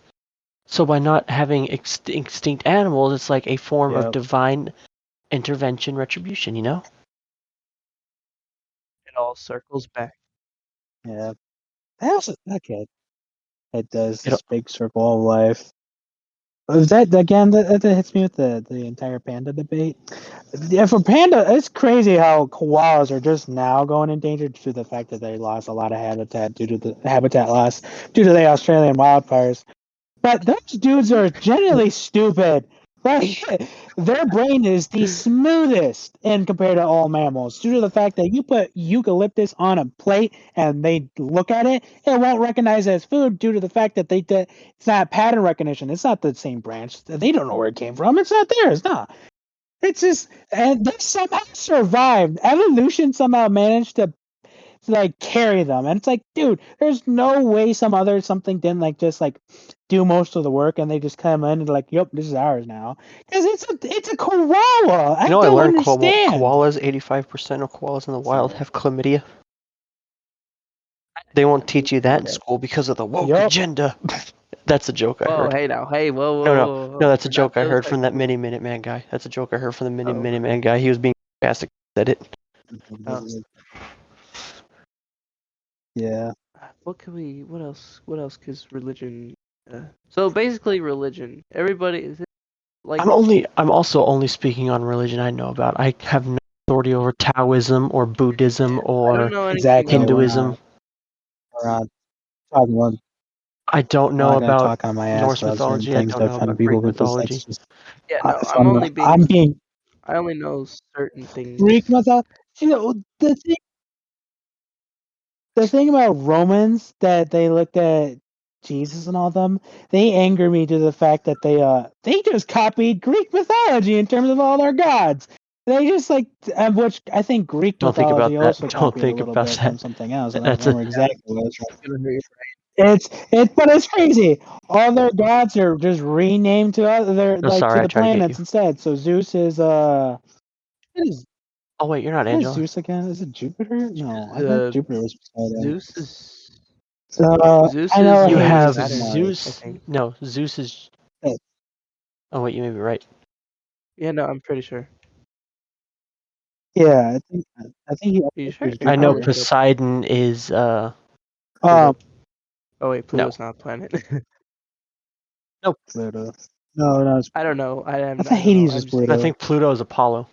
Speaker 1: So by not having extinct animals, it's like a form of
Speaker 3: Yep.
Speaker 1: divine intervention retribution,
Speaker 2: It all circles back.
Speaker 3: Yeah. Okay. It does
Speaker 1: It,
Speaker 3: this big circle of life. That again? That hits me with the entire panda debate. Yeah, for panda, it's crazy how koalas are just now going endangered due to the fact that they lost a lot of habitat due to the habitat loss due to the Australian wildfires. But those dudes are generally stupid. Like their brain is the smoothest in compared to all mammals, due to the fact that you put eucalyptus on a plate and they look at it, it won't recognize it as food due to the fact that it's not pattern recognition. It's not the same branch. They don't know where it came from. It's not theirs. No. It's just, and they somehow survived. Evolution somehow managed to like carry them, and it's like, dude, there's no way something didn't like just like do most of the work, and they just come in and like, yep, this is ours now, because it's a koala. I
Speaker 1: I
Speaker 3: don't
Speaker 1: learned
Speaker 3: understand.
Speaker 1: koalas, 85% of koalas in the wild have chlamydia. They won't teach you that in school because of the woke
Speaker 3: Yep.
Speaker 1: agenda. That's a joke I
Speaker 2: Whoa,
Speaker 1: heard.
Speaker 2: hey now, hey, whoa, whoa,
Speaker 1: No, no,
Speaker 2: whoa,
Speaker 1: no,
Speaker 2: whoa.
Speaker 1: that's a
Speaker 2: We're not
Speaker 1: joke I
Speaker 2: those
Speaker 1: heard
Speaker 2: type
Speaker 1: from
Speaker 2: of
Speaker 1: that
Speaker 2: people.
Speaker 1: Mini Man guy. That's a joke I heard from the
Speaker 2: Oh,
Speaker 1: Mini Man guy. He was being sarcastic. Said it.
Speaker 2: oh.
Speaker 3: Yeah.
Speaker 2: What else? What else? Cause religion. So basically, religion. Everybody is like.
Speaker 1: I'm also only speaking on religion I know about. I have no authority over Taoism or Buddhism
Speaker 2: I don't
Speaker 1: or
Speaker 2: know anything
Speaker 3: Exactly.
Speaker 2: about
Speaker 1: Hinduism.
Speaker 3: We're not talking about.
Speaker 1: I don't
Speaker 3: I'm
Speaker 1: know
Speaker 3: not gonna
Speaker 1: about
Speaker 3: talk on my ass
Speaker 1: Norse
Speaker 3: about certain
Speaker 1: mythology. I
Speaker 3: things
Speaker 1: don't
Speaker 3: to
Speaker 1: know
Speaker 3: offend
Speaker 1: about
Speaker 3: people
Speaker 1: Greek
Speaker 3: because
Speaker 1: mythology.
Speaker 3: that's just.
Speaker 2: Yeah, no,
Speaker 3: if
Speaker 2: I'm only being.
Speaker 3: I'm
Speaker 2: I only know certain things.
Speaker 3: Greek mythology. You know the thing about Romans that they looked at Jesus and all them, they anger me to the fact that they just copied Greek mythology in terms of all their gods. They just which I think Greek
Speaker 1: Don't think about
Speaker 3: mythology
Speaker 1: that.
Speaker 3: also
Speaker 1: Don't
Speaker 3: copied a
Speaker 1: think
Speaker 3: little
Speaker 1: about
Speaker 3: bit
Speaker 1: that.
Speaker 3: from something else. And I don't
Speaker 1: That's a
Speaker 3: remember exactly what it was.
Speaker 2: It's gonna hurt your
Speaker 3: But it's crazy. All their gods are just renamed to other
Speaker 1: Oh, sorry,
Speaker 3: to
Speaker 1: I
Speaker 3: the
Speaker 1: tried to get
Speaker 3: planets
Speaker 1: you.
Speaker 3: instead. So Zeus is what
Speaker 1: Oh wait, you're not
Speaker 3: is
Speaker 1: Angela.
Speaker 3: Zeus again? Is it Jupiter? No, I
Speaker 2: brain.
Speaker 3: thought Jupiter was Poseidon.
Speaker 2: Zeus is. Zeus
Speaker 3: I know
Speaker 2: is
Speaker 1: You
Speaker 3: Hades
Speaker 1: have
Speaker 3: is
Speaker 2: Saturn,
Speaker 3: Mars.
Speaker 2: I
Speaker 1: Zeus.
Speaker 2: think.
Speaker 1: No, Zeus is.
Speaker 3: Yeah.
Speaker 1: Oh wait, you may be right.
Speaker 2: Yeah, no, I'm pretty sure.
Speaker 3: Yeah, I think
Speaker 2: You
Speaker 3: he's
Speaker 2: sure?
Speaker 1: I
Speaker 2: I'll
Speaker 1: know
Speaker 2: look it up.
Speaker 1: Poseidon is.
Speaker 3: Um,
Speaker 2: Oh wait,
Speaker 1: No.
Speaker 2: Pluto's not a planet.
Speaker 3: Pluto. No, it's,
Speaker 2: I don't know. I
Speaker 3: I thought
Speaker 2: don't
Speaker 3: Hades
Speaker 2: know.
Speaker 3: was
Speaker 2: I'm just
Speaker 3: Pluto.
Speaker 1: I think Pluto is Apollo.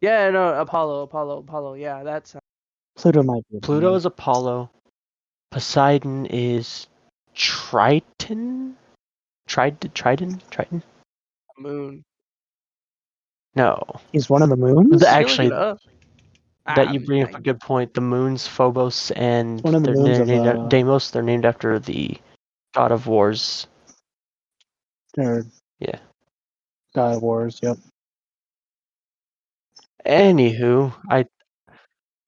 Speaker 2: Yeah, no, Apollo. Yeah, that's.
Speaker 3: Pluto might be.
Speaker 1: Pluto is Apollo. Poseidon is Triton. Triton.
Speaker 2: Moon.
Speaker 1: No.
Speaker 3: He's one of the moons.
Speaker 1: The-
Speaker 2: You can look
Speaker 1: actually,
Speaker 2: it up.
Speaker 1: that you bring up a good point. The moons, Phobos, and
Speaker 3: One of the
Speaker 1: they're
Speaker 3: moons of
Speaker 1: named Deimos. They're named after the god of wars.
Speaker 3: or
Speaker 1: Yeah.
Speaker 3: God of Wars. Yep.
Speaker 1: Anywho,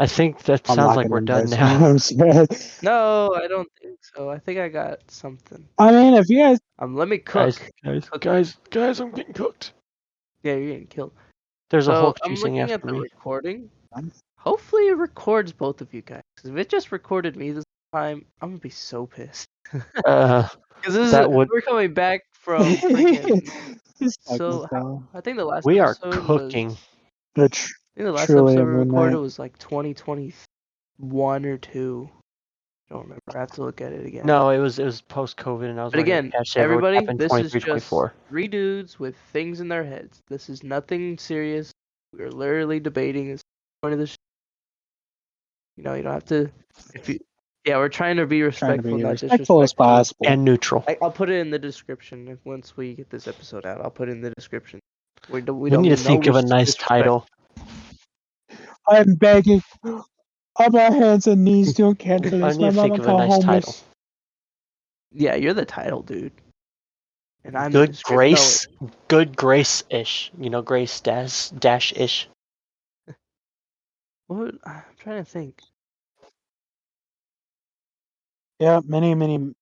Speaker 1: I think that
Speaker 3: I'm
Speaker 1: sounds
Speaker 3: not
Speaker 1: like
Speaker 3: gonna
Speaker 1: we're done
Speaker 3: embarrass
Speaker 1: now.
Speaker 3: I'm scared.
Speaker 2: No, I don't think so. I think I got something.
Speaker 3: I mean, if you guys,
Speaker 2: Let me cook.
Speaker 1: Guys, I'm getting cooked.
Speaker 2: Yeah, you're getting killed.
Speaker 1: There's a
Speaker 2: So
Speaker 1: Hulk
Speaker 2: I'm
Speaker 1: chasing
Speaker 2: looking at
Speaker 1: after
Speaker 2: the
Speaker 1: me.
Speaker 2: recording. Hopefully it records both of you guys. 'Cause if it just recorded me this time, I'm gonna be so pissed. Because
Speaker 1: That would.
Speaker 2: we're coming back from freaking.
Speaker 3: Just
Speaker 2: So
Speaker 3: fucking
Speaker 2: I think the last
Speaker 1: We are
Speaker 2: episode
Speaker 1: cooking.
Speaker 2: was.
Speaker 3: the
Speaker 2: I think the last
Speaker 3: truly
Speaker 2: episode
Speaker 3: a
Speaker 2: we
Speaker 3: moon
Speaker 2: recorded
Speaker 3: knight.
Speaker 2: was like 2021 or 2. I don't remember. I have to look at it again.
Speaker 1: No, it was post COVID, and I was
Speaker 2: But
Speaker 1: writing
Speaker 2: again,
Speaker 1: a cache save what
Speaker 2: everybody,
Speaker 1: happened
Speaker 2: this is
Speaker 1: 23,
Speaker 2: just
Speaker 1: 24.
Speaker 2: 3 dudes with things in their heads. This is nothing serious. We're literally debating. It's the point of the show. You know, you don't have to. If you, yeah, we're trying to be
Speaker 3: Trying to
Speaker 2: respectful,
Speaker 3: be
Speaker 2: not
Speaker 3: respectful as
Speaker 2: disrespectful.
Speaker 3: possible.
Speaker 1: And neutral.
Speaker 2: I'll put it in the description once we get this episode out. I'll put it in the description. We don't
Speaker 1: We need to
Speaker 2: mean no
Speaker 1: think of a nice
Speaker 2: disrespect.
Speaker 1: title.
Speaker 3: I'm begging on my hands and knees. Don't cancel
Speaker 1: I
Speaker 3: this.
Speaker 1: need
Speaker 3: My
Speaker 1: to think
Speaker 3: mama
Speaker 1: of a
Speaker 3: call
Speaker 1: nice
Speaker 3: homeless.
Speaker 1: title.
Speaker 2: Yeah, you're the title, dude. And I'm the
Speaker 1: Good
Speaker 2: description.
Speaker 1: grace. Good grace-ish. You know, grace dash-ish.
Speaker 2: What? I'm trying to think.
Speaker 3: Yeah, many minute.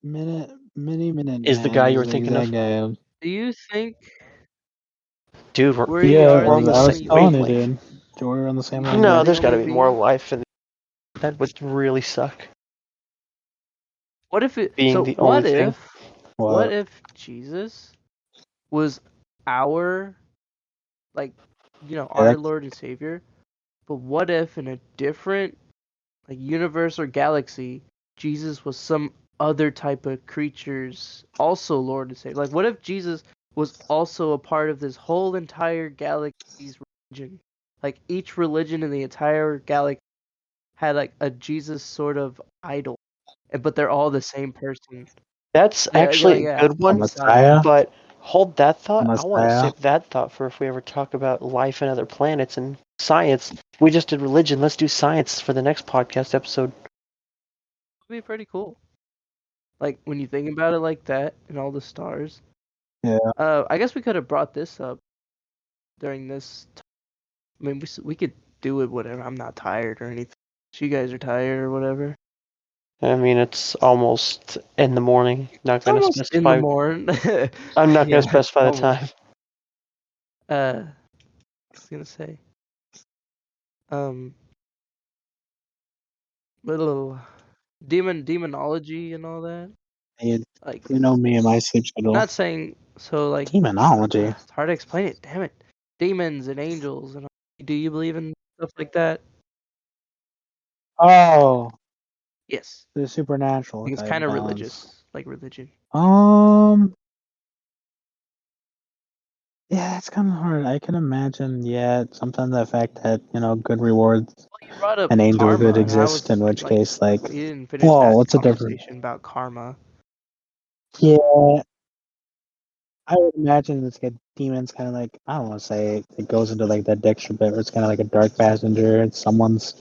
Speaker 1: Is the guy you were thinking of?
Speaker 2: Do you think
Speaker 1: Dude,
Speaker 2: we
Speaker 3: Yeah,
Speaker 2: are
Speaker 1: we're on
Speaker 2: the
Speaker 1: the
Speaker 3: I was
Speaker 1: same
Speaker 2: only?
Speaker 3: telling you,
Speaker 1: wavelength.
Speaker 3: dude. We're on the same
Speaker 2: Are
Speaker 3: line.
Speaker 2: we
Speaker 1: No,
Speaker 2: the
Speaker 1: there's got to
Speaker 2: only
Speaker 1: be more
Speaker 2: being?
Speaker 1: life, and that would really suck.
Speaker 2: What if it?
Speaker 1: Being
Speaker 2: So
Speaker 1: the
Speaker 2: what
Speaker 1: only thing.
Speaker 2: if? What if Jesus was our, like, our Lord and Savior? But what if in a different, like, universe or galaxy, Jesus was some other type of creatures also Lord and Savior? Like, what if Jesus was also a part of this whole entire galaxy's religion? Like, each religion in the entire galaxy had like a Jesus sort of idol, but they're all the same person.
Speaker 1: That's
Speaker 2: Yeah,
Speaker 1: actually
Speaker 2: yeah,
Speaker 1: a good one,
Speaker 3: Messiah.
Speaker 1: but hold that thought. I want to
Speaker 3: Messiah.
Speaker 1: save that thought for if we ever talk about life and other planets and science. We just did religion. Let's do science for the next podcast episode.
Speaker 2: It'd be pretty cool. Like when you think about it like that, and all the stars.
Speaker 3: Yeah.
Speaker 2: I guess we could have brought this up during this. I mean, we could do it whatever. I'm not tired or anything. You guys are tired or whatever.
Speaker 1: I mean, it's almost in the morning. Not going to
Speaker 2: Almost in the
Speaker 1: specify.
Speaker 2: morning.
Speaker 1: I'm not
Speaker 2: Yeah,
Speaker 1: going to specify the
Speaker 2: almost.
Speaker 1: time.
Speaker 2: I was gonna say. Little demonology and all that.
Speaker 3: You
Speaker 2: Like,
Speaker 3: know me and my sleep schedule.
Speaker 2: not saying so. Like,
Speaker 3: Demonology.
Speaker 2: it's hard to explain it. Damn it, demons and angels and all. Do you believe in stuff like that?
Speaker 3: Oh,
Speaker 2: Yes.
Speaker 3: the supernatural.
Speaker 2: Like, it's
Speaker 3: type
Speaker 2: kind of
Speaker 3: ones.
Speaker 2: religious, like religion.
Speaker 3: Um, Yeah, it's kind of hard. I can imagine, sometimes the fact that, good rewards
Speaker 2: Well, you brought up
Speaker 3: and angels
Speaker 2: karma,
Speaker 3: would
Speaker 2: and I
Speaker 3: exist, in
Speaker 2: was
Speaker 3: which
Speaker 2: like,
Speaker 3: case, like,
Speaker 2: we didn't finish
Speaker 3: whoa,
Speaker 2: that
Speaker 3: what's a different?
Speaker 2: conversation about karma.
Speaker 3: Yeah, I would imagine it's like demons kind of like, I don't want to say it goes into like that Dexter bit where it's kind of like a dark passenger. It's someone's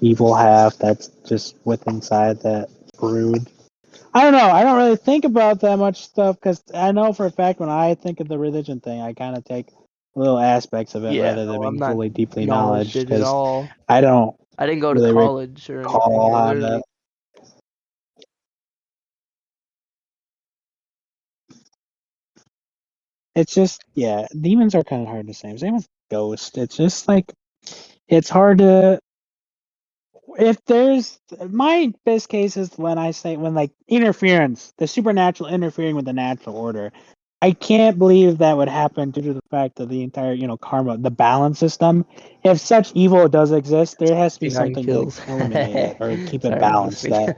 Speaker 3: evil half that's just with inside that brood. I don't know. I don't really think about that much stuff because I know for a fact when I think of the religion thing, I kind of take little aspects of it
Speaker 1: Yeah.
Speaker 3: rather than
Speaker 2: No, I'm
Speaker 3: being
Speaker 2: not
Speaker 3: fully deeply
Speaker 2: knowledge
Speaker 3: knowledged
Speaker 2: it at
Speaker 3: because
Speaker 2: all.
Speaker 3: I don't
Speaker 2: I didn't go to
Speaker 3: really
Speaker 2: college or anything.
Speaker 3: recall
Speaker 2: I
Speaker 3: how
Speaker 2: literally
Speaker 3: to. It's just, demons are kind of hard to say. Same with ghosts. It's just like, it's hard to. If there's my best case is when like interference, the supernatural interfering with the natural order. I can't believe that would happen due to the fact of the entire, karma, the balance system. If such evil does exist, there has to be
Speaker 2: 69
Speaker 3: something to like
Speaker 2: kills.
Speaker 3: eliminate it or keep it
Speaker 2: Sorry, I'm
Speaker 3: balanced.
Speaker 2: listening.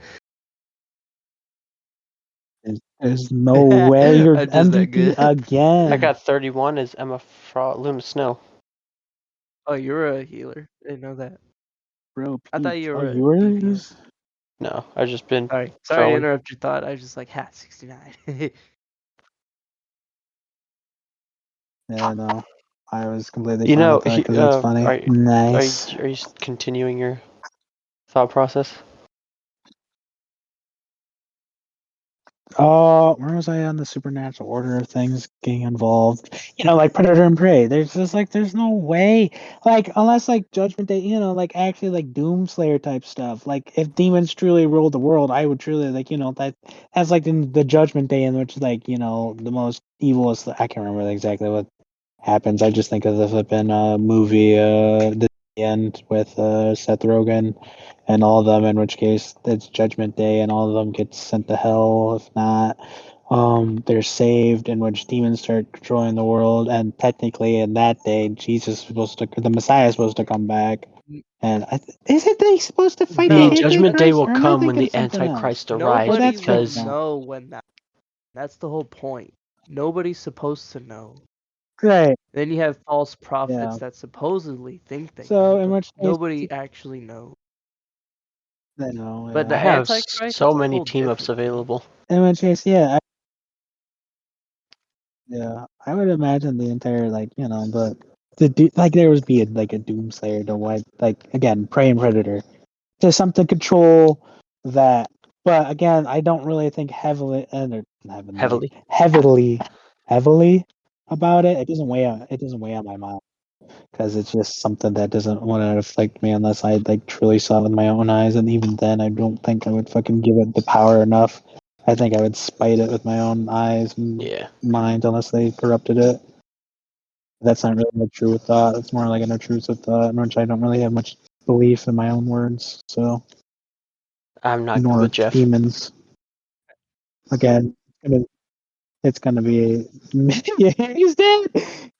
Speaker 3: That there's no way you're
Speaker 2: I'm just that
Speaker 3: MVP
Speaker 2: good.
Speaker 3: again.
Speaker 1: I got 31 as Emma Luna Snow.
Speaker 2: Oh, you're a healer. I didn't know that.
Speaker 3: Bro,
Speaker 2: I thought
Speaker 3: Pete,
Speaker 2: you
Speaker 3: oh,
Speaker 2: were a
Speaker 3: you were
Speaker 2: DPS.
Speaker 1: No, I've just been
Speaker 2: Sorry to
Speaker 1: throwing.
Speaker 2: interrupt your thought. I was just like, 69.
Speaker 3: Yeah, no. I was completely
Speaker 1: You
Speaker 3: fine
Speaker 1: know,
Speaker 3: with that because it's funny. Nice.
Speaker 1: are you continuing your thought process?
Speaker 3: Where was I on the supernatural order of things getting involved? Like Predator and Prey. There's no way. Like, unless like Judgment Day, like actually like Doomslayer type stuff. Like, if demons truly ruled the world, I would truly like, that's like in the Judgment Day in which like, the most evil is. I can't remember exactly what happens. I just think of the flippin' movie, the end with Seth Rogen and all of them. In which case, it's Judgment Day, and all of them get sent to hell. If not, they're saved. In which demons start controlling the world, and technically, in that day, the Messiah is supposed to come back. And isn't they supposed to fight
Speaker 1: The
Speaker 2: No.
Speaker 3: the
Speaker 1: judgment day
Speaker 3: Antichrist?
Speaker 1: will
Speaker 3: Or am I
Speaker 1: come when
Speaker 3: thinking
Speaker 1: the
Speaker 3: of something else?
Speaker 1: Antichrist arrives
Speaker 2: Nobody
Speaker 3: that's
Speaker 2: will
Speaker 1: because
Speaker 3: fictional.
Speaker 2: know when that's the whole point. Nobody's supposed to know.
Speaker 3: Right.
Speaker 2: Then you have false
Speaker 3: Yeah.
Speaker 2: prophets that supposedly think they
Speaker 3: So
Speaker 2: know,
Speaker 3: in
Speaker 2: but
Speaker 3: which case,
Speaker 2: nobody actually knows.
Speaker 3: they know.
Speaker 2: But the
Speaker 1: I have
Speaker 2: Antichrist,
Speaker 1: so
Speaker 2: that's a
Speaker 1: many
Speaker 2: whole
Speaker 1: team ups
Speaker 2: different thing.
Speaker 1: available.
Speaker 3: In which case, I would imagine the entire but like there would be like a Doomslayer to wipe again Prey and Predator to something control that. But again, I don't really think heavily heavily about it. It doesn't weigh on my mind because it's just something that doesn't want to affect me unless I like truly saw it with my own eyes, and even then, I don't think I would fucking give it the power enough. I think I would spite it with my own eyes and
Speaker 1: Yeah.
Speaker 3: mind unless they corrupted it. That's not really a true thought. It's more like an intrusive thought, in which I don't really have much belief in my own words. So,
Speaker 1: I'm not good
Speaker 3: nor
Speaker 1: with Jeff.
Speaker 3: demons. Again, it's gonna be yeah, he's dead.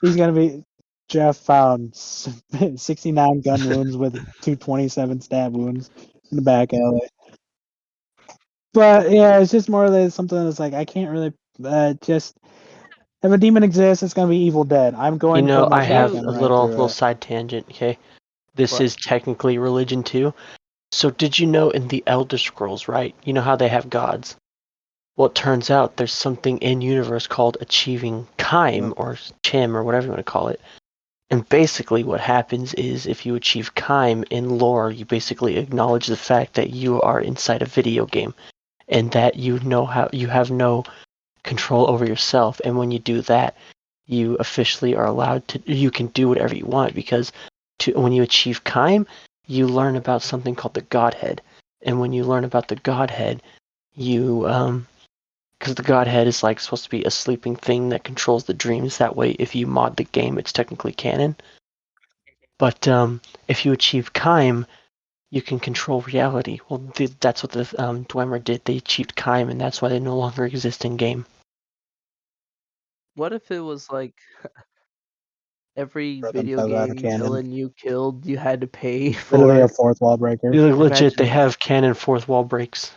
Speaker 3: He's gonna be Jeff found 69 gun wounds with 227 stab wounds in the back alley. But yeah, it's just more like something that's like I can't really just if a demon exists, it's gonna be Evil Dead. I'm going to put my
Speaker 1: I have
Speaker 3: shotgun
Speaker 1: a
Speaker 3: right
Speaker 1: little
Speaker 3: through it.
Speaker 1: side tangent, okay? This
Speaker 2: What?
Speaker 1: is technically religion too. So did you know in the Elder Scrolls, right? You know how they have gods? Well, it turns out there's something in universe called achieving Kaim or Chim or whatever you want to call it. And basically what happens is if you achieve Kaim in lore, you basically acknowledge the fact that you are inside a video game and that you have no control over yourself. And when you do that, you officially are allowed to, you can do whatever you want because when you achieve Kaim, you learn about something called the Godhead. And when you learn about the Godhead, you because the Godhead is like supposed to be a sleeping thing that controls the dreams. That way, if you mod the game, it's technically canon. But if you achieve Kaim, you can control reality. Well, that's what the Dwemer did. They achieved Kaim, and that's why they no longer exist in game.
Speaker 2: What if it was like every
Speaker 3: Throw
Speaker 2: video
Speaker 3: themselves out of
Speaker 2: game
Speaker 3: cannon.
Speaker 2: villain you killed, you had to pay
Speaker 3: Literally a
Speaker 2: for?
Speaker 3: fourth wall breaker.
Speaker 1: Legit, they
Speaker 2: Imagine
Speaker 1: have canon fourth wall breaks.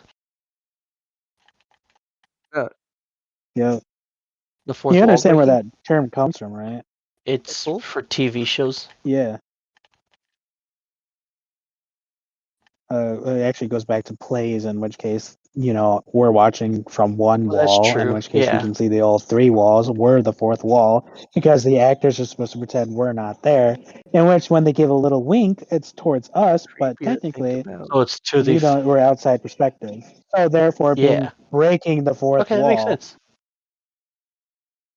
Speaker 3: Yeah.
Speaker 1: The fourth
Speaker 3: You
Speaker 1: wall
Speaker 3: understand where
Speaker 1: breaking?
Speaker 3: that term comes from, right?
Speaker 1: It's
Speaker 2: Cool.
Speaker 1: for TV shows.
Speaker 3: Yeah. It actually goes back to plays, in which case, we're watching from one
Speaker 1: Well, that's
Speaker 3: wall, in
Speaker 1: true,
Speaker 3: which case we
Speaker 1: yeah.
Speaker 3: can see the all three walls. We're the fourth wall because the actors are supposed to pretend we're not there. In which, when they give a little wink, it's towards us, but
Speaker 2: Creepy to think
Speaker 3: technically,
Speaker 2: about.
Speaker 1: So it's to the
Speaker 3: we're outside perspective. So therefore,
Speaker 1: Yeah.
Speaker 3: breaking the fourth
Speaker 1: Okay, that
Speaker 3: wall,
Speaker 1: makes sense.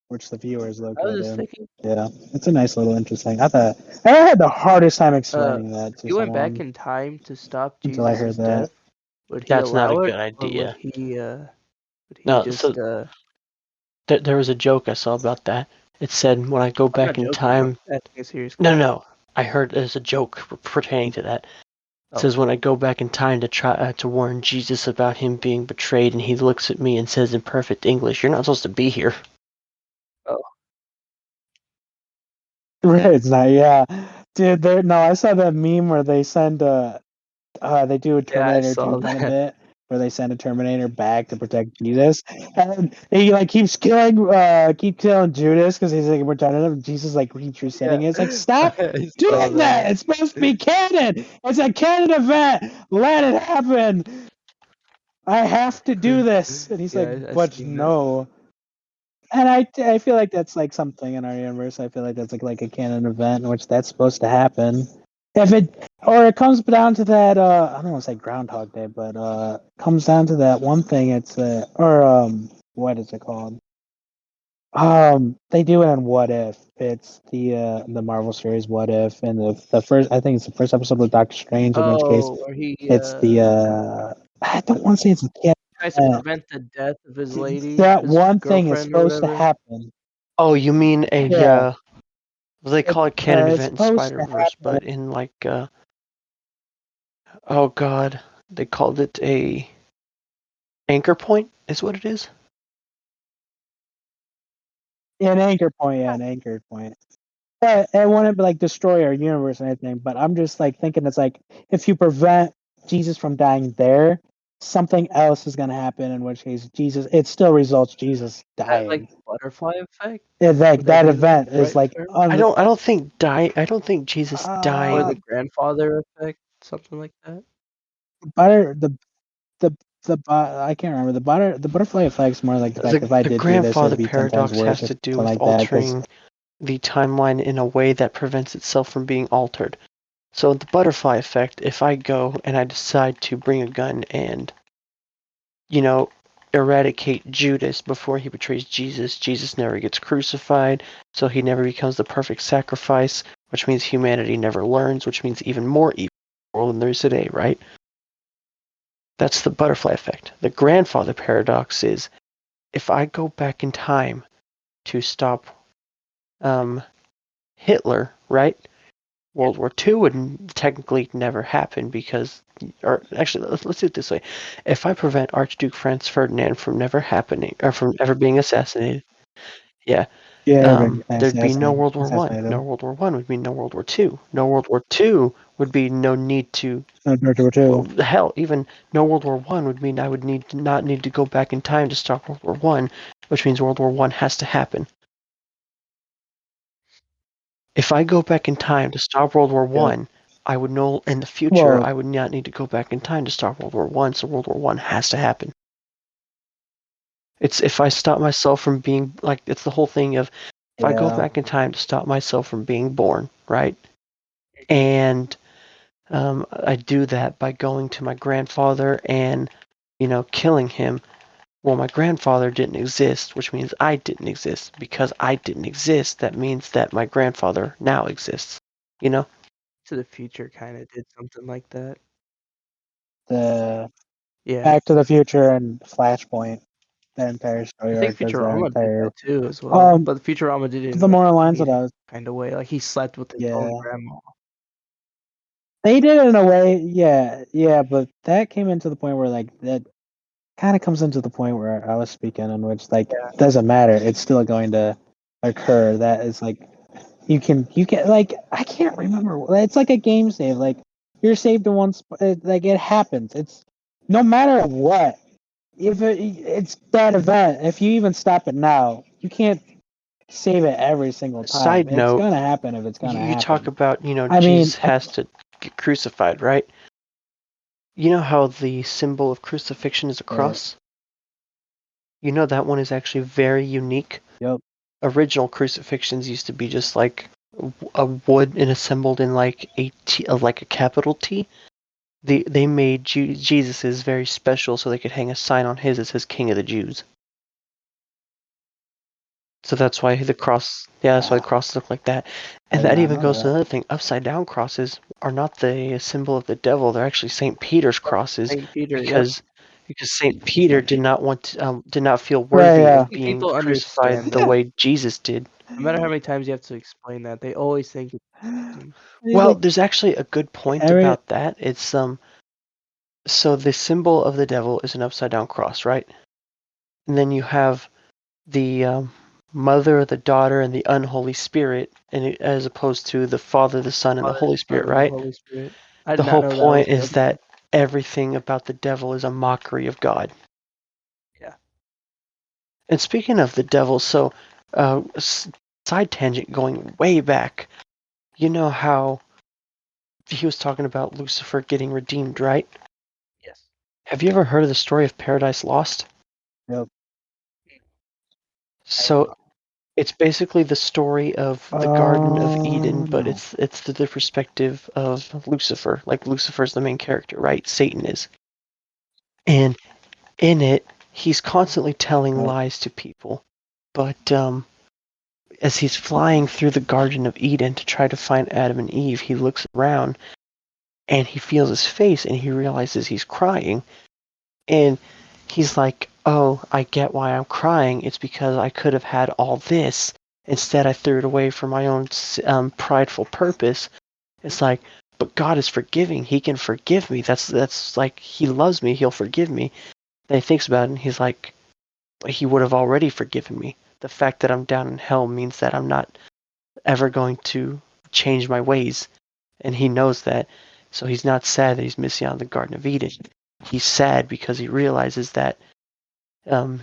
Speaker 3: which the viewer is
Speaker 2: I was
Speaker 3: located
Speaker 2: just
Speaker 3: in.
Speaker 2: thinking,
Speaker 3: Yeah, it's a nice little interesting. I had the hardest time explaining that to
Speaker 2: if you went back
Speaker 3: someone
Speaker 2: in time to stop
Speaker 3: until I
Speaker 2: Jesus'
Speaker 3: heard that.
Speaker 2: death, would he
Speaker 1: That's not a
Speaker 2: allow it,
Speaker 1: good
Speaker 2: or would
Speaker 1: idea.
Speaker 2: he
Speaker 1: No,
Speaker 2: just
Speaker 1: so there was a joke I saw about that. It said when I go
Speaker 2: I'm not
Speaker 1: back in
Speaker 2: joking,
Speaker 1: time.
Speaker 2: I'm asking a serious
Speaker 1: No,
Speaker 2: question.
Speaker 1: no. I heard there's a joke pertaining to that. It
Speaker 2: Oh.
Speaker 1: says when I go back in time to try to warn Jesus about him being betrayed, and he looks at me and says in perfect English, "You're not supposed to be here."
Speaker 3: Right, it's not. Yeah, dude. No, I saw that meme where they send they do a
Speaker 2: Yeah, I
Speaker 3: Terminator
Speaker 2: saw
Speaker 3: 2 kind of
Speaker 2: that.
Speaker 3: bit where they send a Terminator back to protect Jesus, and he like keeps killing Judas because he's like pretending him. Jesus like resetting it. It's like, stop
Speaker 2: I saw
Speaker 3: doing that. It's supposed to be canon. It's a canon event. Let it happen. I have to do this. And he's
Speaker 2: Yeah,
Speaker 3: like,
Speaker 2: I
Speaker 3: but
Speaker 2: seen that.
Speaker 3: no. And I feel like that's like something in our universe. I feel like that's like a canon event in which that's supposed to happen. If it comes down to that, I don't want to say Groundhog Day, but comes down to that one thing. It's what is it called? They do it in What If. It's the Marvel series What If, and the first, I think it's the first episode with Doctor Strange. In which case,
Speaker 2: Where he
Speaker 3: it's the I don't want to say it's a kid.
Speaker 2: tries to prevent the death of his lady,
Speaker 3: That
Speaker 2: his
Speaker 3: one thing is
Speaker 2: girlfriend or
Speaker 3: supposed to
Speaker 2: whatever.
Speaker 3: happen.
Speaker 1: Oh, you mean a
Speaker 3: Yeah.
Speaker 1: well, they call it canon
Speaker 3: It's
Speaker 1: event in
Speaker 3: supposed to
Speaker 1: Spider-Verse,
Speaker 3: happen.
Speaker 1: but in like oh god, they called it a anchor point, is what it is.
Speaker 3: Yeah, an anchor point. Yeah, an anchor point. I wouldn't like destroy our universe or anything, but I'm just like thinking it's like if you prevent Jesus from dying there, something else is gonna happen. In which case, it still results Jesus
Speaker 2: That
Speaker 3: dying.
Speaker 2: like butterfly effect?
Speaker 3: It's like
Speaker 2: Would
Speaker 3: that
Speaker 2: be the
Speaker 3: event is
Speaker 2: right
Speaker 3: like
Speaker 2: term?
Speaker 1: I don't think Jesus
Speaker 2: Or
Speaker 1: dying.
Speaker 2: the grandfather effect, something like that.
Speaker 3: butter I can't remember the butterfly effect's more like the fact if I
Speaker 1: The
Speaker 3: did do this,
Speaker 1: grandfather
Speaker 3: it'd be 10 times
Speaker 1: paradox
Speaker 3: worse
Speaker 1: has
Speaker 3: or
Speaker 1: to do
Speaker 3: something
Speaker 1: with
Speaker 3: like that. 'Cause
Speaker 1: altering the timeline in a way that prevents itself from being altered. So the butterfly effect, if I go and I decide to bring a gun and, eradicate Judas before he betrays Jesus, Jesus never gets crucified, so he never becomes the perfect sacrifice, which means humanity never learns, which means even more evil than there is today, right? That's the butterfly effect. The grandfather paradox is if I go back in time to stop Hitler, right? World War II would technically never happen because, or actually, let's do it this way: if I prevent Archduke Franz Ferdinand from never happening or from ever being assassinated, yeah, there'd be no World War One. No World War One would mean no World War Two. No World War Two would be no need to. Well, hell, even no World War One would mean I would not need to go back in time to stop World War One, which means World War One has to happen. If I go back in time to stop World War One, I would know in the future I would not need to go back in time to stop World War One, so World War One has to happen. It's if I stop myself from being like it's the whole thing of if I go back in time to stop myself from being born, right? And I do that by going to my grandfather and killing him. Well, my grandfather didn't exist, which means I didn't exist. Because I didn't exist, that means that my grandfather now exists.
Speaker 2: To the Future kind of did something like that.
Speaker 3: Yeah. Back to the Future and Flashpoint, the entire story.
Speaker 2: I think Futurama did that too as well. But Futurama did it in
Speaker 3: the more lines that I was
Speaker 2: kind of way, like he slept with his own grandma.
Speaker 3: They did it in a way, yeah, but that came into the point where like that kind of comes into the point where I was speaking in which like doesn't matter, it's still going to occur. That is like you can like I can't remember. It's like a game save. Like you're saved in one like it happens. It's no matter what. If it's that event, if you even stop it now, you can't save it every single time.
Speaker 1: Side
Speaker 3: It's
Speaker 1: note,
Speaker 3: gonna happen if it's gonna
Speaker 1: you
Speaker 3: happen.
Speaker 1: talk about,
Speaker 3: I mean,
Speaker 1: Jesus has to get crucified, right? You know how the symbol of crucifixion is a
Speaker 3: Yeah.
Speaker 1: cross? You know that one is actually very unique.
Speaker 3: Yep.
Speaker 1: Original crucifixions used to be just like a wood and assembled in like like a capital T. They made Jesus's very special so they could hang a sign on his that says King of the Jews. So that's why the cross, that's why the crosses look like that. And
Speaker 3: I did
Speaker 1: that
Speaker 3: not
Speaker 1: even
Speaker 3: know
Speaker 1: goes to
Speaker 3: that.
Speaker 1: another thing. Upside down crosses are not the symbol of the devil. They're actually St. Peter's crosses
Speaker 2: St. Peter, yep.
Speaker 1: because St. Peter did not did not feel
Speaker 3: Yeah,
Speaker 1: worthy
Speaker 3: yeah.
Speaker 1: of being
Speaker 2: People
Speaker 1: crucified
Speaker 2: understand
Speaker 1: the
Speaker 2: that.
Speaker 1: way Jesus did.
Speaker 2: No matter how many times you have to explain that, they always think it's
Speaker 1: Well,
Speaker 3: Like,
Speaker 1: there's actually a good point
Speaker 3: every-
Speaker 1: about that. It's so the symbol of the devil is an upside down cross, right? And then you have the Mother, the Daughter, and the Unholy Spirit, as opposed to the Father, the Son, and the
Speaker 2: Father,
Speaker 1: Holy
Speaker 2: Son,
Speaker 1: Spirit,
Speaker 2: and the
Speaker 1: right?
Speaker 2: Holy Spirit. I
Speaker 1: The
Speaker 2: did not
Speaker 1: whole
Speaker 2: know that was
Speaker 1: point
Speaker 2: the
Speaker 1: is that everything about the devil is a mockery of God.
Speaker 2: Yeah.
Speaker 1: And speaking of the devil, so side tangent going way back, you know how he was talking about Lucifer getting redeemed, right?
Speaker 2: Yes.
Speaker 1: Have you ever heard of the story of Paradise Lost?
Speaker 3: Yep.
Speaker 1: So it's basically the story of the Garden of Eden, but
Speaker 3: no.
Speaker 1: it's through the perspective of Lucifer. Like Lucifer's the main character, right? Satan is. And in it, he's constantly telling
Speaker 3: Yep.
Speaker 1: lies to people. But as he's flying through the Garden of Eden to try to find Adam and Eve, he looks around and he feels his face and he realizes he's crying. And he's like, oh, I get why I'm crying. It's because I could have had all this. Instead, I threw it away for my own prideful purpose. It's like, but God is forgiving. He can forgive me. That's like, he loves me. He'll forgive me. Then he thinks about it and he's like, but he would have already forgiven me. The fact that I'm down in hell means that I'm not ever going to change my ways. And he knows that. So he's not sad that he's missing out on the Garden of Eden. He's sad because he realizes that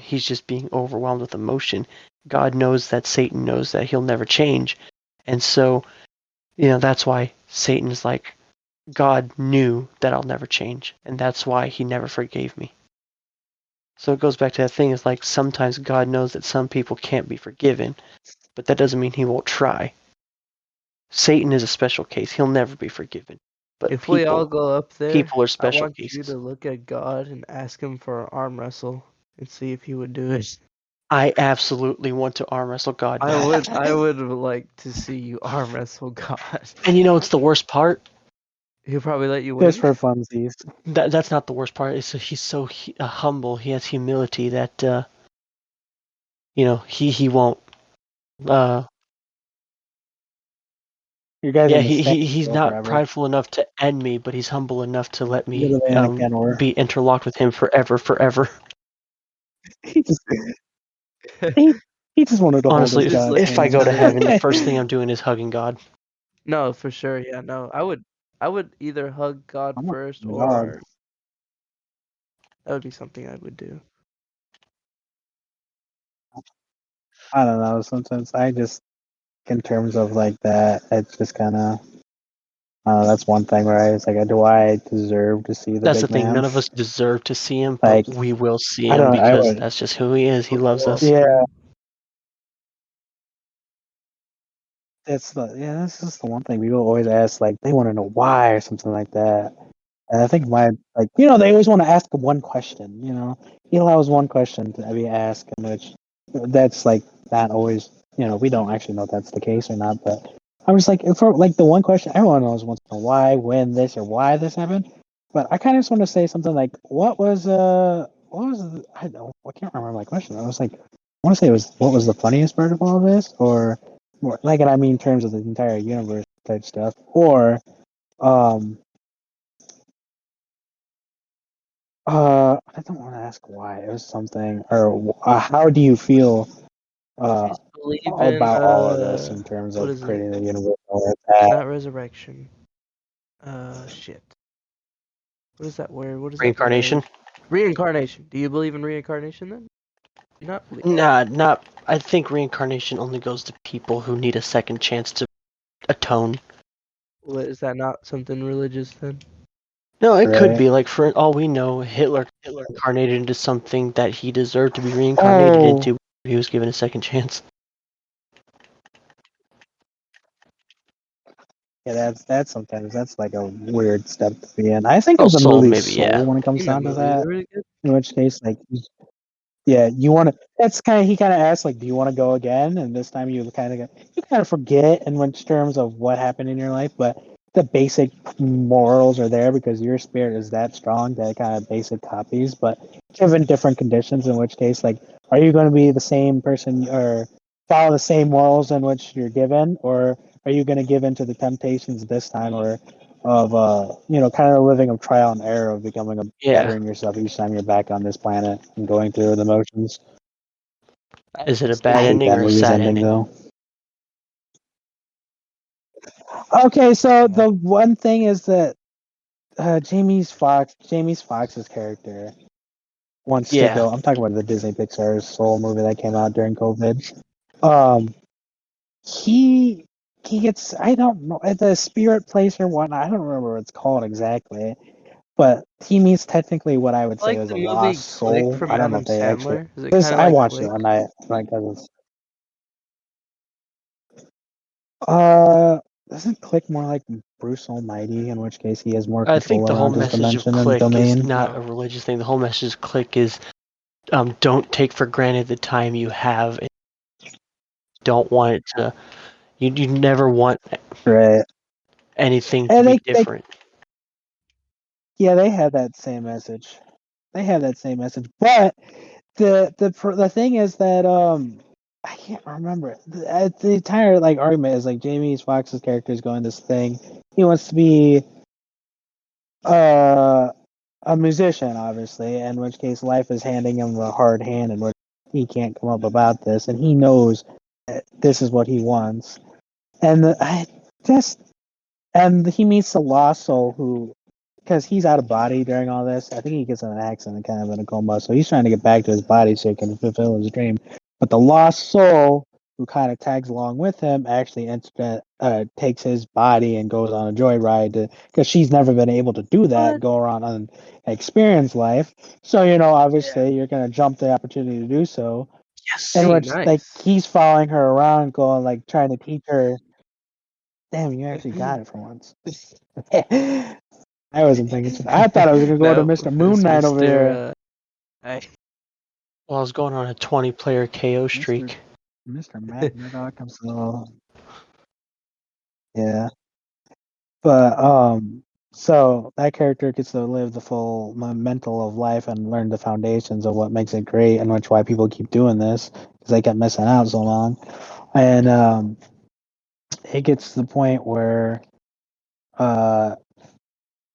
Speaker 1: he's just being overwhelmed with emotion. God knows that Satan knows that he'll never change. And so, that's why Satan's like, God knew that I'll never change. And that's why he never forgave me. So it goes back to that thing, is like sometimes God knows that some people can't be forgiven, but that doesn't mean he won't try. Satan is a special case. He'll never be forgiven. But
Speaker 2: If we all go up there,
Speaker 1: people are
Speaker 2: I
Speaker 1: special
Speaker 2: want you
Speaker 1: cases.
Speaker 2: to look at God and ask him for an arm wrestle and see if he would do it.
Speaker 1: I absolutely want to arm wrestle God.
Speaker 2: I would like to see you arm wrestle God.
Speaker 1: And it's the worst part?
Speaker 2: He'll probably let you win.
Speaker 3: Just for funsies.
Speaker 1: That's not the worst part. It's he's so humble. He has humility that he won't.
Speaker 3: You guys
Speaker 1: Yeah,
Speaker 3: in the
Speaker 1: he's not
Speaker 3: forever.
Speaker 1: prideful enough to end me, but he's humble enough to let me
Speaker 3: Literally in a Ken war.
Speaker 1: be interlocked with him forever.
Speaker 3: He just he just wanted to
Speaker 1: Honestly,
Speaker 3: hold his God's
Speaker 1: if I
Speaker 3: hand.
Speaker 1: go to heaven, the first thing I'm doing is hugging God.
Speaker 2: No, for sure. Yeah, no. I would either hug God
Speaker 3: I'm a
Speaker 2: first
Speaker 3: God.
Speaker 2: or that would be something I would do.
Speaker 3: I don't know. Sometimes I just, in terms of like that, it's just kind of. That's one thing, right? It's like, do I deserve to see the
Speaker 1: That's
Speaker 3: big
Speaker 1: the thing.
Speaker 3: man?
Speaker 1: None of us deserve to see him,
Speaker 3: Like,
Speaker 1: but we will see
Speaker 3: I
Speaker 1: him
Speaker 3: don't. I
Speaker 1: because
Speaker 3: would.
Speaker 1: that's just who he is. He loves us.
Speaker 3: Yeah. That's just the one thing people always ask. Like, they want to know why or something like that. And I think they always want to ask one question. He allows one question to be asked, in which that's like not always. We don't actually know if that's the case or not. But I'm just like, for like the one question everyone always wants to know why, when this, or why this happened. But I kind of just want to say something like, I can't remember my question. I was like, I want to say it was, what was the funniest part of all this, or more like, and I mean in terms of the entire universe type stuff, or I don't want to ask why. It was something, or how do you feel
Speaker 2: Just believe in
Speaker 3: about all of this in terms
Speaker 2: what
Speaker 3: of
Speaker 2: is it?
Speaker 3: creating the universe and where it's at?
Speaker 2: Not resurrection. Shit. What is that word? What is that
Speaker 1: Reincarnation.
Speaker 2: word? Reincarnation. Do you believe in reincarnation then? Not believe.
Speaker 1: Not. I think reincarnation only goes to people who need a second chance to atone.
Speaker 2: Well, is that not something religious then?
Speaker 1: No, it could
Speaker 3: Right.
Speaker 1: be like for all we know, Hitler incarnated into something that he deserved to be reincarnated
Speaker 3: Oh,
Speaker 1: into. He was given a second chance.
Speaker 3: yeah, that's like a weird step to be in. I think
Speaker 1: Oh,
Speaker 3: of the
Speaker 1: Soul,
Speaker 3: movie
Speaker 1: maybe,
Speaker 3: Soul
Speaker 1: yeah.
Speaker 3: when it comes
Speaker 2: Seen that
Speaker 3: down to
Speaker 2: movie. Is it
Speaker 3: that.
Speaker 2: really good?
Speaker 3: In which case, like, yeah, you want to. That's kind of he kind of asks like, do you want to go again? And this time you kind of forget in which terms of what happened in your life, but the basic morals are there because your spirit is that strong that kind of basic copies. But given different conditions, in which case, like, are you going to be the same person or follow the same morals in which you're given, or are you going to give in to the temptations this time, or of kind of living of trial and error of becoming a
Speaker 1: Yeah.
Speaker 3: bettering yourself each time you're back on this planet and going through the motions.
Speaker 1: Is it a
Speaker 3: I
Speaker 1: bad
Speaker 3: hate
Speaker 1: ending
Speaker 3: that
Speaker 1: or a
Speaker 3: movie's
Speaker 1: sad
Speaker 3: ending
Speaker 1: ending?
Speaker 3: though. Okay, so the one thing is that Jamie's Fox's character wants to
Speaker 1: Yeah.
Speaker 3: go. I'm talking about the Disney Pixar Soul movie that came out during COVID. Um, he gets, I don't know, at the spirit place or whatnot. I don't remember what it's called exactly, but he meets technically what I would say
Speaker 2: Like
Speaker 3: was a
Speaker 2: the movie
Speaker 3: lost
Speaker 2: Click
Speaker 3: soul.
Speaker 2: from
Speaker 3: I don't know
Speaker 2: Adam
Speaker 3: if they actually.
Speaker 2: Sandler. Is it
Speaker 3: This
Speaker 2: kind of
Speaker 3: I
Speaker 2: like
Speaker 3: watched it
Speaker 2: Click?
Speaker 3: one night. My cousins. Uh, doesn't Click more like Bruce Almighty? In which case, he has more
Speaker 1: I think
Speaker 3: control
Speaker 1: the whole
Speaker 3: around his
Speaker 1: message of
Speaker 3: dimension and
Speaker 1: Click is
Speaker 3: domain.
Speaker 1: not a religious thing. The whole message of Click is don't take for granted the time you have. And don't want it to. You never want
Speaker 3: Right.
Speaker 1: anything to
Speaker 3: And
Speaker 1: be
Speaker 3: they
Speaker 1: different.
Speaker 3: yeah, they have that same message. They have that same message, but the thing is that I can't remember it. The entire like argument is like Jamie Foxx's character is going this thing. He wants to be uh a musician, obviously, in which case life is handing him a hard hand, in which he can't come up about this, and he knows that this is what he wants. And I just and he meets the lost soul who, because he's out of body during all this. I think he gets in an accident and kind of in a coma, so he's trying to get back to his body so he can fulfill his dream. But the lost soul, who kind of tags along with him, actually takes his body and goes on a joyride because she's never been able to do that,
Speaker 2: What?
Speaker 3: go around and experience life. So obviously, you're gonna jump the opportunity to do so.
Speaker 1: Yes.
Speaker 3: In
Speaker 2: Hey,
Speaker 3: which, like,
Speaker 2: nice.
Speaker 3: he's following her around, going like trying to teach her. Damn, you actually got it for once. I wasn't thinking. I thought I was gonna go to
Speaker 2: No,
Speaker 3: Mr. Moon
Speaker 2: it's
Speaker 3: Knight over here.
Speaker 2: Mr.
Speaker 1: Well, I was going on a 20-player KO
Speaker 3: Mr.
Speaker 1: streak.
Speaker 3: Mr. Matt Murdock comes along. Yeah, but so that character gets to live the full mental of life and learn the foundations of what makes it great and why people keep doing this because they kept missing out so long. And it gets to the point where uh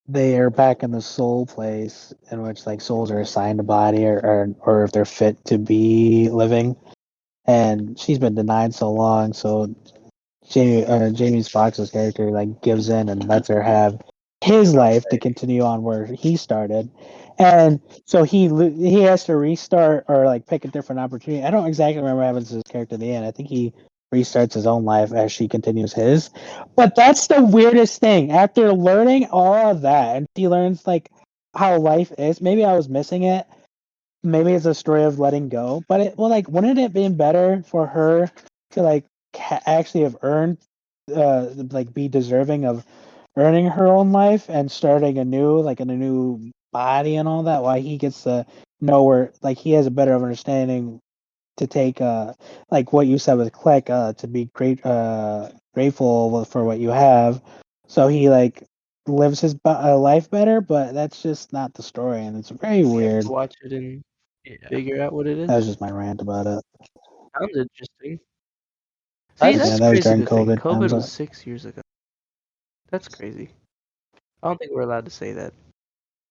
Speaker 3: they are back in the soul place in which like souls are assigned a body or if they're fit to be living, and she's been denied so long, so Jamie's Foxx's character like gives in and lets her have his life to continue on where he started, and so he has to restart or like pick a different opportunity. I don't exactly remember what happens to his character at the end. I think he restarts his own life as she continues his, but that's the weirdest thing. After learning all of that, and she learns like how life is. Maybe I was missing it. Maybe it's a story of letting go, but wouldn't it have been better for her to like actually have earned like be deserving of earning her own life and starting anew, like in a new body and all that? Why he gets to know where like he has a better understanding to take like what you said with Click to be grateful for what you have, so he like lives his life better, but that's just not the story, and it's very
Speaker 2: You have
Speaker 3: weird.
Speaker 2: to watch it and
Speaker 1: Yeah.
Speaker 2: figure out what it
Speaker 3: That was
Speaker 2: is.
Speaker 3: just my rant about it.
Speaker 2: Sounds interesting. See,
Speaker 3: Yeah,
Speaker 2: that's
Speaker 3: that was
Speaker 2: crazy
Speaker 3: during
Speaker 2: to think.
Speaker 3: COVID
Speaker 2: COVID
Speaker 3: times.
Speaker 2: was 6 years ago. That's crazy. I don't think we're allowed to say that.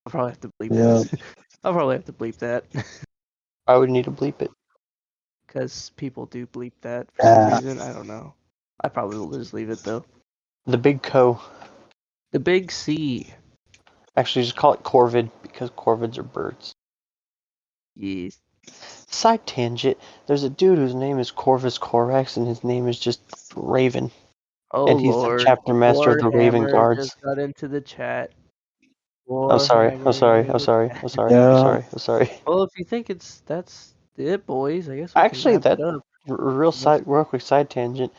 Speaker 2: I'll probably have to bleep
Speaker 3: Yeah.
Speaker 2: that. I'll probably have to bleep that.
Speaker 1: I would need to bleep it.
Speaker 2: Because people do bleep that for some reason. I don't know. I probably will just leave it though.
Speaker 1: The big co.
Speaker 2: The big C.
Speaker 1: Actually, just call it corvid because corvids are birds.
Speaker 2: Yes.
Speaker 1: Side tangent. There's a dude whose name is Corvus Corax, and his name is just Raven.
Speaker 2: Oh
Speaker 1: And he's the
Speaker 2: Lord.
Speaker 1: chapter master of the Raven
Speaker 2: Warhammer
Speaker 1: Guards.
Speaker 2: just got into the chat.
Speaker 1: I'm sorry. I'm
Speaker 2: Warhammer
Speaker 1: sorry.
Speaker 2: in
Speaker 1: I'm
Speaker 2: the
Speaker 1: sorry.
Speaker 2: chat.
Speaker 1: I'm sorry.
Speaker 3: Yeah.
Speaker 1: I'm sorry. I'm sorry.
Speaker 2: Well, if you think that's it, boys, I guess we
Speaker 1: Actually,
Speaker 2: can wrap
Speaker 1: that
Speaker 2: it up.
Speaker 1: real quick side tangent.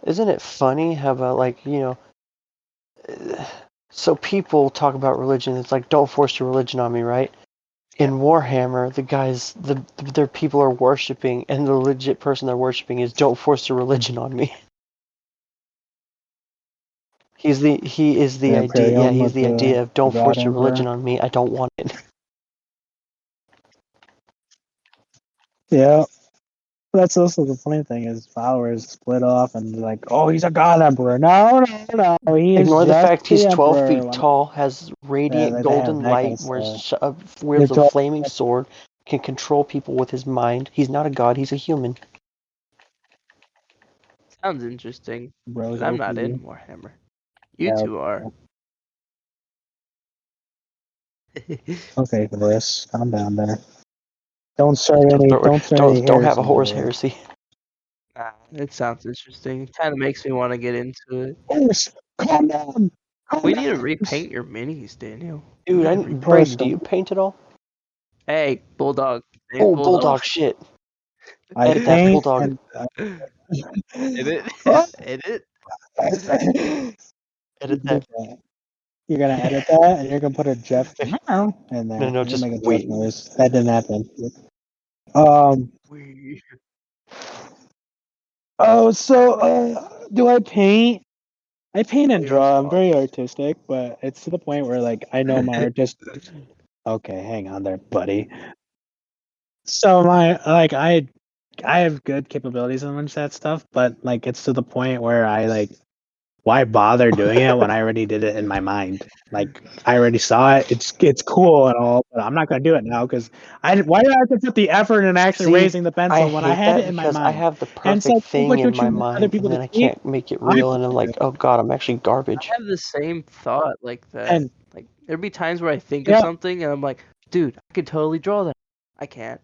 Speaker 1: Isn't it funny how about so people talk about religion. It's like, don't force your religion on me, right? In Warhammer, the guys, their people are worshiping, and the legit person they're worshiping is, don't force your religion on me. He is the idea. Yeah,
Speaker 3: Imperium
Speaker 1: he's
Speaker 3: with
Speaker 1: the idea of, don't
Speaker 3: the
Speaker 1: force
Speaker 3: God
Speaker 1: your religion
Speaker 3: Emperor.
Speaker 1: on me. I don't want it.
Speaker 3: Yeah. That's also the funny thing is followers split off and like, oh, he's a God Emperor. No, he is
Speaker 1: Ignore the
Speaker 3: just
Speaker 1: fact he's
Speaker 3: the
Speaker 1: 12
Speaker 3: Emperor.
Speaker 1: feet tall, has radiant
Speaker 3: They have
Speaker 1: golden
Speaker 3: that kind
Speaker 1: light,
Speaker 3: of
Speaker 1: wears
Speaker 3: stuff.
Speaker 1: wields a
Speaker 3: They're
Speaker 1: flaming sword, can control people with his mind. He's not a god, he's a human.
Speaker 2: Sounds interesting.
Speaker 3: Bros
Speaker 2: But I'm not
Speaker 3: OP.
Speaker 2: in Warhammer. You
Speaker 3: Yeah.
Speaker 2: two are.
Speaker 3: Okay, Chris, calm down there. Don't start any.
Speaker 1: Don't have a
Speaker 3: heresy
Speaker 1: horse
Speaker 3: here.
Speaker 1: heresy.
Speaker 2: It sounds interesting. It kind of makes me want to get into it.
Speaker 3: Horse, calm down.
Speaker 2: We need to repaint your minis, Daniel.
Speaker 1: Dude, Braden, do you paint at all?
Speaker 2: Hey, Bulldog. Hey,
Speaker 1: Oh, bulldog shit.
Speaker 3: I
Speaker 1: Edit that
Speaker 3: paint
Speaker 1: bulldog.
Speaker 3: and
Speaker 2: Edit. Edit.
Speaker 1: Edit that.
Speaker 3: You're gonna edit that, and you're gonna put a Jeff in there.
Speaker 1: No,
Speaker 3: You're gonna
Speaker 1: just
Speaker 3: make a
Speaker 1: wait.
Speaker 3: Jeff noise. That didn't happen. Oh, so do I paint? I paint and draw. I'm very artistic, but it's to the point where like I know my artist. Okay, hang on there, buddy. So I have good capabilities and that stuff, but like it's to the point where I like, why bother doing it when I already did it in my mind? Like I already saw it. It's cool and all, but I'm not gonna do it now because why do I have to put the effort in actually raising the pencil when I had it in my mind?
Speaker 1: I have the
Speaker 3: And so
Speaker 1: perfect thing in my
Speaker 3: other
Speaker 1: mind,
Speaker 3: people
Speaker 1: and
Speaker 3: to
Speaker 1: then I
Speaker 3: see,
Speaker 1: can't make it real, and I'm like, oh god, I'm actually garbage.
Speaker 2: I have the same thought like that.
Speaker 3: And
Speaker 2: Like there'd be times where I think of
Speaker 3: Yeah.
Speaker 2: something and I'm like, dude, I could totally draw that. I can't.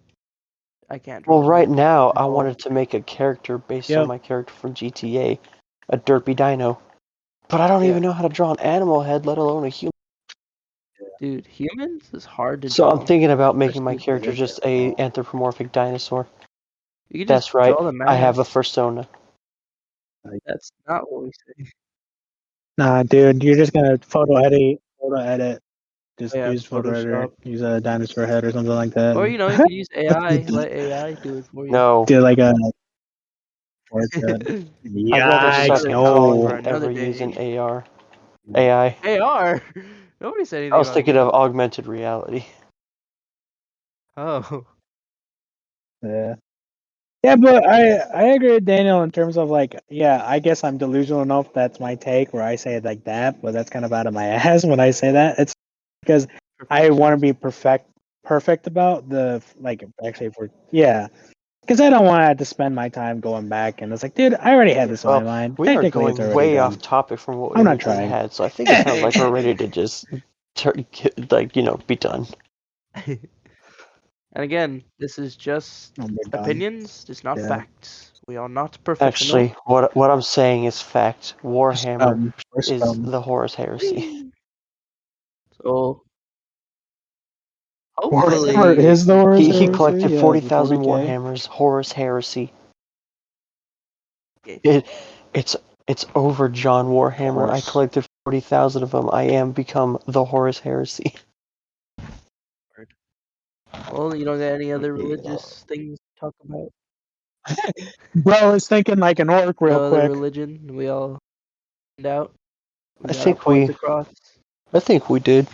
Speaker 2: Draw
Speaker 1: Well,
Speaker 2: that.
Speaker 1: right now, I wanted to make a character based
Speaker 3: Yeah.
Speaker 1: on my character from GTA, a derpy dino. But I don't
Speaker 2: Yeah.
Speaker 1: even know how to draw an animal head, let alone a human.
Speaker 2: Dude, humans is hard to
Speaker 1: So
Speaker 2: draw.
Speaker 1: I'm thinking about making my
Speaker 2: Especially
Speaker 1: character just a anthropomorphic dinosaur.
Speaker 2: You can
Speaker 1: That's
Speaker 2: just
Speaker 1: right.
Speaker 2: draw the
Speaker 1: I have a
Speaker 2: mask.
Speaker 1: persona.
Speaker 2: That's not what we say.
Speaker 3: Nah, dude, you're just gonna photo edit. Just
Speaker 2: Yeah,
Speaker 3: use photo editor.
Speaker 2: Photoshop.
Speaker 3: Use a dinosaur head or something like that.
Speaker 2: Or you know, you could use AI. Let AI do it for you.
Speaker 1: No.
Speaker 3: Do like a. What's
Speaker 2: I'd
Speaker 3: that?
Speaker 1: rather suck
Speaker 2: Another
Speaker 1: at
Speaker 2: topic
Speaker 1: coding
Speaker 2: for
Speaker 1: than
Speaker 2: another
Speaker 1: ever
Speaker 2: day.
Speaker 1: using AR. AI.
Speaker 2: AR. Nobody said anything.
Speaker 1: I was
Speaker 2: about
Speaker 1: thinking
Speaker 2: that.
Speaker 1: of augmented reality.
Speaker 2: Oh.
Speaker 3: Yeah. Yeah, but I agree with Daniel in terms of like, yeah, I guess I'm delusional enough. That's my take where I say it like that, but that's kind of out of my ass when I say that. It's because I want to be perfect about the like. Actually, if we're because I don't want to have to spend my time going back and it's like, dude, I already had this in my mind.
Speaker 1: We are
Speaker 3: Technically, it's
Speaker 1: going
Speaker 3: already
Speaker 1: way
Speaker 3: done.
Speaker 1: off topic from what we
Speaker 3: I'm not
Speaker 1: originally
Speaker 3: trying.
Speaker 1: had, so I think it sounds like we're ready to just be done.
Speaker 2: And again, this is just
Speaker 3: We're done.
Speaker 2: opinions. It's not
Speaker 3: Yeah.
Speaker 2: facts. We are not professional.
Speaker 1: Actually, what I'm saying is fact. Warhammer is
Speaker 3: Scum.
Speaker 1: the Horus Heresy.
Speaker 2: So
Speaker 3: Warhammer
Speaker 2: hopefully
Speaker 3: is the Horus
Speaker 1: He
Speaker 3: Heresy?
Speaker 1: collected
Speaker 3: Yeah,
Speaker 1: 40,000
Speaker 3: the 40K.
Speaker 1: Warhammers. Horus Heresy.
Speaker 2: Yeah.
Speaker 1: It's over John Warhammer. I
Speaker 3: Horus.
Speaker 1: collected 40,000 of them. I am become the Horus Heresy.
Speaker 2: Well, you don't got any other religious things to talk about?
Speaker 3: Bro, I was thinking like an orc real
Speaker 2: No other
Speaker 3: quick.
Speaker 2: religion? We all find out?
Speaker 1: I think we did.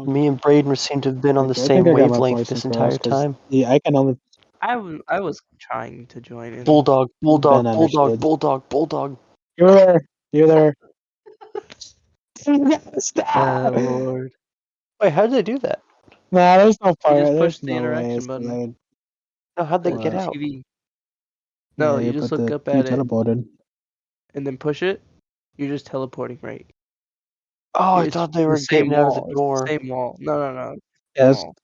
Speaker 1: Me and Braden seem to have been on the same wavelength this entire time.
Speaker 3: Yeah, I can only.
Speaker 2: I was trying to join in.
Speaker 1: Bulldog.
Speaker 3: Ben understood.
Speaker 1: Bulldog.
Speaker 3: You're there. You're there. Stop.
Speaker 2: Lord.
Speaker 1: Wait, how did they do that?
Speaker 3: Nah, there's no part.
Speaker 2: You just
Speaker 3: There's
Speaker 2: push the
Speaker 3: no way
Speaker 2: interaction
Speaker 3: it's
Speaker 2: button.
Speaker 3: delayed.
Speaker 1: No, how'd they
Speaker 2: Like
Speaker 1: get
Speaker 2: the
Speaker 1: out?
Speaker 2: TV. No,
Speaker 3: Yeah,
Speaker 2: you just
Speaker 3: but
Speaker 2: look up
Speaker 3: you
Speaker 2: at it
Speaker 3: teleported.
Speaker 2: and then push it. You're just teleporting right.
Speaker 1: Oh, I
Speaker 2: It's
Speaker 1: thought they
Speaker 2: the
Speaker 1: were
Speaker 2: same
Speaker 1: getting out of
Speaker 2: wall.
Speaker 1: the door.
Speaker 2: It's the same wall. No.
Speaker 3: Yes.
Speaker 2: Wall.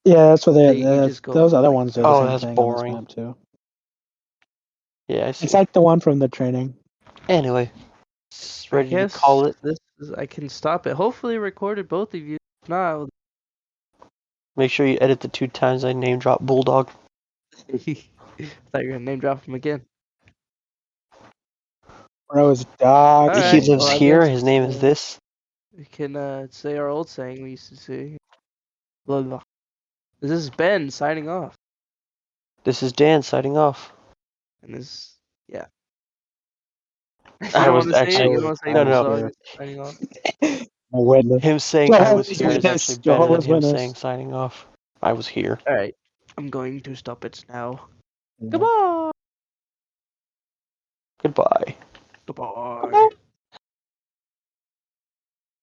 Speaker 3: Yeah, that's what
Speaker 2: that you can just go
Speaker 3: those other
Speaker 2: like
Speaker 3: ones do
Speaker 2: that.
Speaker 3: the
Speaker 1: Oh,
Speaker 3: same
Speaker 1: that's
Speaker 3: thing
Speaker 1: boring.
Speaker 3: on this map too.
Speaker 1: Yeah, I see.
Speaker 3: It's like the one from the training.
Speaker 1: Anyway,
Speaker 2: I
Speaker 1: ready to
Speaker 2: guess
Speaker 1: call it.
Speaker 2: I can stop it. Hopefully, recorded both of you. If not,
Speaker 1: Make sure you edit the 2 times I name drop Bulldog.
Speaker 2: I thought you were gonna name drop him again.
Speaker 3: Rose dog.
Speaker 2: All
Speaker 1: He
Speaker 2: right,
Speaker 1: lives
Speaker 2: well, I
Speaker 1: here.
Speaker 2: guess,
Speaker 1: His name is this.
Speaker 2: We can say our old saying we used to say. Blah, blah. This is Ben signing off,
Speaker 1: This is Dan signing off.
Speaker 2: and this, yeah. You
Speaker 1: I
Speaker 2: don't
Speaker 1: was
Speaker 2: want to say it. You
Speaker 1: actually
Speaker 2: don't want to say
Speaker 1: no, no.
Speaker 2: Bulldog is signing off.
Speaker 3: A witness.
Speaker 1: Him saying I was
Speaker 3: Jehovah's
Speaker 1: here is
Speaker 3: Witness.
Speaker 1: actually better than
Speaker 3: Jehovah's
Speaker 1: him
Speaker 3: Witness.
Speaker 1: saying signing off. I was here.
Speaker 2: All right, I'm going to stop it now.
Speaker 3: Yeah.
Speaker 2: Goodbye.
Speaker 1: Goodbye.
Speaker 2: Goodbye.